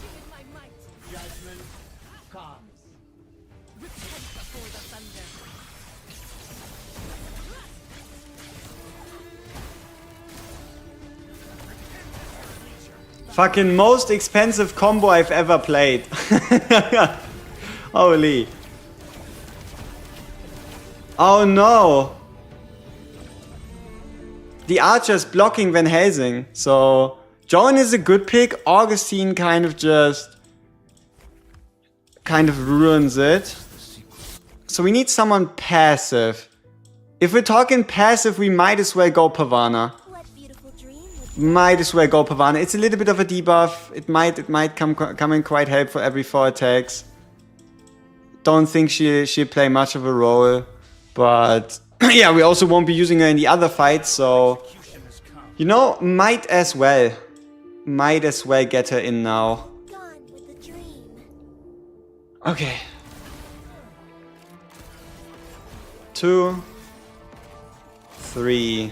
Speaker 5: With my might.
Speaker 4: Judgment comes.
Speaker 5: Repent before the thunder.
Speaker 1: Fucking most expensive combo I've ever played. Holy. Oh no. The Archer's blocking Van Helsing. So Joan is a good pick. Augustine kind of ruins it. So we need someone passive. If we're talking passive, we might as well go Pavana.
Speaker 6: What beautiful dream would
Speaker 1: Might as well go Pavana. It's a little bit of a debuff. It might come in quite helpful every 4 attacks. Don't think she'll play much of a role. But yeah, we also won't be using her in the other fights, so you know, might as well get her in now.
Speaker 6: gone with the dream.
Speaker 1: Okay. 2, 3,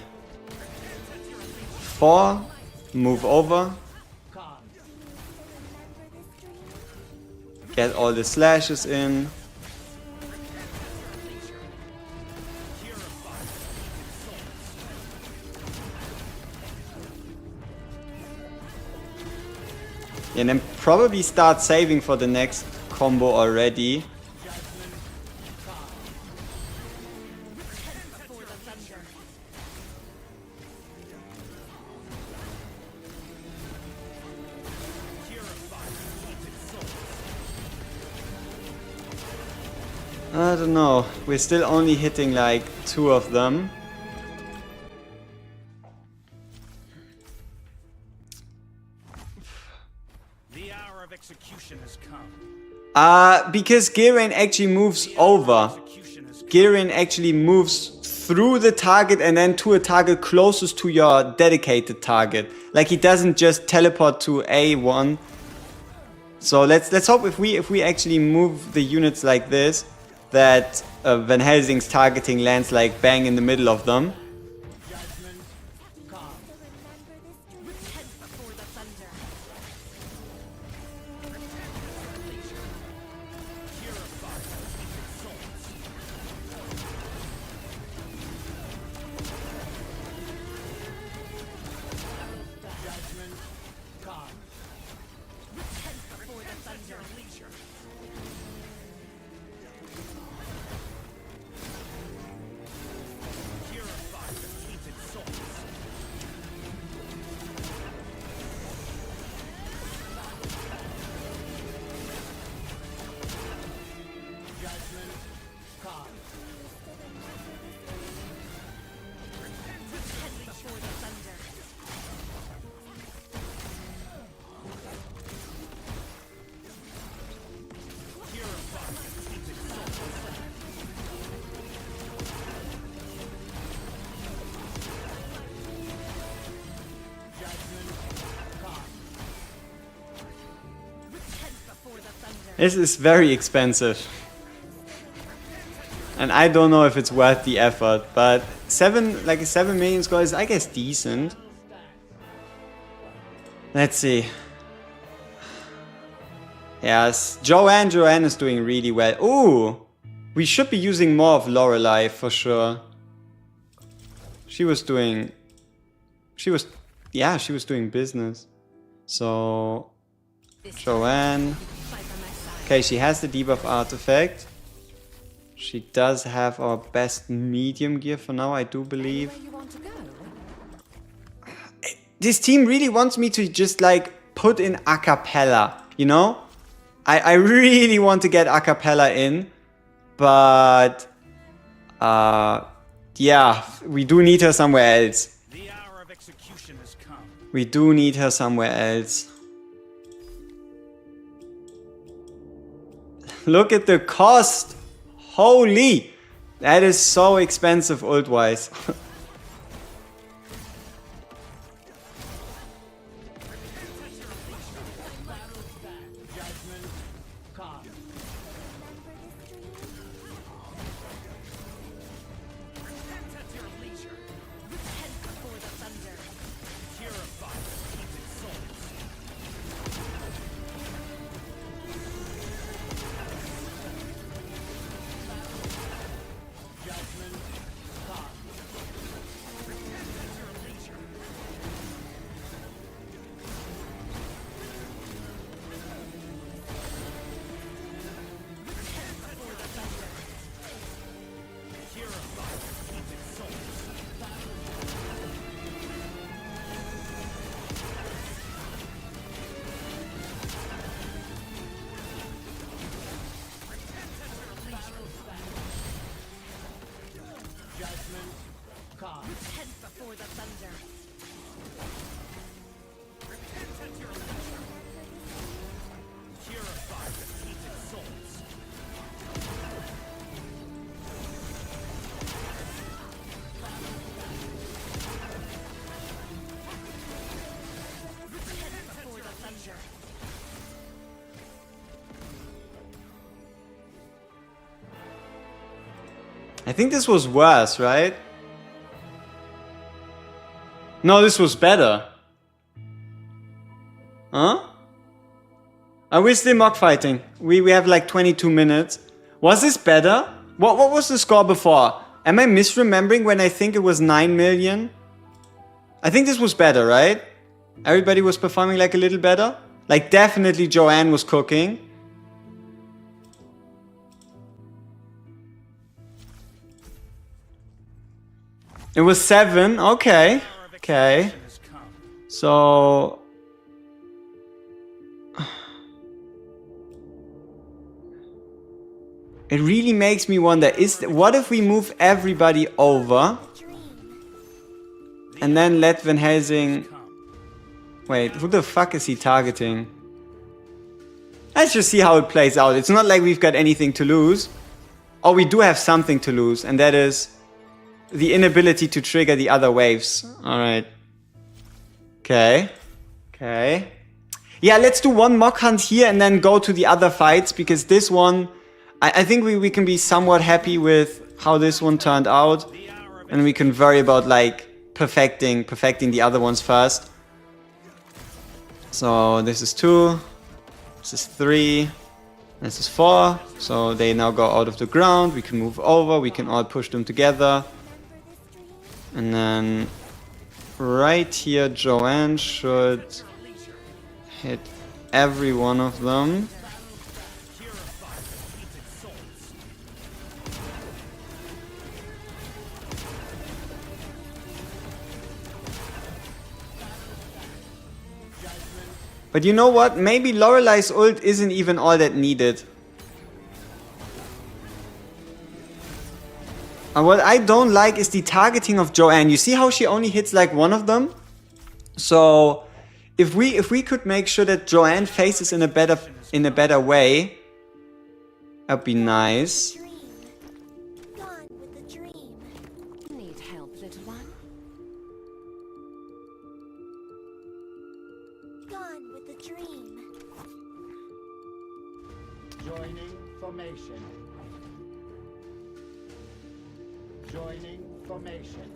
Speaker 1: 4. Move over. Get all the slashes in. And then probably start saving for the next combo already. I don't know. We're still only hitting like 2 of them.
Speaker 3: The hour of execution has come.
Speaker 1: Because Gilrain actually moves over. Gilrain actually moves through the target and then to a target closest to your dedicated target. Like he doesn't just teleport to A1. So let's hope if we actually move the units like this, that Van Helsing's targeting lands like bang in the middle of them.
Speaker 4: Judgment comes.
Speaker 5: Repent before the thunder.
Speaker 4: Judgment comes.
Speaker 5: Repent before the thunder.
Speaker 4: Judgment comes.
Speaker 1: This is very expensive. And I don't know if it's worth the effort, but 7 million score is, I guess, decent. Let's see. Yes, Joanne is doing really well. Ooh, we should be using more of Lorelei for sure. She was doing business. So, Joanne. Okay, she has the debuff artifact. She does have our best medium gear for now, I do believe. This team really wants me to just like put in a cappella, you know? I really want to get a cappella in, but yeah, we do need her somewhere else.
Speaker 3: The hour of execution has come.
Speaker 1: We do need her somewhere else. Look at the cost. Holy! That is so expensive ult-wise.
Speaker 4: Judgment. Calm. Judgment. Calm. Judgment. Calm.
Speaker 1: I think this was worse, right? No, this was better. Huh? Are we still mock fighting? We have like 22 minutes. Was this better? What was the score before? Am I misremembering when I think it was 9 million? I think this was better, right? Everybody was performing like a little better? Like definitely Joanne was cooking. It was 7, okay. Okay. So... It really makes me wonder, what if we move everybody over? And then let Van Helsing... Wait, who the fuck is he targeting? Let's just see how it plays out. It's not like we've got anything to lose. Oh, we do have something to lose, and that is... the inability to trigger the other waves. Alright. Okay. Okay. Yeah, let's do one mock hunt here and then go to the other fights, because this one... I think we can be somewhat happy with how this one turned out. And we can worry about like perfecting the other ones first. So this is 2. This is 3. This is 4. So they now go out of the ground. We can move over. We can all push them together. And then right here, Joanne should hit every one of them. But you know what? Maybe Lorelei's ult isn't even all that needed. And what I don't like is the targeting of Joanne. You see how she only hits like one of them? So if we could make sure that Joanne faces in a better way, that'd be nice.
Speaker 6: Gone with the dream.
Speaker 2: Need help, little one?
Speaker 6: Gone with the dream.
Speaker 4: Joining formation. Joining formation.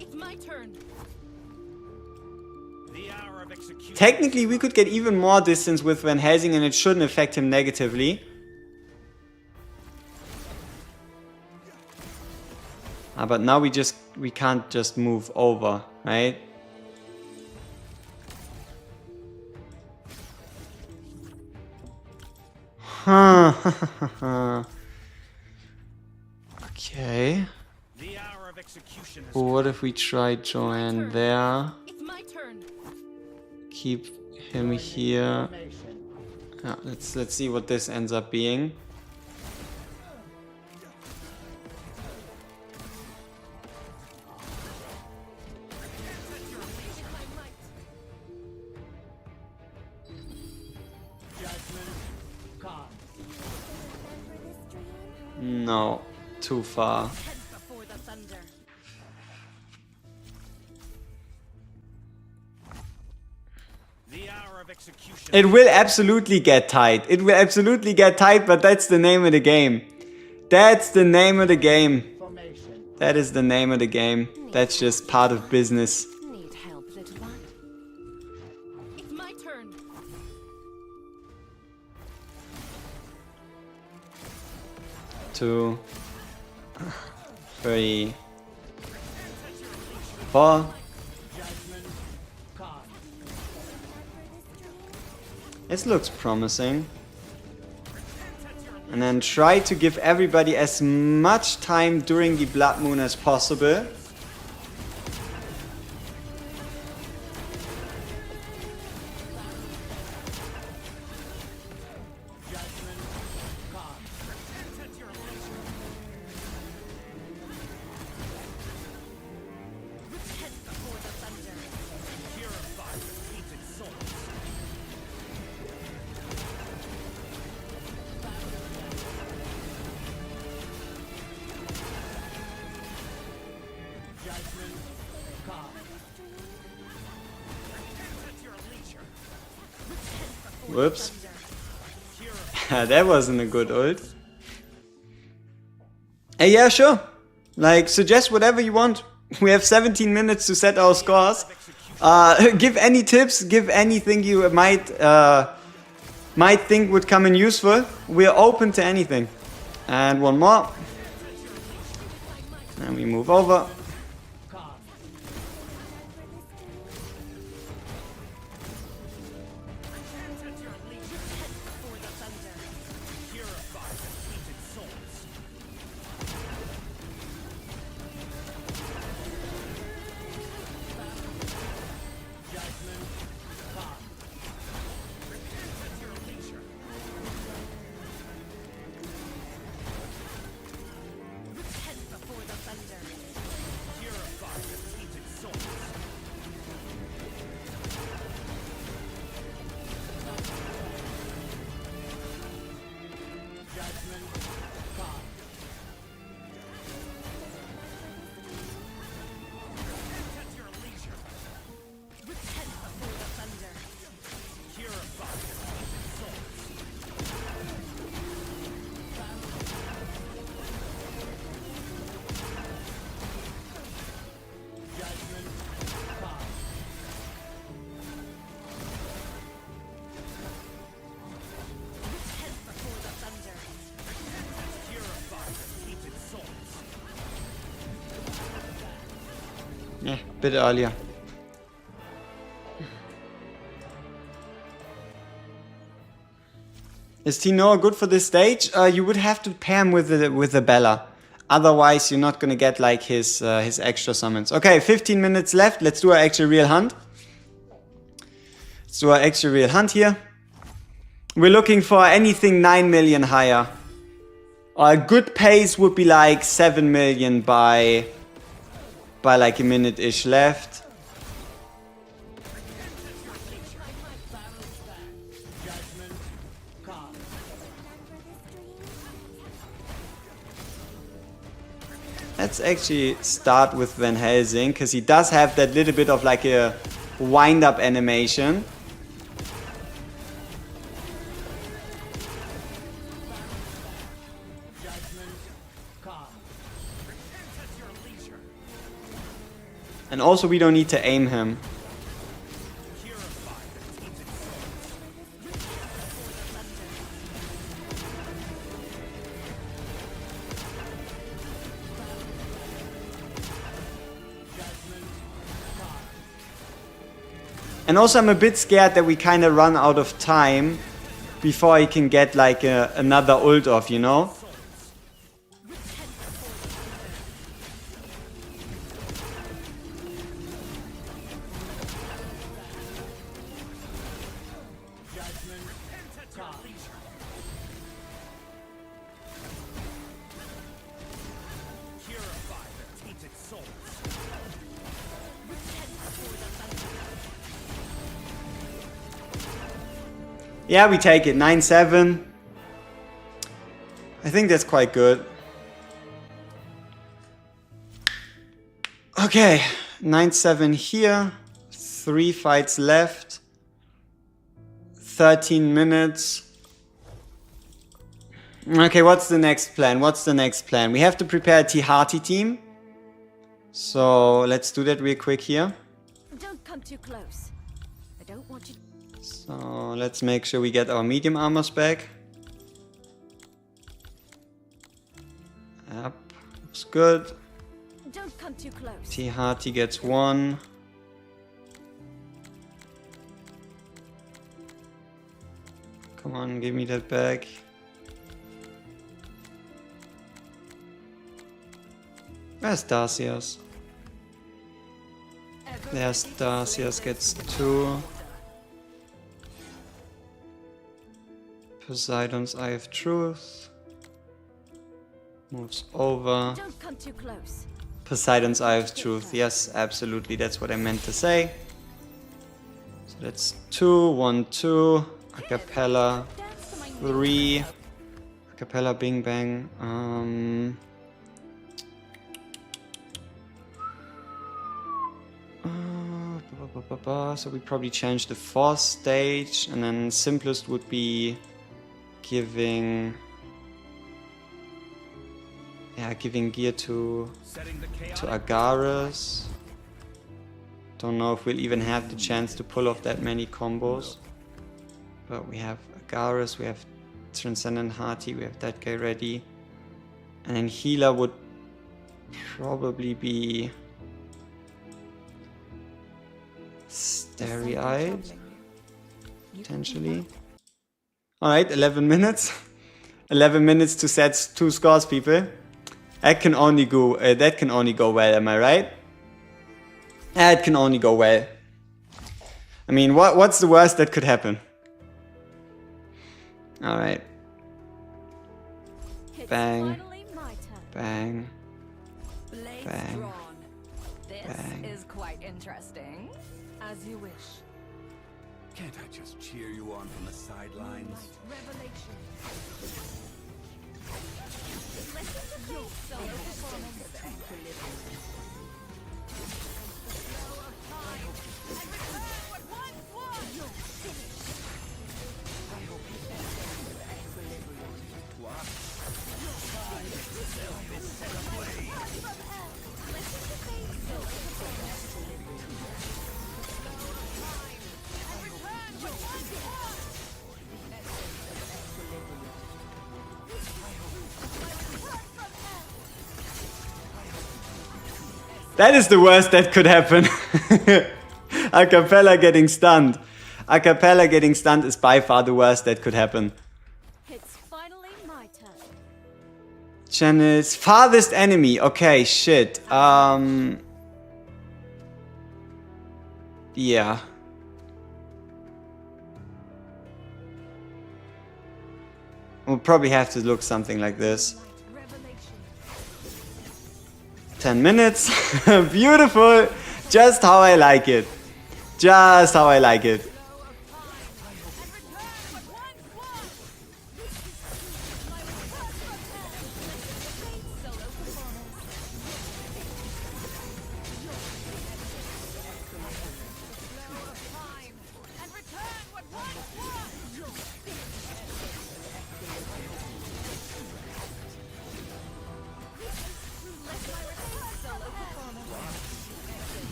Speaker 5: It's my turn.
Speaker 3: The hour of execution.
Speaker 1: Technically, we could get even more distance with Van Helsing and it shouldn't affect him negatively. But now we can't just move over, right? Okay.
Speaker 3: The hour of execution has
Speaker 1: What if we try Joanne there?
Speaker 5: It's my turn.
Speaker 1: Keep him here.
Speaker 4: Formation.
Speaker 1: Yeah, let's see what this ends up being.
Speaker 4: Judgment cast.
Speaker 1: No, too far.
Speaker 5: Head before the thunder.
Speaker 3: the hour of execution.
Speaker 1: It will absolutely get tight. It will absolutely get tight, but that's the name of the game. That's the name of the game.
Speaker 4: Formation.
Speaker 1: That is the name of the game. That's just part of business.
Speaker 2: Need help, little one?
Speaker 5: It's my turn.
Speaker 1: 2, 3, 4.
Speaker 4: Judgment cast.
Speaker 1: This looks promising. And then try to give everybody as much time during the blood moon as possible.
Speaker 4: Judgment cast.
Speaker 5: Head before the thunder.
Speaker 3: Purify the tainted souls.
Speaker 4: Judgment cast.
Speaker 3: At your leisure.
Speaker 1: Whoops. That wasn't a good ult. Yeah, sure. Like, suggest whatever you want. We have 17 minutes to set our scores. Give any tips, give anything you might think would come in useful. We're open to anything. And one more. And we move over.
Speaker 4: Cast.
Speaker 3: At your leisure.
Speaker 5: Head before the thunder.
Speaker 3: Purify the tainted souls.
Speaker 4: Judgment cast.
Speaker 3: At your leisure.
Speaker 5: Head before the thunder.
Speaker 3: Purify the tainted souls.
Speaker 4: Judgment cast.
Speaker 3: At your leisure.
Speaker 5: Head before the thunder.
Speaker 3: Purify the tainted souls.
Speaker 4: Judgment cast.
Speaker 5: Head before the thunder.
Speaker 3: Purify the tainted souls.
Speaker 1: Yeah, a bit earlier. Is Tinoa good for this stage? You would have to pair him with the Bella. Otherwise, you're not gonna get like his extra summons. Okay, 15 minutes left. Let's do our actual real hunt. Let's do our actual real hunt here. We're looking for anything 9 million higher. A good pace would be like 7 million by like a minute-ish left.
Speaker 4: Judgment cast.
Speaker 1: Let's actually start with Van Helsing, because he does have that little bit of like a wind-up animation. And also we don't need to aim him. And also I'm a bit scared that we kind of run out of time before he can get like another ult off, you know? Yeah, we take it. 9-7. I think that's quite good. Okay, 9-7 here. 3 fights left. 13 minutes. Okay, what's the next plan? What's the next plan? We have to prepare a T-Hearty team. So let's do that real quick here.
Speaker 5: Don't come too close. I don't want you.
Speaker 1: So let's make sure we get our medium armors back. Yep, looks good.
Speaker 5: Don't come too close.
Speaker 1: T-Hearty gets 1. Come on, give me that back. Where's Darcius? There's Darcius, gets 2. Poseidon's Eye of Truth. Moves over.
Speaker 5: Don't come too close.
Speaker 1: Poseidon's Eye of Truth. Yes, absolutely. That's what I meant to say. So that's 2, 1, 2. Acapella. 3. Acapella Bing Bang. So we probably change the 4th stage, and then simplest would be giving gear to Agaris. Don't know if we'll even have the chance to pull off that many combos, but we have Agaris, we have Transcendent Hearty, we have that guy ready, and then healer would probably be Starry-Eyed, potentially. Alright, 11 minutes. 11 minutes to set 2 scores, people. That can only go well, am I right? That can only go well. I mean, what's the worst that could happen? Alright. Bang. Bang. Bang.
Speaker 2: This
Speaker 1: Bang.
Speaker 2: is quite interesting. As you wish.
Speaker 7: Can't I just cheer you on from the sidelines?
Speaker 5: Revelation.
Speaker 1: That is the worst that could happen. Acapella getting stunned. Acapella getting stunned is by far the worst that could happen.
Speaker 5: It's finally my turn.
Speaker 1: Channel's farthest enemy. Okay, shit. Yeah. We'll probably have to look something like this. 10 minutes. Beautiful. Just how I like it. Just how I like it.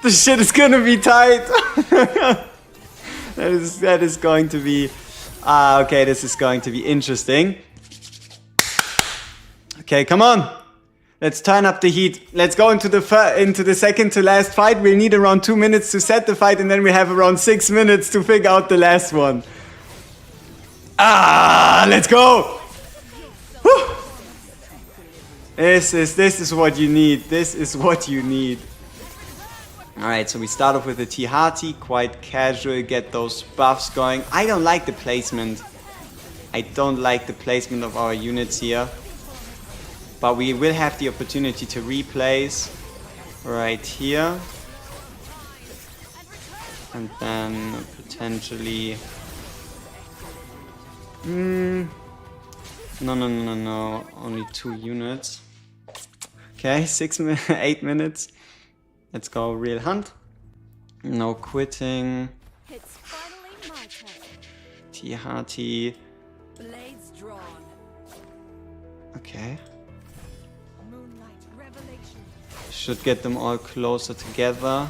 Speaker 1: The shit is gonna be tight. that is going to be... okay, this is going to be interesting. Okay, come on. Let's turn up the heat. Let's go into the second to last fight. We'll need around 2 minutes to set the fight, and then we have around 6 minutes to figure out the last one. Let's go. Whew. This is what you need. This is what you need. Alright, so we start off with the Tihati, quite casual, get those buffs going. I don't like the placement. I don't like the placement of our units here. But we will have the opportunity to replace right here. And then potentially... No. Only 2 units. Okay, 8 minutes. Let's go real hunt. No quitting.
Speaker 5: It's finally my turn.
Speaker 1: Tihati.
Speaker 2: Blades drawn.
Speaker 1: Okay.
Speaker 5: Moonlight revelation.
Speaker 1: Should get them all closer together.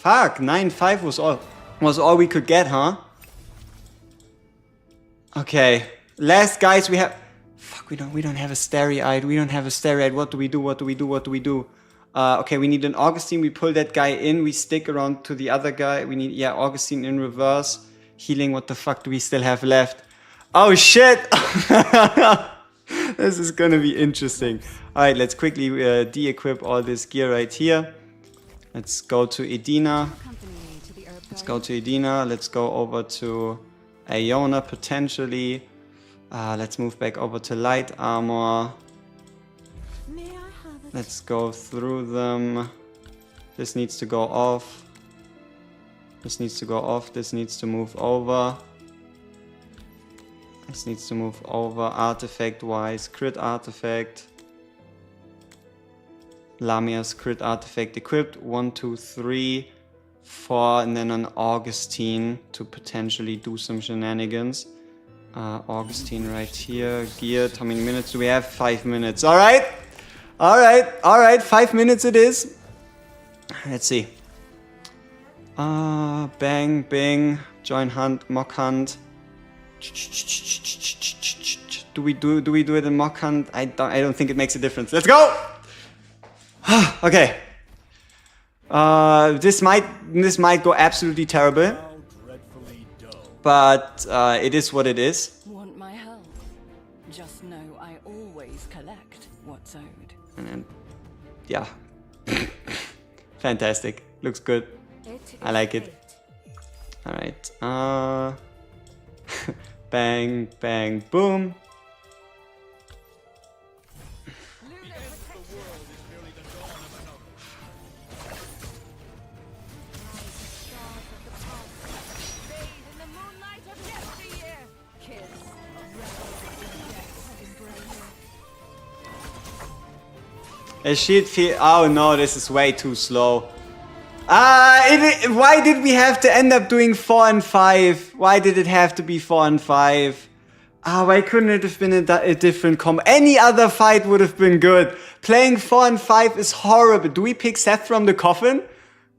Speaker 1: Fuck, 9-5 was all we could get, huh? Okay, last guys we have. Fuck, we don't have a starry-eyed. We don't have a starry-eyed. What do we do? Okay, we need an Augustine. We pull that guy in. We stick around to the other guy. We need Augustine in reverse. Healing. What the fuck do we still have left? Oh shit! This is gonna be interesting. All right, let's quickly de-equip all this gear right here. Let's go to Edina. Let's go over to Iona potentially. Let's move back over to light armor. Let's go through them. This needs to go off. This needs to go off. This needs to move over. This needs to move over. Artifact wise, crit artifact. Lamia's crit artifact equipped. 1, 2, 3, 4, and then an Augustine to potentially do some shenanigans. Augustine right here. Geared. How many minutes do we have? 5 minutes. Alright. 5 minutes it is. Let's see. Bang, bing. Join hunt, mock hunt. Do we do it in mock hunt? I don't think it makes a difference. Let's go! Okay. This might go absolutely terrible. But it is what it is.
Speaker 2: Want my help? Just know I always collect what's owed.
Speaker 1: And then, yeah. Fantastic. Looks good. I like it. Alright. Bang, bang, boom. A sheet feel. Oh no, this is way too slow. Why did we have to end up doing 4 and 5? Why did it have to be 4 and 5? Why couldn't it have been a different combo? Any other fight would have been good. Playing 4 and 5 is horrible. Do we pick Seth from the coffin?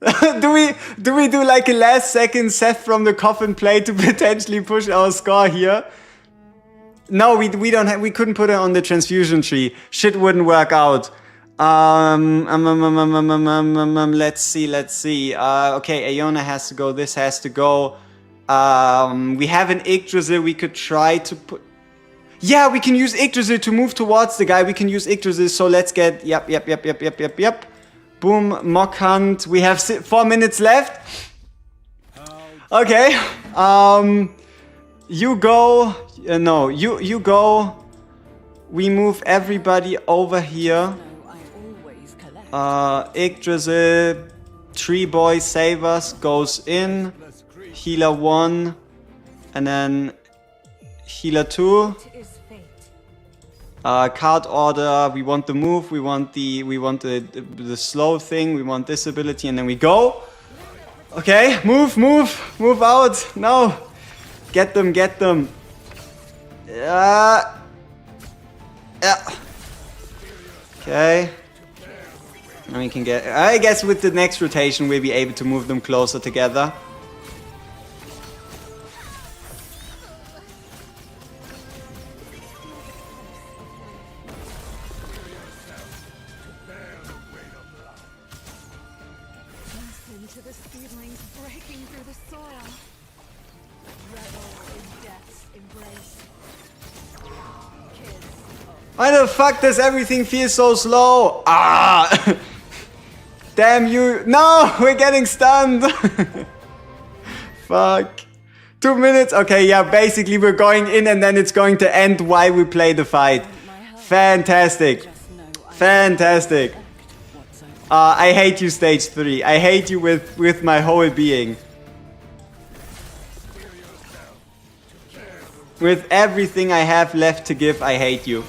Speaker 1: do we do like a last second Seth from the coffin play to potentially push our score here? No, we couldn't put it on the transfusion tree. Shit wouldn't work out. Let's see. Okay, Aeona has to go. This has to go. We have an Yggdrasil we could try to put. Yeah, we can use Yggdrasil to move towards the guy. We can use Yggdrasil. So let's get. Yep. Boom, mock hunt. We have 4 minutes left. Okay. You go. No, you go. We move everybody over here. Yggdrasil, Tree Boy, save us, goes in. Healer 1, and then Healer 2. Card order. We want the move. We want the slow thing. We want this ability, and then we go. Okay, move out. No, get them. Yeah. Okay. And we can get. I guess with the next rotation, we'll be able to move them closer together. Why the fuck does everything feel so slow? Ah! Damn you. No, we're getting stunned. Fuck. 2 minutes. Okay, yeah, basically we're going in and then it's going to end while we play the fight. Fantastic. Fantastic. I hate you, stage 3. I hate you with my whole being. With everything I have left to give, I hate you.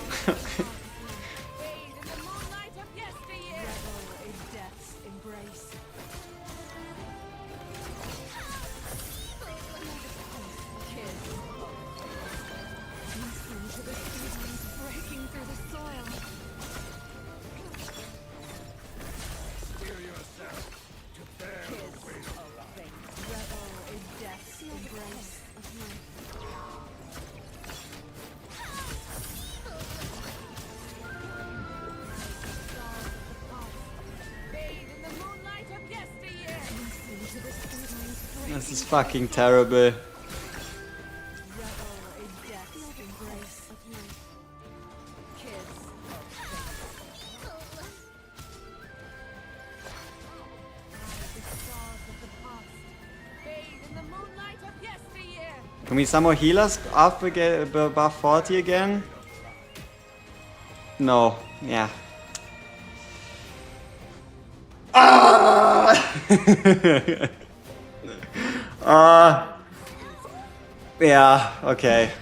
Speaker 1: This is fucking terrible. Can we somehow heal us up again, above 40 again? No. Yeah. Yeah, okay.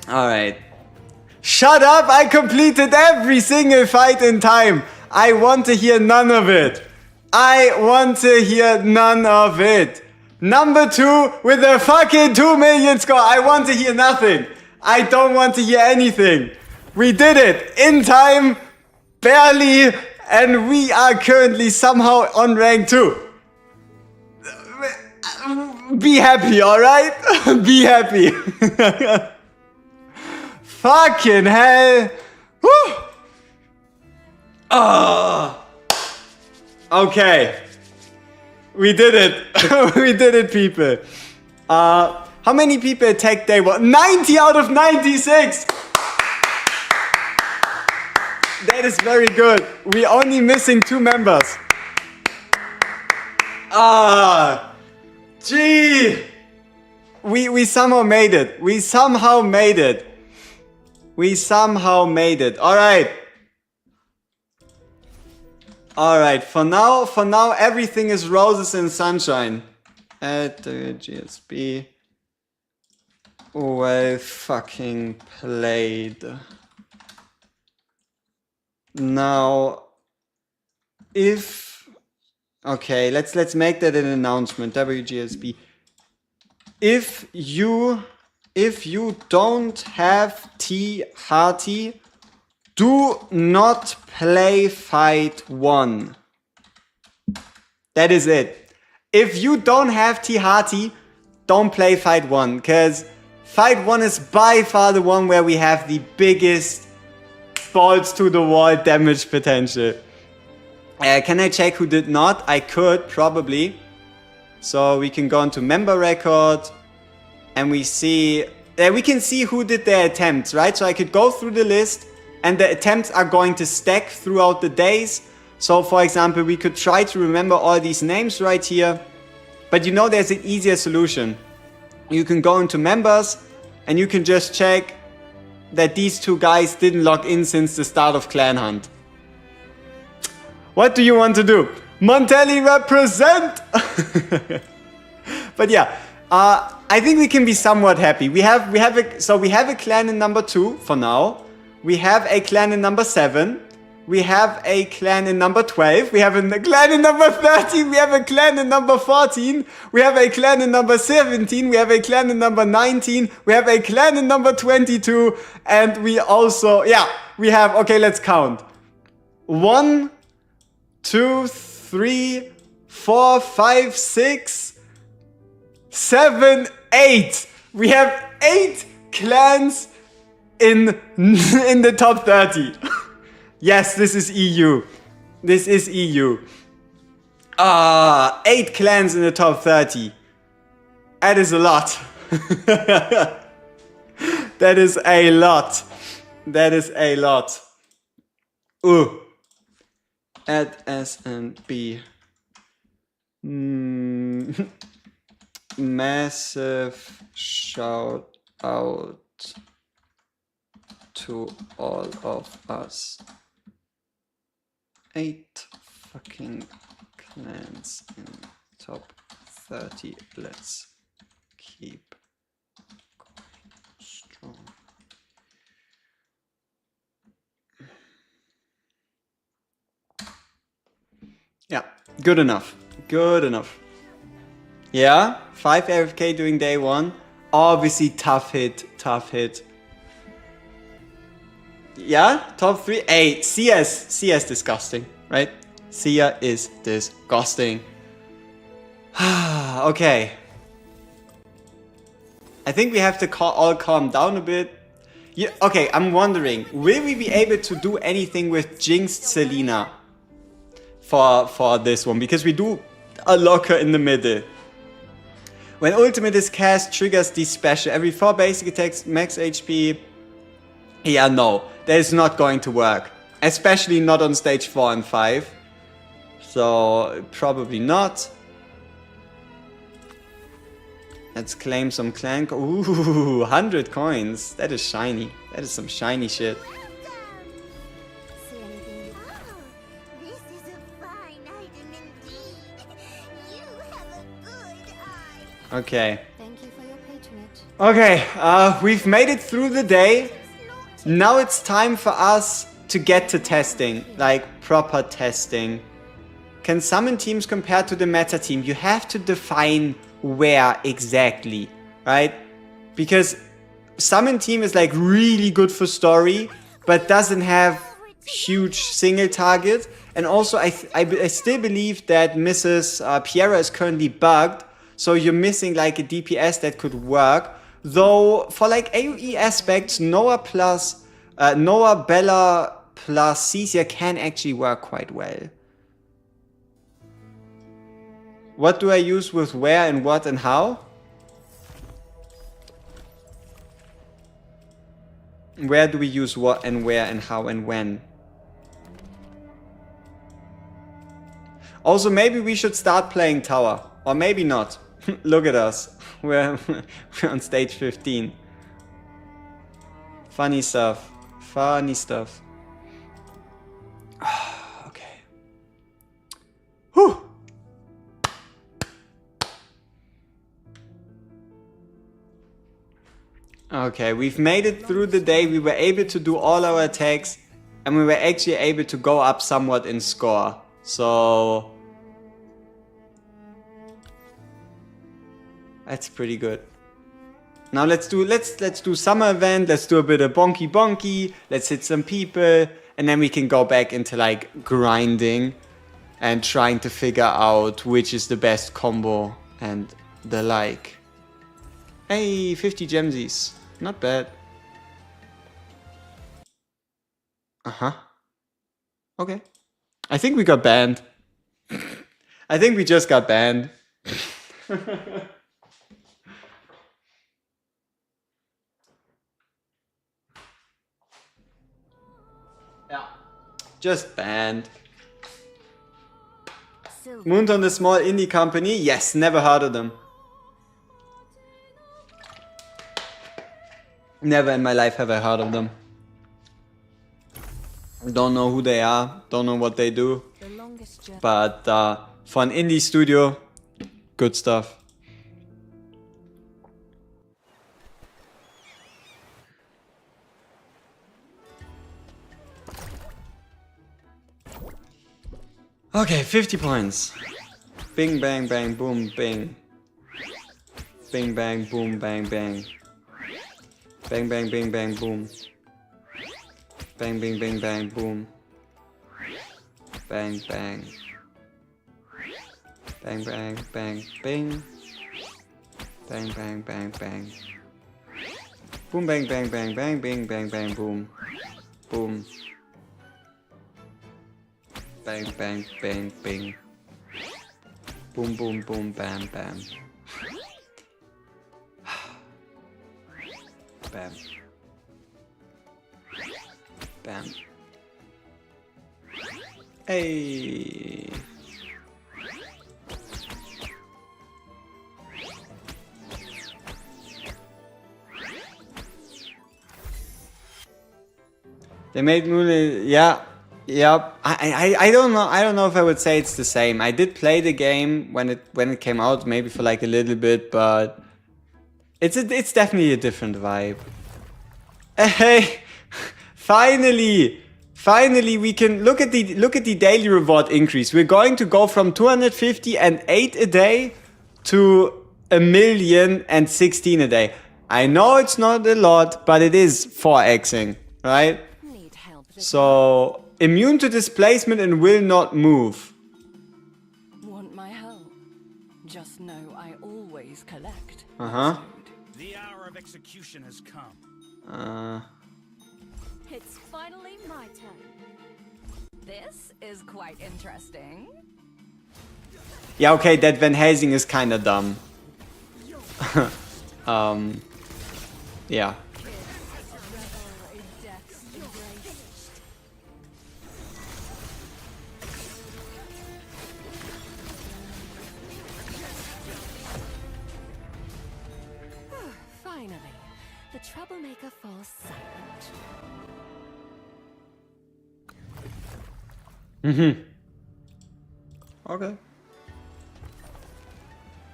Speaker 1: Alright. Shut up! I completed every single fight in time! I want to hear none of it! I want to hear none of it! Number 2 with a fucking 2 million score! I want to hear nothing! I don't want to hear anything! We did it! In time! Barely! And we are currently somehow on rank 2! Be happy, alright? Be happy. Fucking hell. Woo. Oh. Okay. We did it. We did it, people. How many people attacked day 1? 90 out of 96. That is very good. We're only missing 2 members. Gee! We somehow made it. We somehow made it. Alright. Alright, for now everything is roses and sunshine. At the GSB. Well fucking played. Now okay, let's make that an announcement. WGSB. If you don't have T Hearty, do not play fight 1. That is it. If you don't have Tihati, don't play Fight 1, because Fight 1 is by far the one where we have the biggest balls to the wall damage potential. Can I check who did not? I could, probably. So we can go into member record and we can see who did their attempts, right? So I could go through the list and the attempts are going to stack throughout the days. So for example, we could try to remember all these names right here. But you know there's an easier solution. You can go into members and you can just check that these two guys didn't log in since the start of Clan Hunt. What do you want to do? Montelli represent! But yeah, I think we can be somewhat happy. We have a clan in number 2 for now. We have a clan in number 7. We have a clan in number 12. We have a clan in number 13. We have a clan in number 14. We have a clan in number 17. We have a clan in number 19. We have a clan in number 22. And we also, we have, okay, let's count. 1, 2, 3, 4, 5, 6, 7, 8. We have 8 clans in the top 30. Yes, this is EU. This is EU. 8 clans in the top 30. That is a lot. That is a lot. That is a lot. Ooh. Add S and B. Massive shout out to all of us. 8 fucking clans in top 30. Let's keep going strong. Yeah, good enough. Good enough. Yeah, 5 AFK during day 1. Obviously tough hit, tough hit. Yeah, top 3. Hey, CS disgusting, right? Sia is disgusting. Okay. I think we have to all calm down a bit. Yeah, okay, I'm wondering, will we be able to do anything with Jinxed Selena for this one? Because we do a locker in the middle. When ultimate is cast, triggers the special. Every 4 basic attacks, max HP. Yeah, no, that is not going to work. Especially not on stage 4 and 5. So, probably not. Let's claim some clan. Ooh, 100 coins. That is shiny. That is some shiny shit.
Speaker 6: See anything? Oh, this is a fine item indeed. You have a good eye.
Speaker 1: Okay.
Speaker 5: Thank you for your patronage.
Speaker 1: Okay, we've made it through the day. Now it's time for us to get to testing, like proper testing. Can summon teams compare to the meta team? You have to define where exactly, right? Because summon team is like really good for story, but doesn't have huge single target. And also I still believe that Mrs. Piera is currently bugged, so you're missing like a DPS that could work. Though for like AoE aspects, Noah, Bella plus Cecia can actually work quite well. What do I use with where and what and how? Where do we use what and where and how and when? Also, maybe we should start playing tower. Or maybe not. Look at us. We're on stage 15. Funny stuff. Funny stuff. Okay. Whew. Okay, we've made it through the day. We were able to do all our attacks. And we were actually able to go up somewhat in score. So that's pretty good. Now let's do summer event. Let's do a bit of bonky. Let's hit some people, and then we can go back into like grinding. and trying to figure out which is the best combo and the like. Hey, 50 gemsies. Not bad. Uh-huh. Okay. I think we got banned. I think we just got banned. Yeah. Just banned. Moonton, the small indie company? Yes, never heard of them. Never in my life have I heard of them. Don't know who they are, don't know what they do. But for an indie studio, good stuff. Okay, 50 points. Bing, bang, bang, boom, bing. Bing, bang, boom, bang, bang. Bang, bang, bing, bang, boom. Bang, bing, bing, bang, boom. Bang, bang. Bang, bang, bang, bing. Bang, bang, bang, bang. Boom, bang, bang, bang, bang, bing, bang, bang, boom. Boom. Bang, bang, bang, bing. Boom, boom, boom, bam, bam. Bam. Bam. Hey. They made Moon, yeah. Yep. I don't know. I don't know if I would say it's the same. I did play the game when it came out, maybe for like a little bit, but it's definitely a different vibe. Hey, finally we can look at the daily reward increase. We're going to go from 258 a day to 1,016 a day. I know it's not a lot, but it is 4xing, right? So immune to displacement and will not move.
Speaker 2: Want my help? Just know I always collect.
Speaker 1: Uh-huh.
Speaker 3: The hour of execution has come.
Speaker 5: It's finally my turn.
Speaker 2: This is quite interesting.
Speaker 1: Yeah, okay, that Van Helsing is kinda dumb. Yeah.
Speaker 5: Finally, the troublemaker falls silent.
Speaker 1: Okay.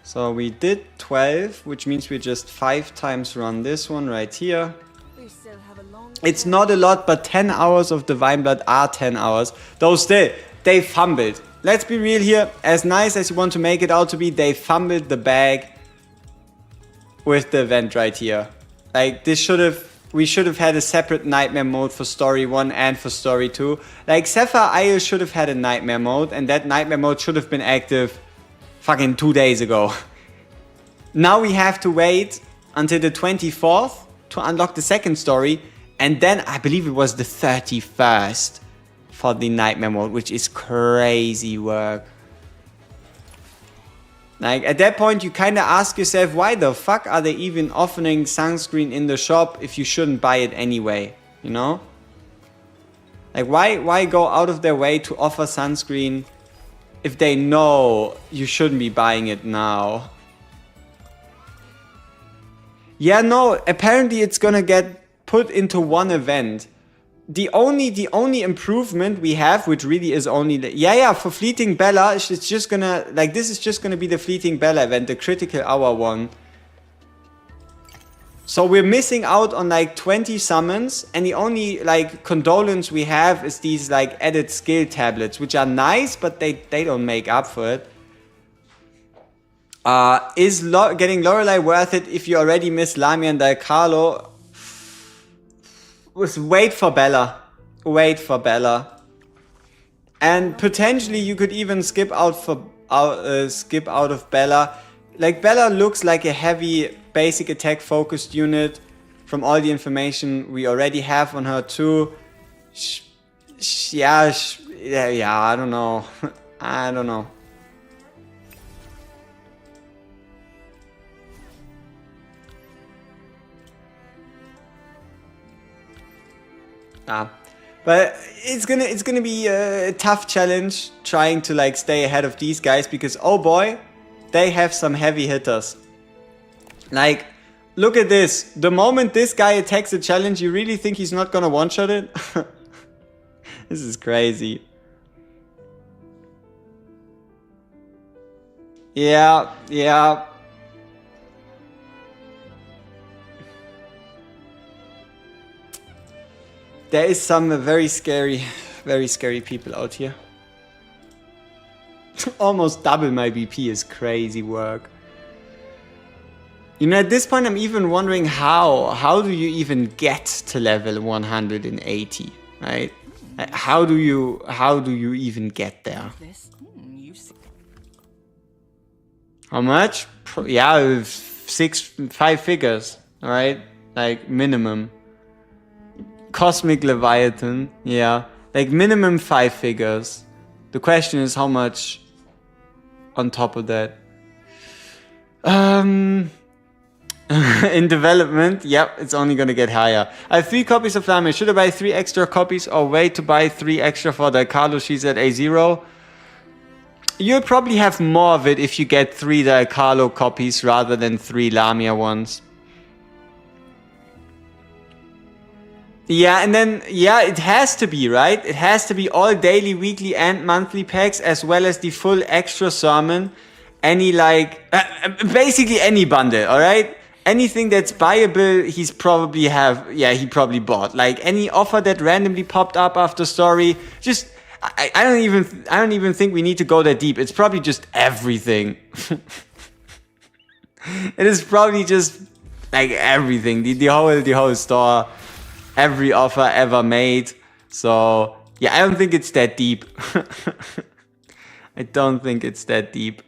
Speaker 1: So we did 12, which means we just 5 times run this one right here.
Speaker 5: We still have a long
Speaker 1: It's not a lot, but 10 hours of Divine Blood are 10 hours. Though still, they fumbled. Let's be real here. As nice as you want to make it out to be, they fumbled the bag with the event right here. Like, we should have had a separate nightmare mode for story 1 and for story 2. Like, Sapphire Isle should have had a nightmare mode, and that nightmare mode should have been active fucking 2 days ago. Now we have to wait until the 24th to unlock the second story, and then I believe it was the 31st for the nightmare mode, which is crazy work. Like, at that point, you kind of ask yourself, why the fuck are they even offering sunscreen in the shop if you shouldn't buy it anyway, you know? Like, why go out of their way to offer sunscreen if they know you shouldn't be buying it now? Yeah, no, apparently it's gonna get put into one event. The only improvement we have, which really is only for Fleeting Bella, it's just gonna, like, this is just gonna be the Fleeting Bella event, the critical hour one. So we're missing out on like 20 summons, and the only like condolence we have is these like added skill tablets, which are nice, but they don't make up for it. Is getting Lorelei worth it if you already miss Lamia and Del Carlo? Wait for Bella. Wait for Bella. And potentially you could even skip out of Bella. Like, Bella looks like a heavy basic attack focused unit from all the information we already have on her too. Yeah, I don't know. I don't know. But it's gonna be a tough challenge trying to like stay ahead of these guys, because oh boy, they have some heavy hitters. Like, look at this. The moment this guy attacks a challenge, you really think he's not gonna one-shot it? This is crazy. Yeah. There is some very scary people out here. Almost double my BP is crazy work. You know, at this point I'm even wondering how do you even get to level 180, right? How do you even get there? How much? Yeah, 5 figures, alright? Like, minimum. Cosmic Leviathan, yeah. Like, minimum 5 figures. The question is how much on top of that. In development, yep, it's only gonna get higher. I have 3 copies of Lamia. Should I buy 3 extra copies or wait to buy 3 extra for the Carlo? She's at A0. You'll probably have more of it if you get 3 Del Carlo copies rather than 3 Lamia ones. Yeah, and then, yeah, it has to be, right? It has to be all daily, weekly, and monthly packs, as well as the full extra sermon. Any, like, basically any bundle, alright? Anything that's buyable, he probably bought. Like, any offer that randomly popped up after story, just, I don't even think we need to go that deep. It's probably just everything. It is probably just, like, everything. The whole store. Every offer ever made. So, yeah, I don't think it's that deep. I don't think it's that deep.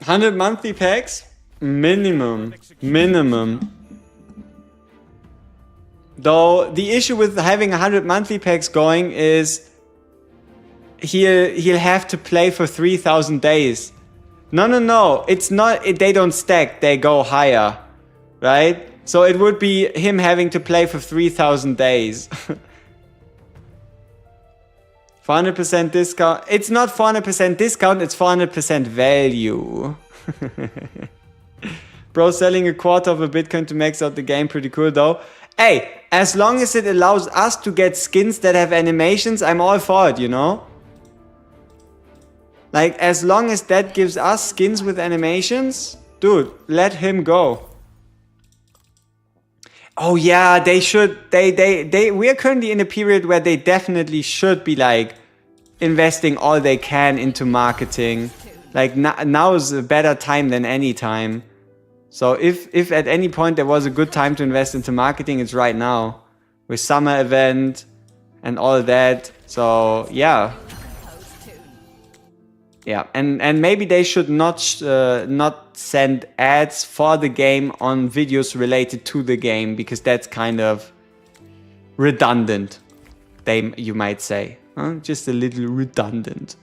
Speaker 1: $100 monthly packs? Minimum. Though the issue with having 100 monthly packs going is he'll have to play for 3,000 days. No. It's not. They don't stack. They go higher, right? So it would be him having to play for 3,000 days. 400% discount. It's not 400% discount, it's 400% value. Bro, selling a quarter of a Bitcoin to max out the game, pretty cool though. Hey, as long as it allows us to get skins that have animations, I'm all for it, you know? Like, as long as that gives us skins with animations, dude, let him go. Oh yeah, they should, we are currently in a period where they definitely should be like investing all they can into marketing. Like now is a better time than any time. So if at any point there was a good time to invest into marketing, it's right now. With summer event and all that. So yeah. Yeah, and maybe they should not send ads for the game on videos related to the game, because that's kind of redundant. You might say, just a little redundant.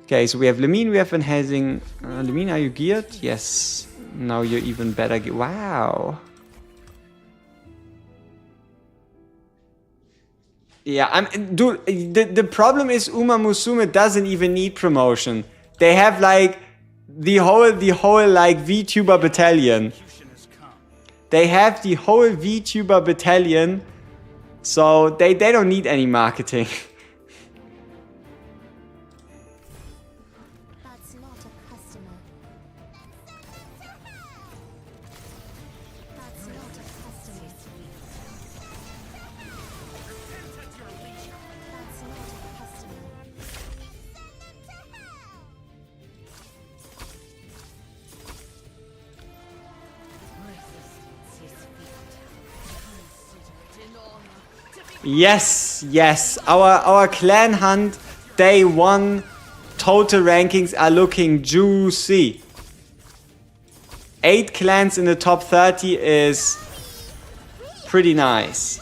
Speaker 1: Okay, so we have Lamine, we have Van Helsing. Lamine, are you geared? Yes. Now you're even better. Wow. Yeah, dude, the problem is Uma Musume doesn't even need promotion. They have like the whole like VTuber battalion. They have the whole VTuber battalion, so they don't need any marketing.
Speaker 6: That's not a customer. That's not a customer.
Speaker 1: Yes, yes. Our clan hunt day 1 total rankings are looking juicy. 8 clans in the top 30 is pretty nice.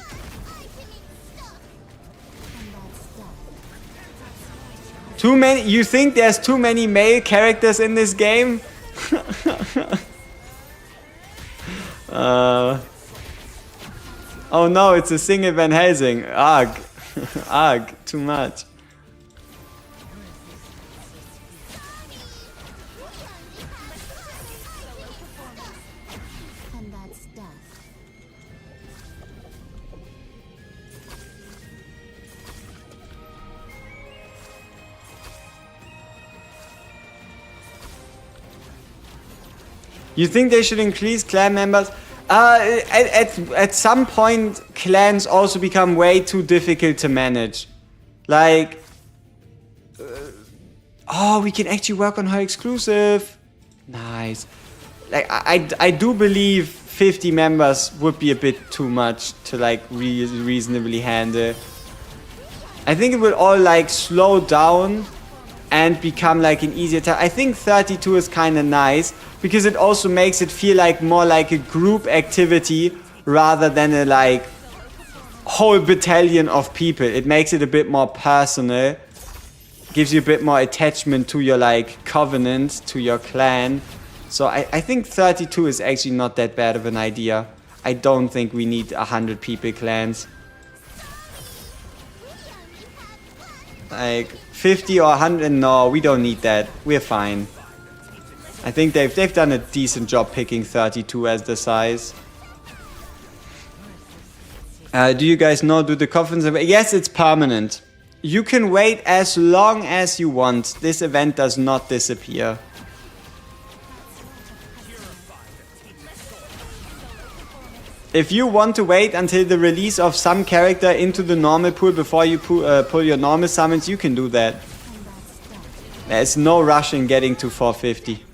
Speaker 1: Too many? You think there's too many male characters in this game? Oh no, it's a single Van Helsing. Ugh. Ugh, too much.
Speaker 6: And that's death.
Speaker 1: You think they should increase clan members? At some point, clans also become way too difficult to manage. Like, oh, we can actually work on her exclusive. Nice. Like, I do believe 50 members would be a bit too much to like reasonably handle. I think it will all like slow down and become like an easier time. I think 32 is kind of nice because it also makes it feel like more like a group activity rather than a like whole battalion of people. It makes it a bit more personal, gives you a bit more attachment to your like covenant, to your clan. So I think 32 is actually not that bad of an idea. I don't think we need 100 people clans. Like 50 or 100, no, we don't need that. We're fine. I think they've done a decent job picking 32 as the size. Do you guys know, do the coffins... Yes, it's permanent. You can wait as long as you want. This event does not disappear. If you want to wait until the release of some character into the normal pool before you pull your normal summons, you can do that. There's no rush in getting to 450.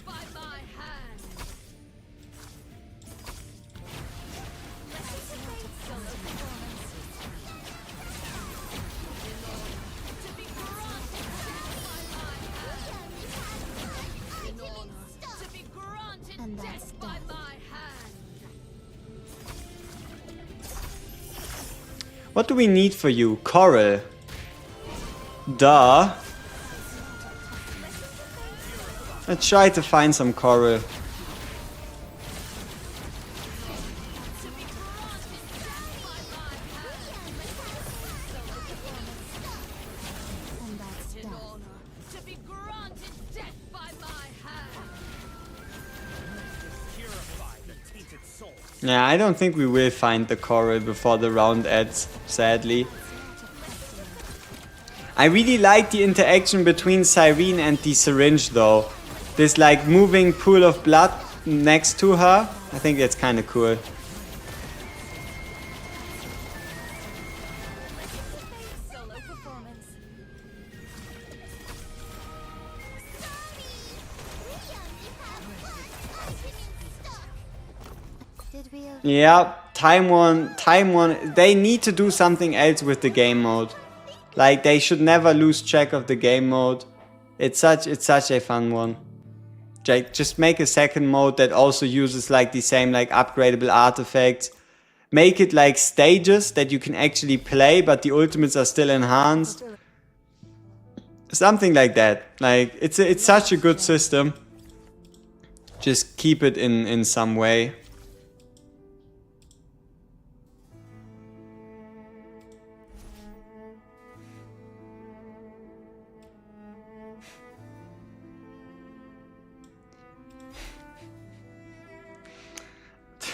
Speaker 6: And that's death.
Speaker 1: What do we need for you? Coral. Duh. Let's try to find some coral.
Speaker 6: And that's death.
Speaker 5: To be granted death by my hand.
Speaker 8: Purify the tainted soul.
Speaker 1: Yeah, I don't think we will find the coral before the round ends, sadly. I really like the interaction between Cyrene and the syringe though. This like moving pool of blood next to her. I think that's kind of cool.
Speaker 5: Solo performance.
Speaker 6: Did we have
Speaker 1: Yeah, time one. They need to do something else with the game mode. Like they should never lose track of the game mode. It's such a fun one. Just make a second mode that also uses like the same like upgradable artifacts. Make it like stages that you can actually play, but the ultimates are still enhanced. Something like that. Like it's such a good system. Just keep it in some way.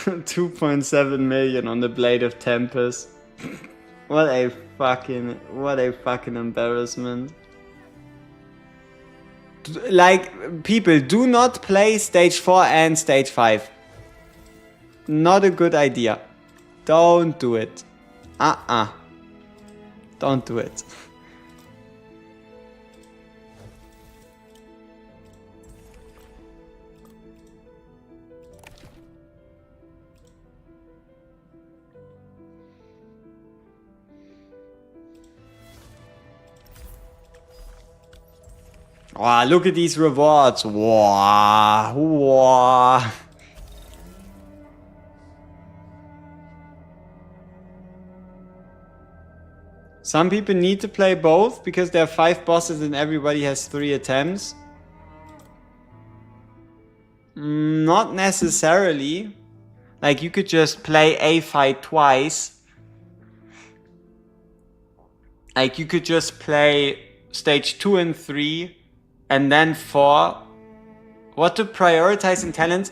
Speaker 1: $2.7 million on the Blade of Tempest. What a fucking embarrassment. Like, people, do not play stage 4 and stage 5. Not a good idea. Don't do it. Don't do it. Wow, look at these rewards. Wow. Wow. Some people need to play both because there are 5 bosses and everybody has 3 attempts. Not necessarily. Like, you could just play a fight twice. Like, you could just play stage 2 and 3 and then 4. What to prioritize in talents?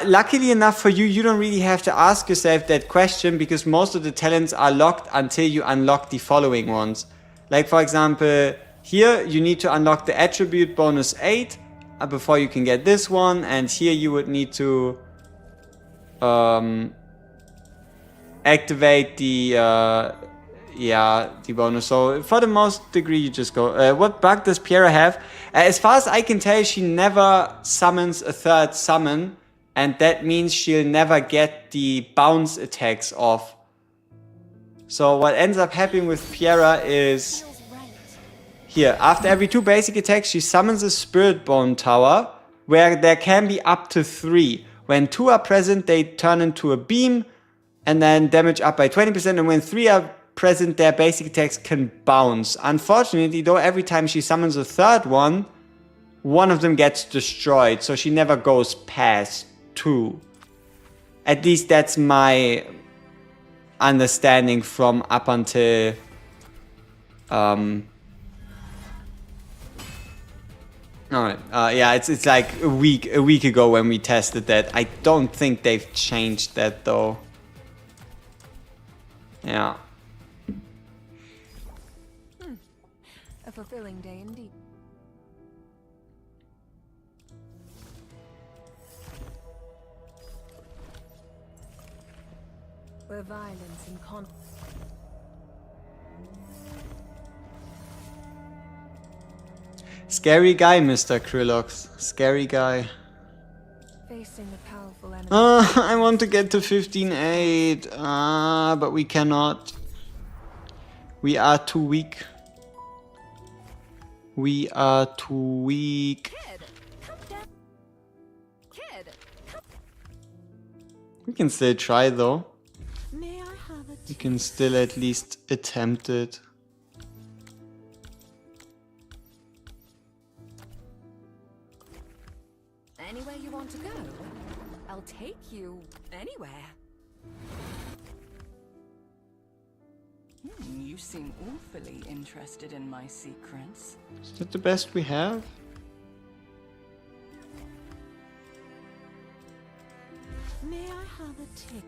Speaker 1: Luckily enough for you, you don't really have to ask yourself that question because most of the talents are locked until you unlock the following ones. Like, for example, here you need to unlock the attribute bonus 8 before you can get this one, and here you would need to activate the the bonus. So for the most degree, you just go. What bug does Piera have? As far as I can tell, she never summons a third summon, and that means she'll never get the bounce attacks off. So what ends up happening with Piera is here, after every 2 basic attacks, she summons a Spirit Bone Tower, where there can be up to 3. When 2 are present, they turn into a beam, and then damage up by 20%, and when 3 are present, their basic attacks can bounce. Unfortunately, though, every time she summons a third one, one of them gets destroyed, so she never goes past 2. At least that's my understanding from up until yeah, it's like a week ago when we tested that. I don't think they've changed that though. Yeah.
Speaker 5: A fulfilling day indeed. Where violence and
Speaker 1: Scary guy, Mr. Krillox. Scary guy.
Speaker 5: facing a powerful enemy.
Speaker 1: I want to get to 15-8. But we cannot. We are too weak. We are too weak.
Speaker 5: Kid, come down. Kid, come.
Speaker 1: We can still try though.
Speaker 6: May I have a
Speaker 1: We can still at least attempt it.
Speaker 5: Anywhere you want to go, I'll take you anywhere.
Speaker 2: You seem awfully interested in my secrets.
Speaker 1: Is that the best we have?
Speaker 6: May I have a tip?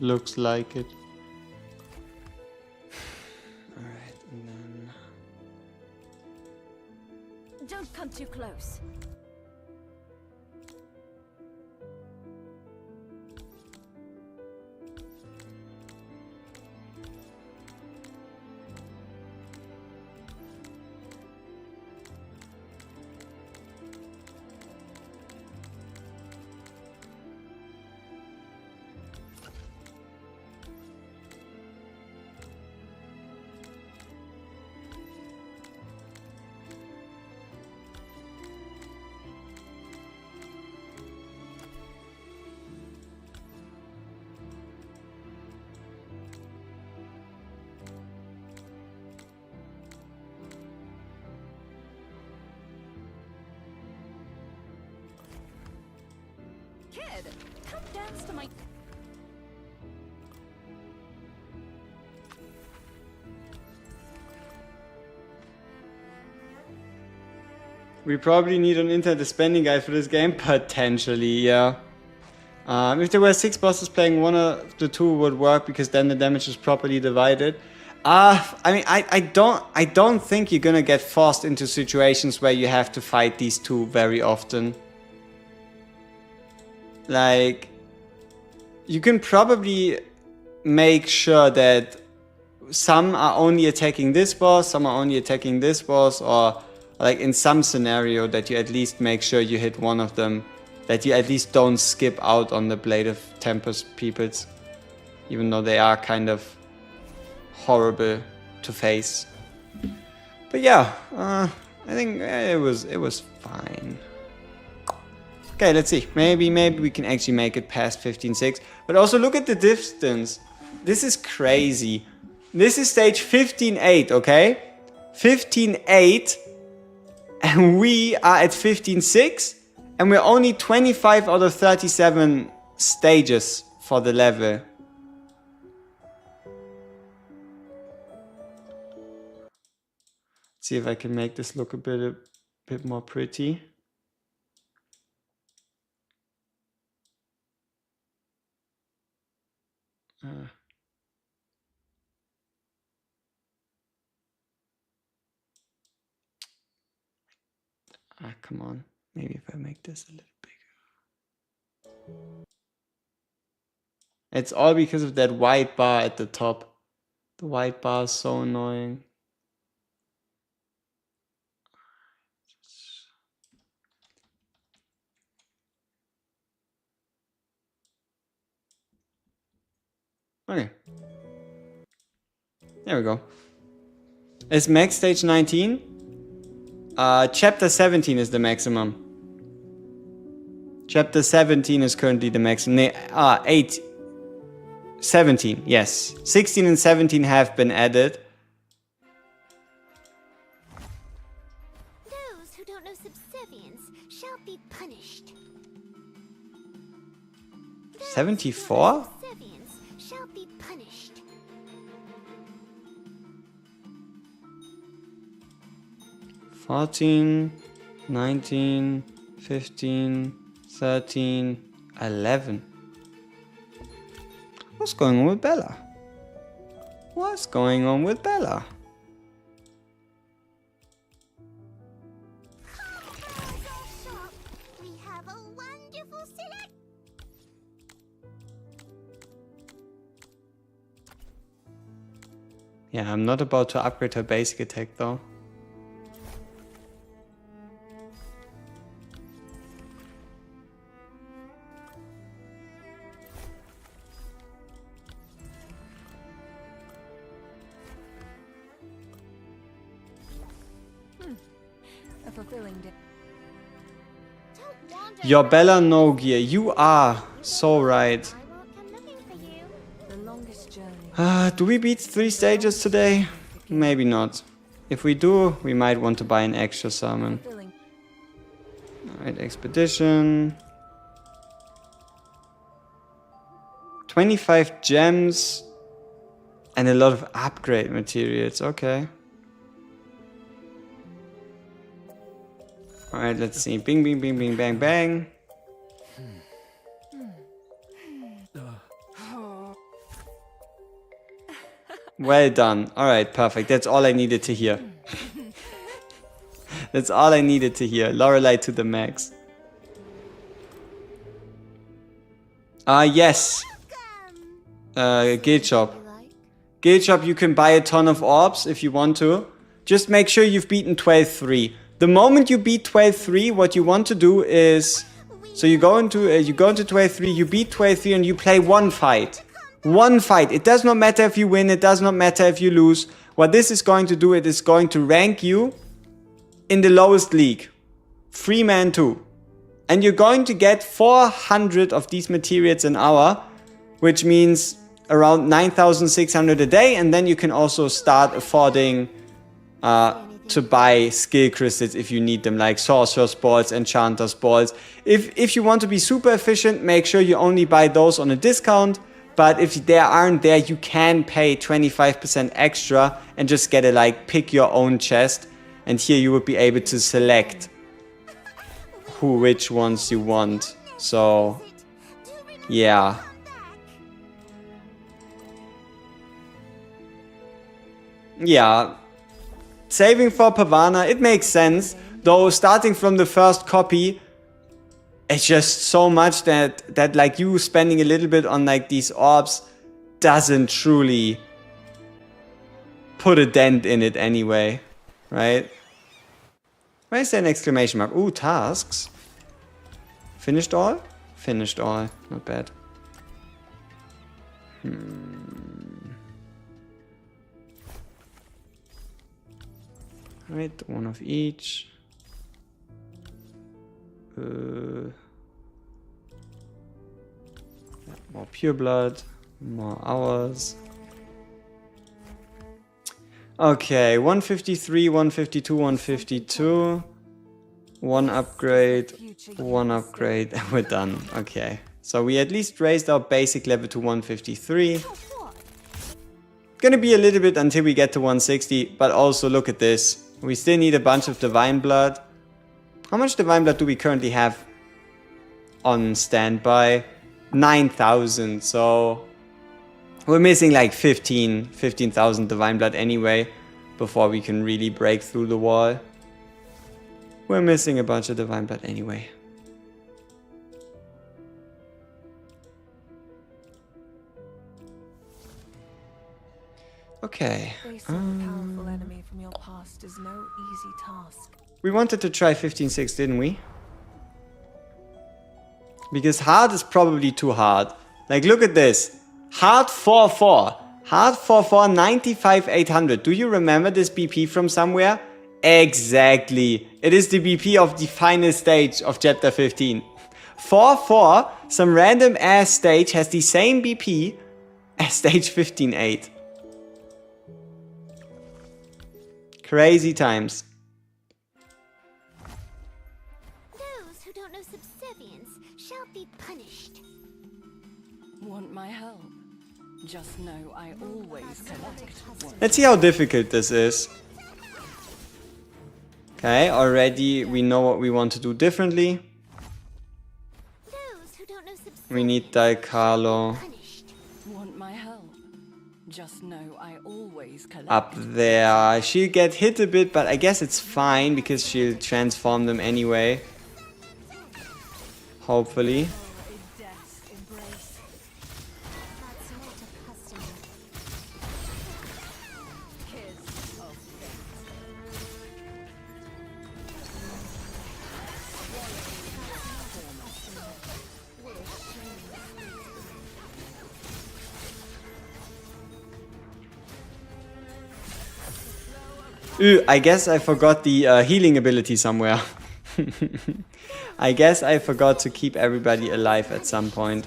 Speaker 1: Looks like it. Alright, and then...
Speaker 5: Don't come too close. Kid, come dance to my...
Speaker 1: We probably need an internet spending guide for this game, potentially, yeah. If there were 6 bosses playing, one of the 2 would work because then the damage is properly divided. I mean, I don't think you're gonna get forced into situations where you have to fight these 2 very often. Like, you can probably make sure that some are only attacking this boss, some are only attacking this boss, or like in some scenario that you at least make sure you hit one of them, that you at least don't skip out on the Blade of Tempest peoples. even though they are kind of horrible to face. But yeah, I think it was fine. Okay, let's see. Maybe we can actually make it past 15.6. But also look at the distance. This is crazy. This is stage 15.8, okay? 15.8, and we are at 15.6, and we're only 25 out of 37 stages for the level. See if I can make this look a bit more pretty. Come on. Maybe if I make this a little bigger. It's all because of that white bar at the top. The white bar is so annoying. Okay. There we go. Is max stage 19? Chapter 17 is the maximum. Chapter 17 is currently the maximum. 17, yes. 16 and 17 have been added.
Speaker 6: Those who don't know subservience shall be punished.
Speaker 1: 74?
Speaker 6: Subservience shall be punished.
Speaker 1: $14, 19, 15, 13, 11. What's going on with Bella? What's going on with Bella?
Speaker 6: Shop. We have a wonderful select.
Speaker 1: Yeah, I'm not about to upgrade her basic attack though.
Speaker 5: A fulfilling day.
Speaker 6: Don't wander.
Speaker 1: Your Bella no gear. You are so right.
Speaker 6: I won't come looking for you.
Speaker 5: The longest journey.
Speaker 1: Do we beat 3 stages today? Maybe not. If we do, we might want to buy an extra summon.
Speaker 5: Fulfilling.
Speaker 1: Alright, expedition. 25 gems. And a lot of upgrade materials. Okay. Alright, let's see. Bing, bing, bing, bing, bang, bang. Well done. Alright, perfect. That's all I needed to hear. That's all I needed to hear. Lorelei to the max. Yes. Guild shop. Guild shop, you can buy a ton of orbs if you want to. Just make sure you've beaten 12-3. The moment you beat 12-3, what you want to do is... So you go into 12-3, you beat 12-3 and you play one fight. One fight. It does not matter if you win, it does not matter if you lose. What this is going to do, it is going to rank you in the lowest league. Free man 2. And you're going to get 400 of these materials an hour, which means around 9,600 a day, and then you can also start affording to buy skill crystals if you need them, like sorcerer's balls, enchanter's balls. If you want to be super efficient, make sure you only buy those on a discount. But if they aren't there, you can pay 25% extra and just get a pick your own chest. And here you would be able to select which ones you want. So yeah. Yeah. Saving for Pavana, it makes sense. Though starting from the first copy, it's just so much that you spending a little bit on these orbs doesn't truly put a dent in it anyway, right? Why is there an exclamation mark? Ooh, tasks. Finished all? Finished all. Not bad. Right, one of each. More pure blood, more hours. Okay, 153, 152, 152. One upgrade, and we're done. Okay, so we at least raised our basic level to 153. Gonna be a little bit until we get to 160, but also look at this. We still need a bunch of divine blood. How much divine blood do we currently have on standby? 9,000, so we're missing like 15,000 divine blood anyway before we can really break through the wall. We're missing a bunch of divine blood anyway. Okay.
Speaker 9: Facing a powerful enemy from your past is no easy task.
Speaker 1: We wanted to try 15-6, didn't we? Because hard is probably too hard. Like, look at this. Hard 4-4. Hard 4-4, 95,800. Do you remember this BP from somewhere? Exactly. It is the BP of the final stage of chapter 15. 4-4, some random ass stage has the same BP as stage 15-8. Crazy times.
Speaker 6: Those who don't know subservience shall be punished.
Speaker 2: Want my help? Just know I always collect what
Speaker 1: Let's see how difficult this is. Okay, already we know what we want to do differently.
Speaker 6: Those who don't know subservience
Speaker 1: We need Dal Carlo
Speaker 6: punished.
Speaker 2: want my help. Just know I always collect.
Speaker 1: up there. She'll get hit a bit, but I guess it's fine because she'll transform them anyway. Hopefully.
Speaker 6: That's not a customer.
Speaker 1: I guess I forgot the healing ability somewhere. I guess I forgot to keep everybody alive at some point.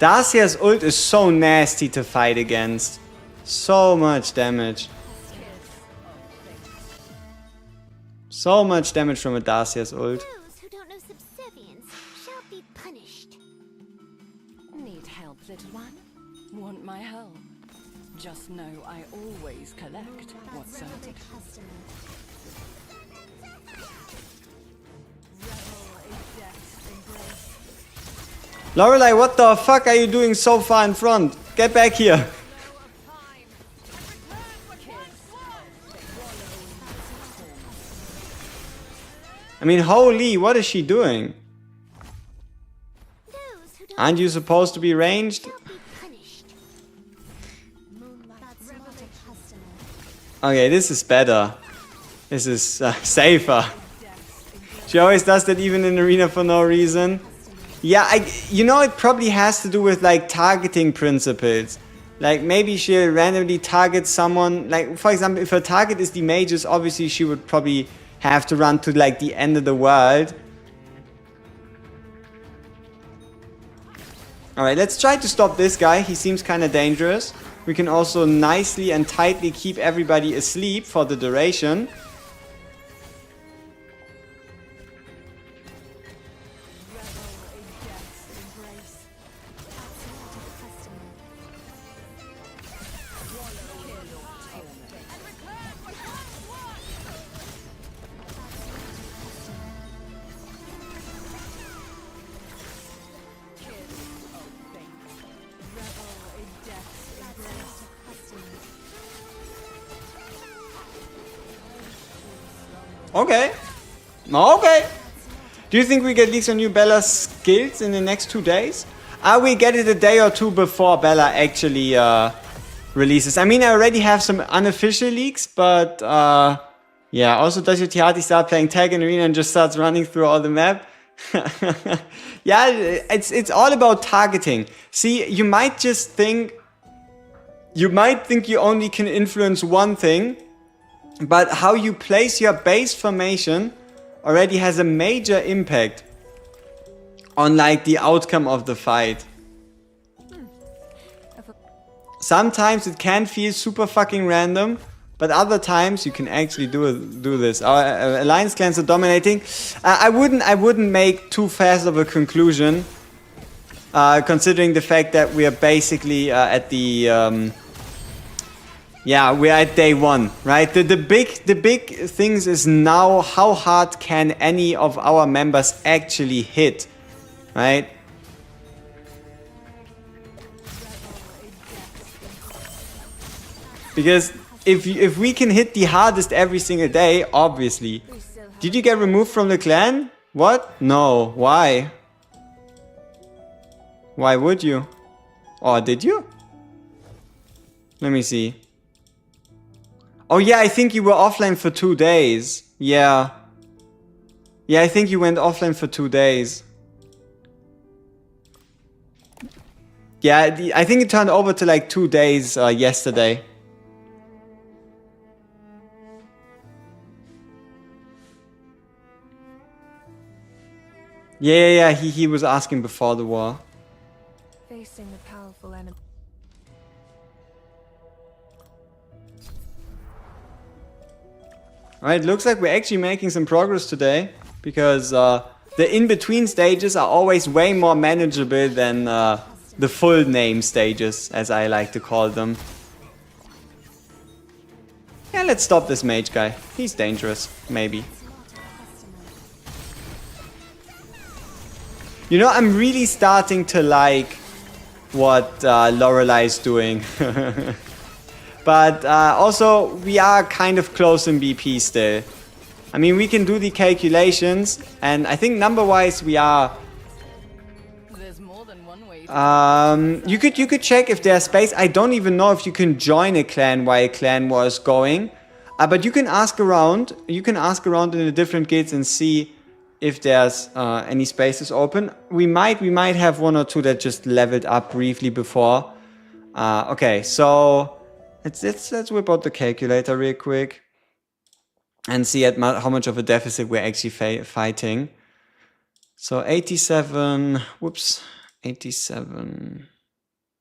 Speaker 1: Darcia's ult is so nasty to fight against. So much damage. So much damage from a Darcia's ult.
Speaker 6: Those who don't know subservience shall be punished.
Speaker 2: Need help, little one? Want my help? Just know I always collect what's owed.
Speaker 1: Lorelei, what the fuck are you doing so far in front? Get back here. I mean, holy, what is she doing?
Speaker 6: Those who don't
Speaker 1: Aren't you supposed to be ranged?
Speaker 6: shall be punished. That's not a customer.
Speaker 1: Okay, this is better. This is safer. She always does that even in arena for no reason. Yeah, you know, it probably has to do with like targeting principles. Like maybe she'll randomly target someone. Like for example, if her target is the mages, obviously she would probably have to run to like the end of the world. Alright, let's try to stop this guy. He seems kind of dangerous. We can also nicely and tightly keep everybody asleep for the duration. Okay. Okay. Do you think we get leaks on new Bella's skills in the next 2 days? We get it a day or two before Bella actually releases. I mean, I already have some unofficial leaks, but yeah. Also, does your Tiati start playing tag in arena and just starts running through all the map? Yeah, it's all about targeting. See, you might think you only can influence one thing, but how you place your base formation already has a major impact on like the outcome of the fight. Sometimes it can feel super fucking random, but other times you can actually do this. Our alliance clans are dominating. I wouldn't make too fast of a conclusion, considering the fact that we are basically at the yeah, we're at day 1, right? The big things is now how hard can any of our members actually hit, right? Because if we can hit the hardest every single day, obviously. Did you get removed from the clan? What? No. Why? Why would you? Or did you? Let me see. Oh yeah, I think you were offline for 2 days. Yeah. Yeah, I think you went offline for 2 days. Yeah, I think it turned over to like 2 days yesterday. Yeah, he was asking before the war.
Speaker 9: Facing the powerful enemy.
Speaker 1: Alright, looks like we're actually making some progress today, because the in-between stages are always way more manageable than the full name stages, as I like to call them. Yeah, let's stop this mage guy. He's dangerous, maybe. You know, I'm really starting to like what Lorelei is doing. But also, we are kind of close in BP still. I mean, we can do the calculations, and I think number-wise we are...
Speaker 2: There's more than one way to
Speaker 1: you could check if there's space. I don't even know if you can join a clan while a clan war is going. But you can ask around. You can ask around in the different guilds and see if there's any spaces open. We might have 1 or 2 that just leveled up briefly before. Okay, so let's whip out the calculator real quick and see how much of a deficit we're actually fighting. So 87. Whoops, 87.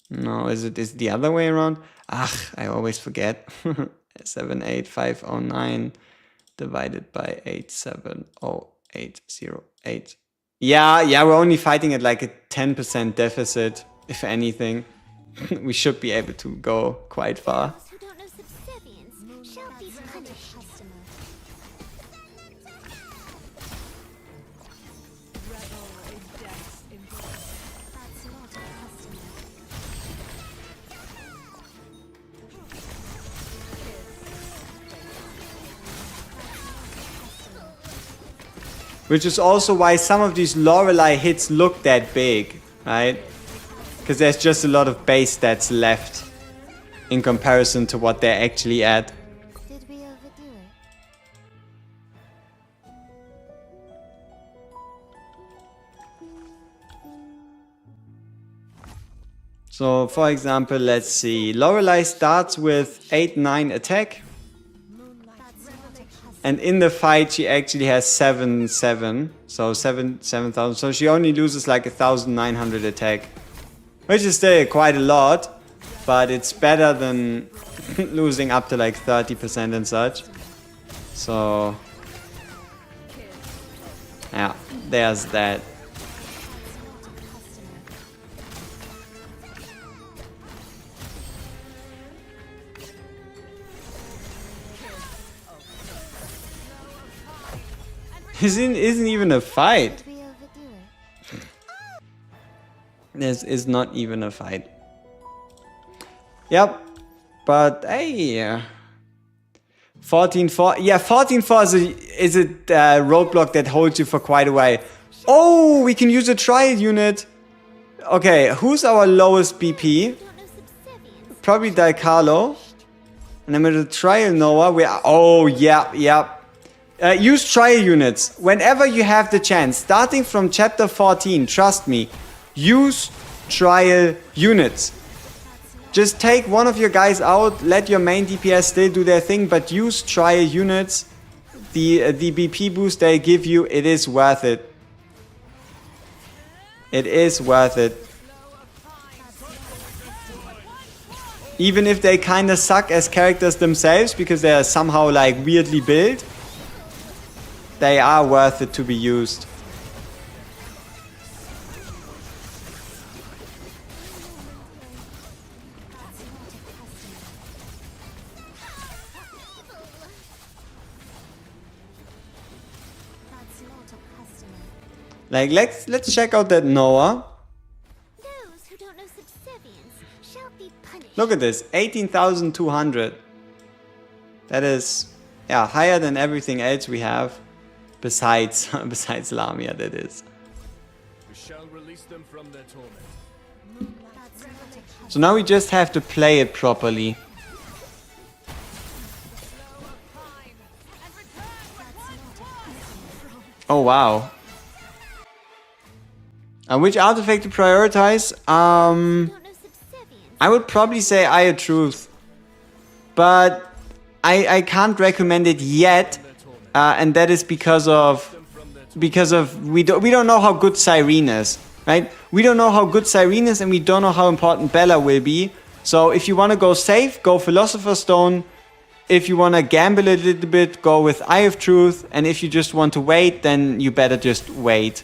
Speaker 1: No, is it the other way around? I always forget. 78509 divided by 870,808. Yeah, we're only fighting at like a 10% deficit, if anything. We should be able to go quite far.
Speaker 6: Who don't know subservience shall be punished.
Speaker 1: Which is also why some of these Lorelei hits look that big, right? Because there's just a lot of base stats left in comparison to what they're actually at.
Speaker 6: Did we overdo it?
Speaker 1: So, for example, let's see. Lorelei starts with 8-9 attack. And in the fight, she actually has 7,000. So 7,000. So she only loses like 1,900 attack. Which is still quite a lot. But it's better than losing up to like 30% and such. So... yeah, there's that. Isn't even a fight.
Speaker 6: Did we overdo it?
Speaker 1: This is not even a fight. Yep. But hey, 14-4. Yeah, 14-4 is a roadblock that holds you for quite a while. Oh, we can use a trial unit. Okay, who's our lowest BP? Probably Del Carlo. And then with the trial Noah, we are... Oh, yeah. Use trial units. Whenever you have the chance, starting from chapter 14, trust me, use trial units. Just take one of your guys out, let your main DPS still do their thing, but use trial units. The BP boost they give you, it is worth it. It is worth it. Even if they kinda suck as characters themselves, because they are somehow like weirdly built, they are worth it to be used. Like, let's check out that Noah.
Speaker 6: Those who don't know subservience shall be punished.
Speaker 1: Look at this, 18,200. That is, yeah, higher than everything else we have. Besides Lamia, that is.
Speaker 7: We shall release them from their torment.
Speaker 1: So now we just have to play it properly. Oh wow. And which artifact to prioritize? I would probably say Eye of Truth. But I can't recommend it yet. And that is because we don't know how good Cyrene is, right? We don't know how good Cyrene is, and we don't know how important Bella will be. So if you want to go safe, go Philosopher's Stone. If you want to gamble a little bit, go with Eye of Truth. And if you just want to wait, then you better just wait.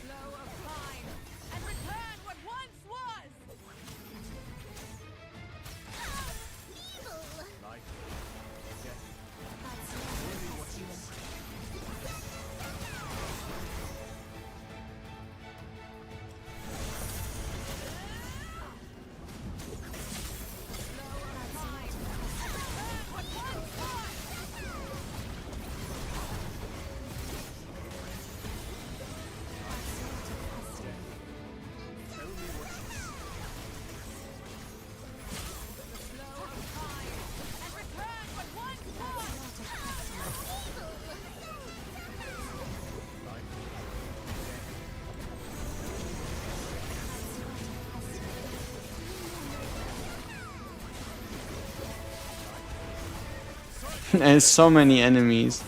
Speaker 1: There's so many enemies.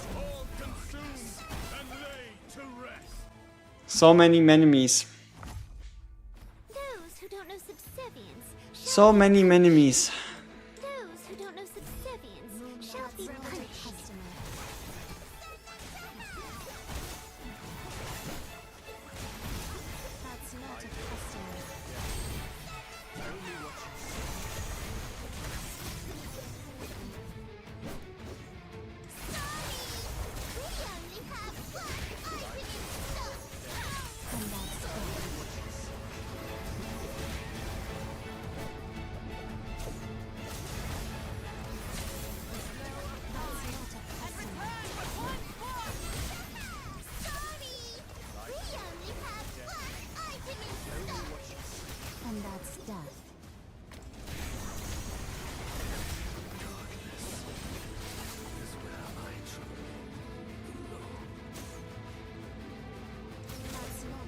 Speaker 1: So many enemies.
Speaker 6: Those who don't know subservience
Speaker 1: So many enemies.
Speaker 6: those who don't know subservience shall be punished.
Speaker 5: That's not a customer.
Speaker 6: And that's death.
Speaker 5: That's not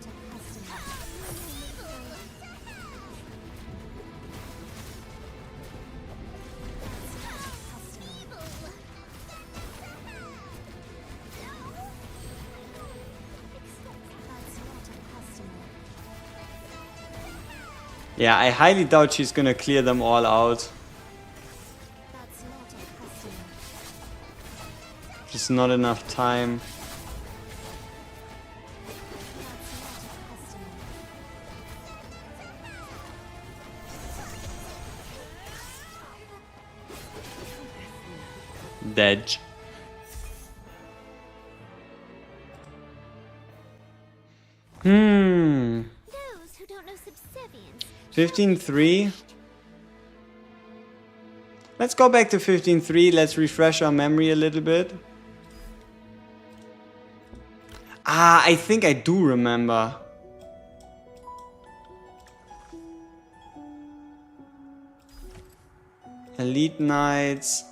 Speaker 5: a customer.
Speaker 1: Yeah, I highly doubt she's gonna clear them all out.
Speaker 5: That's not a customer.
Speaker 1: Just not enough time. Dead.
Speaker 6: Those who don't know subservience
Speaker 1: 15-3. Let's go back to 15.3. Let's refresh our memory a little bit. Ah, I think I do remember. Elite Knights.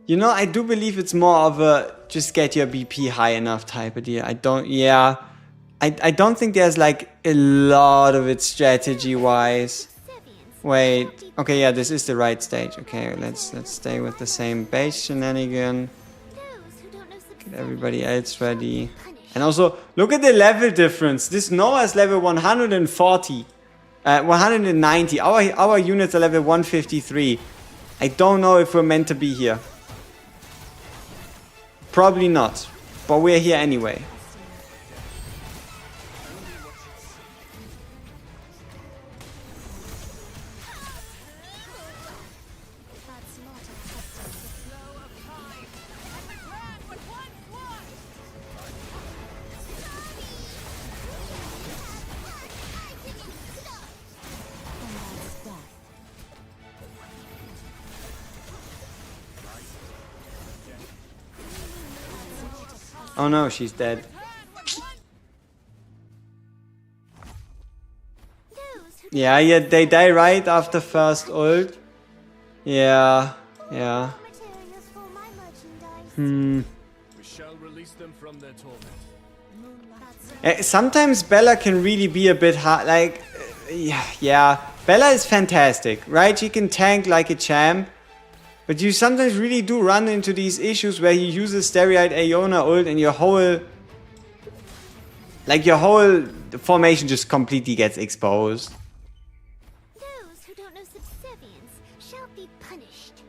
Speaker 1: You know, I do believe it's more of a just get your BP high enough type of deal. I don't think there's like a lot of it strategy wise. Wait, okay, yeah, this is the right stage. Okay, let's stay with the same base shenanigan. Get everybody else ready. And also, look at the level difference. This Noah's level 140. 190. Our units are level 153. I don't know if we're meant to be here. Probably not. But we're here anyway. Oh no, she's dead. Yeah, they die right after first ult. Yeah.
Speaker 7: We shall release them from their torment.
Speaker 1: Sometimes Bella can really be a bit hard. Like, yeah. Bella is fantastic, right? She can tank like a champ. But you sometimes really do run into these issues where he uses Steroid Aeona ult and your whole formation just completely gets exposed.
Speaker 6: Those who don't know subservience shall be punished.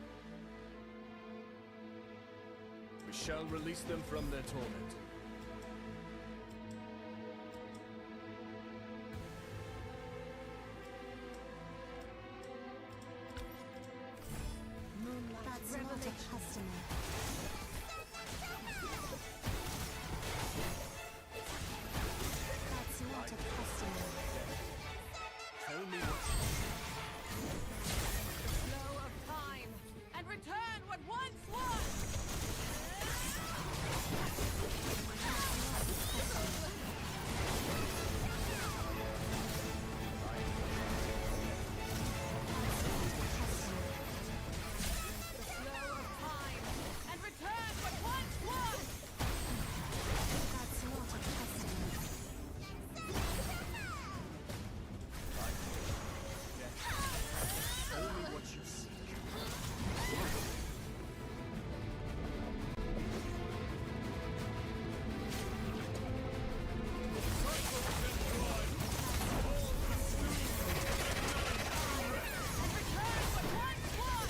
Speaker 7: We shall release them from their torment.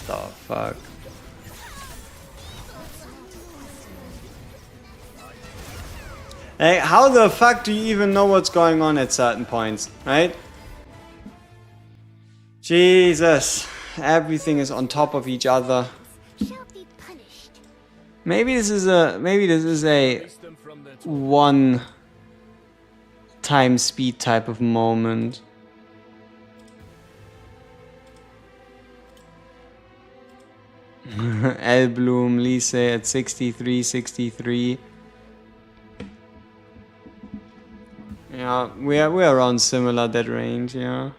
Speaker 1: The fuck? Hey, how the fuck do you even know what's going on at certain points, right? Jesus, everything is on top of each other. Maybe this is a one time speed type of moment. Elbloom, Lise at 63. Yeah, we're around similar that range, yeah.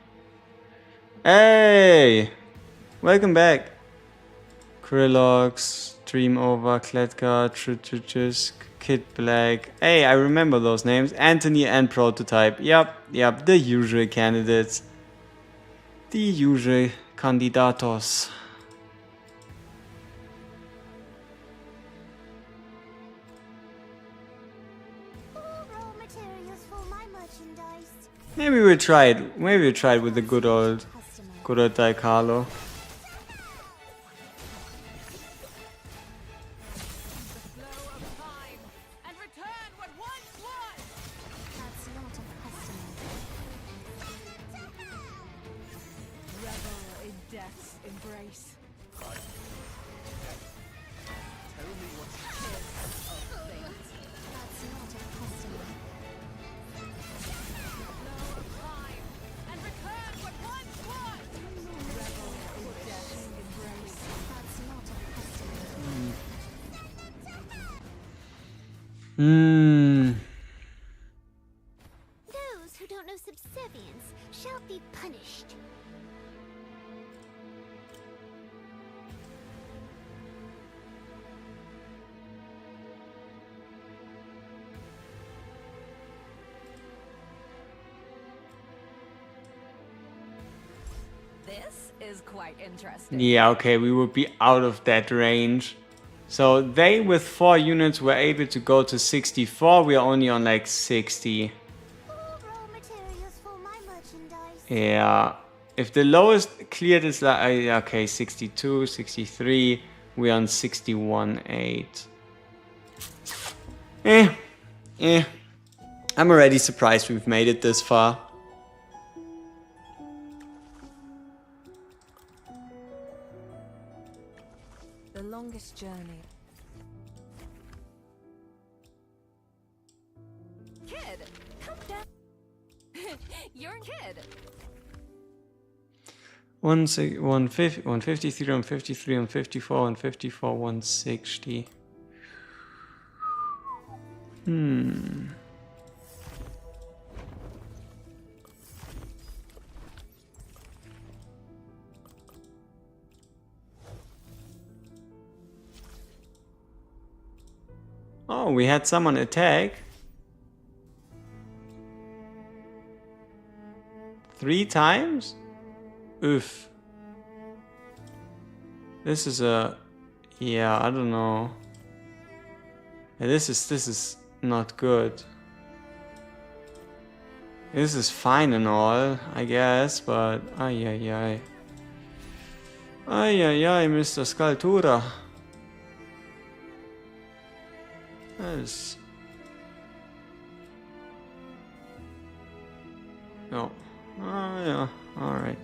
Speaker 1: Hey! Welcome back. Krillox, Dream Over, Kletka, Tritrisk, Kid Black. Hey, I remember those names. Anthony and Prototype. Yep, the usual candidates. The usual candidatos. Maybe we'll try it. Maybe we'll try it with the good old Dicarlo. Hmm.
Speaker 6: Those who don't know subservience shall be punished.
Speaker 2: This is quite interesting.
Speaker 1: Yeah, okay, we would be out of that range. So they with 4 units were able to go to 64. We are only on like 60.
Speaker 6: More raw materials for my merchandise.
Speaker 1: Yeah. If the lowest cleared is like, okay, 62, 63. We're on 61.8. I'm already surprised we've made it this far.
Speaker 9: The longest journey.
Speaker 2: Kid, come down. You're a kid.
Speaker 1: 153, 153, 154, 154, 160. Oh, we had someone attack. 3 times? Oof. This is a... Yeah, I don't know. Yeah, this is not good. This is fine and all, I guess, but... Ay, ay, ay. Ay, ay, ay, Mr. Sculptura. That is... No. Oh, yeah. Alright.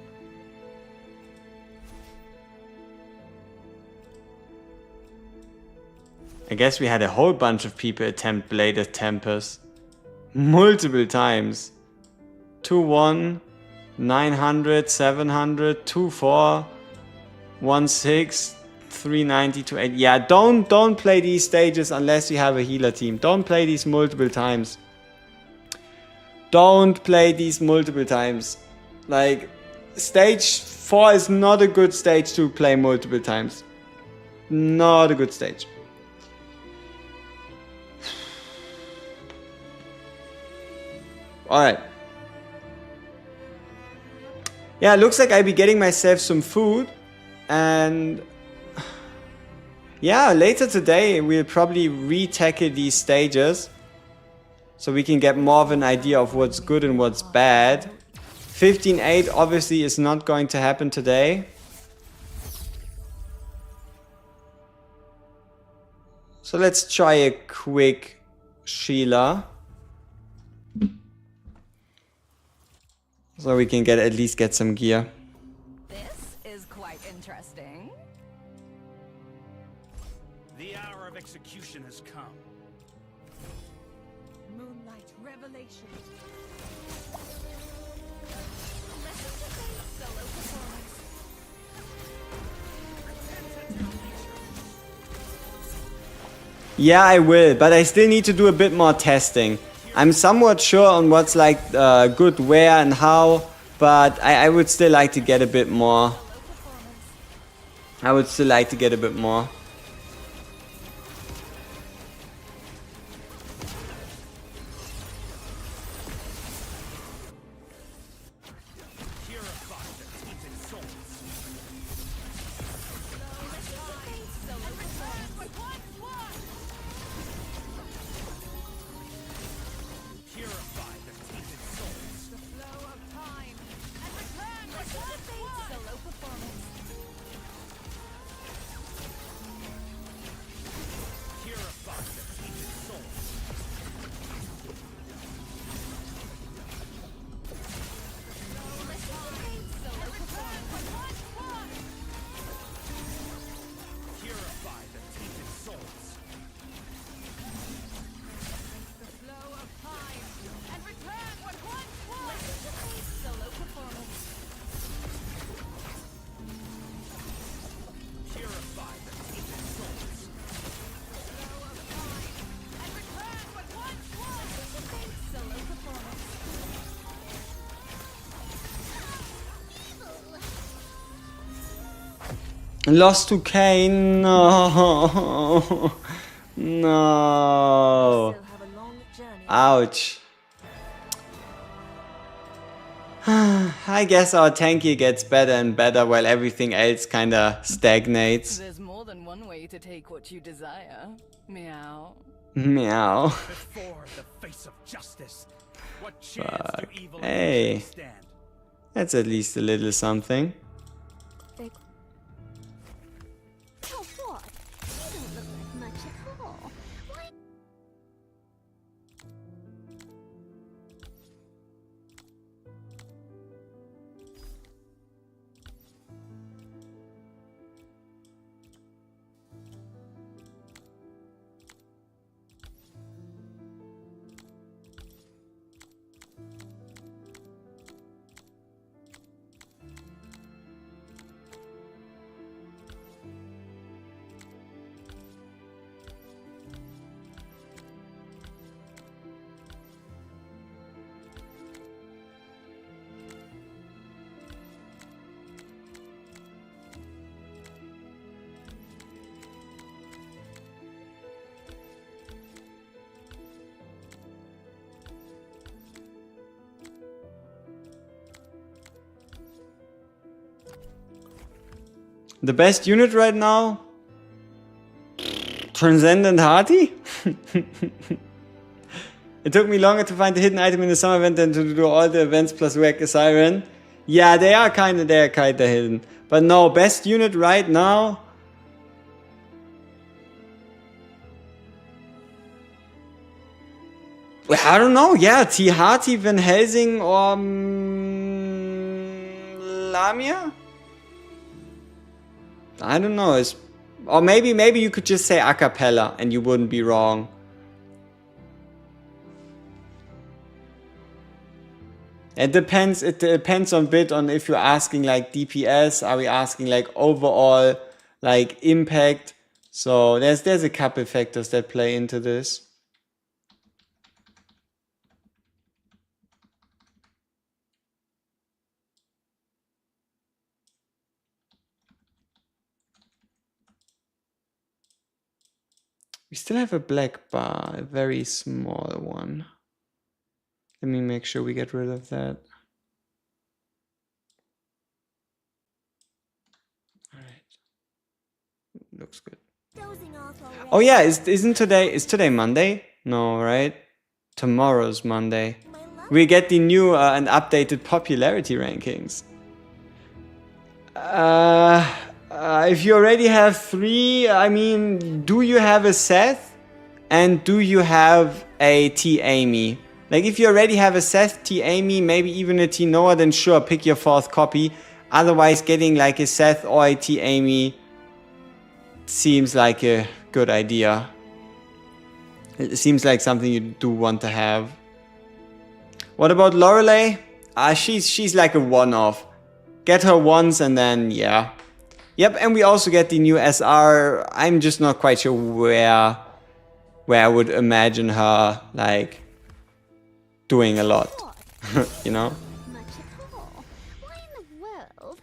Speaker 1: I guess we had a whole bunch of people attempt Bladed Tempest. Multiple times. 2-1, 900, 700, 2-4, 1-6, 390 to 8. Yeah, don't play these stages unless you have a healer team. Don't play these multiple times. Don't play these multiple times. Like, stage 4 is not a good stage to play multiple times. Not a good stage. Alright. Yeah, looks like I'll be getting myself some food. And... yeah, later today we'll probably re-tackle these stages. So we can get more of an idea of what's good and what's bad. 15-8 obviously is not going to happen today. So let's try a quick Sheila. So we can at least get some gear.
Speaker 2: This is quite interesting.
Speaker 3: The hour of execution has come.
Speaker 9: Moonlight revelation.
Speaker 2: Listen to Faye's solo performance.
Speaker 1: Yeah, I will, but I still need to do a bit more testing. I'm somewhat sure on what's like good where and how, but I would still like to get a bit more. I would still like to get a bit more. Lost to Kane. No. No.
Speaker 9: Still have a long journey.
Speaker 1: Ouch. I guess our tanky gets better and better while everything else kinda stagnates.
Speaker 2: There's more than one way to take what you desire. Meow.
Speaker 1: Meow.
Speaker 3: Before the face of justice, what chance do evil
Speaker 1: Hey.
Speaker 3: stand?
Speaker 1: That's at least a little something.
Speaker 6: Oh, what? You don't look like much at all. Why?
Speaker 1: The best unit right now? Transcendent Hearty? It took me longer to find the hidden item in the summer event than to do all the events plus whack a siren. Yeah, they are kinda hidden. But no, best unit right now? Well, I don't know, yeah, T. Hearty, Van Helsing or Lamia? I don't know, or maybe you could just say a cappella and you wouldn't be wrong. It depends a bit on if you're asking like DPS, are we asking like overall like impact? So there's a couple factors that play into this. We still have a black bar, a very small one. Let me make sure we get rid of that. All right, looks good. Oh yeah, is today Monday? No, right? Tomorrow's Monday. We get the new and updated popularity rankings. If you already have 3, I mean, do you have a Seth? And do you have a T. Amy? Like, if you already have a Seth, T. Amy, maybe even a T. Noah, then sure, pick your 4th copy. Otherwise, getting like a Seth or a T. Amy seems like a good idea. It seems like something you do want to have. What about Lorelei? She's like a one-off. Get her once and then, yeah. Yep, and we also get the new SR. I'm just not quite sure where I would imagine her, like, doing a lot, you know?
Speaker 6: Much at all. Why in the world?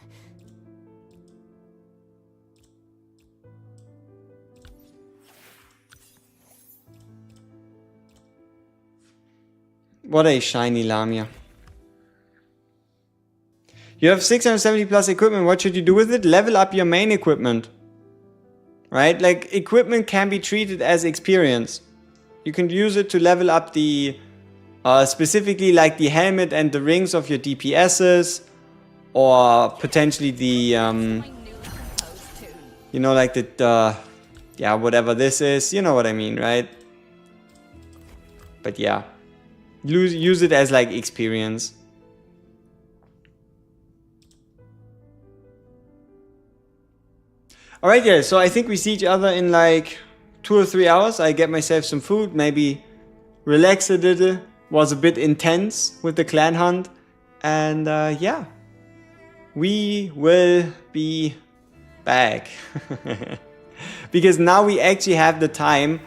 Speaker 1: What a shiny Lamia. You have 670 plus equipment, what should you do with it? Level up your main equipment. Right? Like, equipment can be treated as experience. You can use it to level up the, specifically like the helmet and the rings of your DPSs. Or potentially the, you know, like the, yeah, whatever this is. You know what I mean, right? But yeah. Use it as like experience. Alright, yeah, so I think we see each other in like 2 or 3 hours. I get myself some food, maybe relax a little. Was a bit intense with the clan hunt. And yeah, we will be back. Because now we actually have the time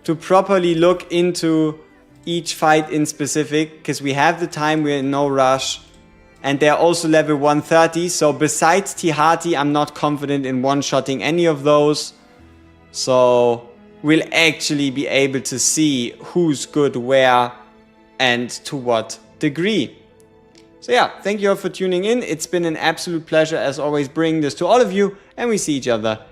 Speaker 1: to properly look into each fight in specific. Because we have the time, we're in no rush. and they're also level 130. So besides Tihati, I'm not confident in one-shotting any of those. So we'll actually be able to see who's good where and to what degree. So yeah, thank you all for tuning in. It's been an absolute pleasure as always bringing this to all of you, and we see each other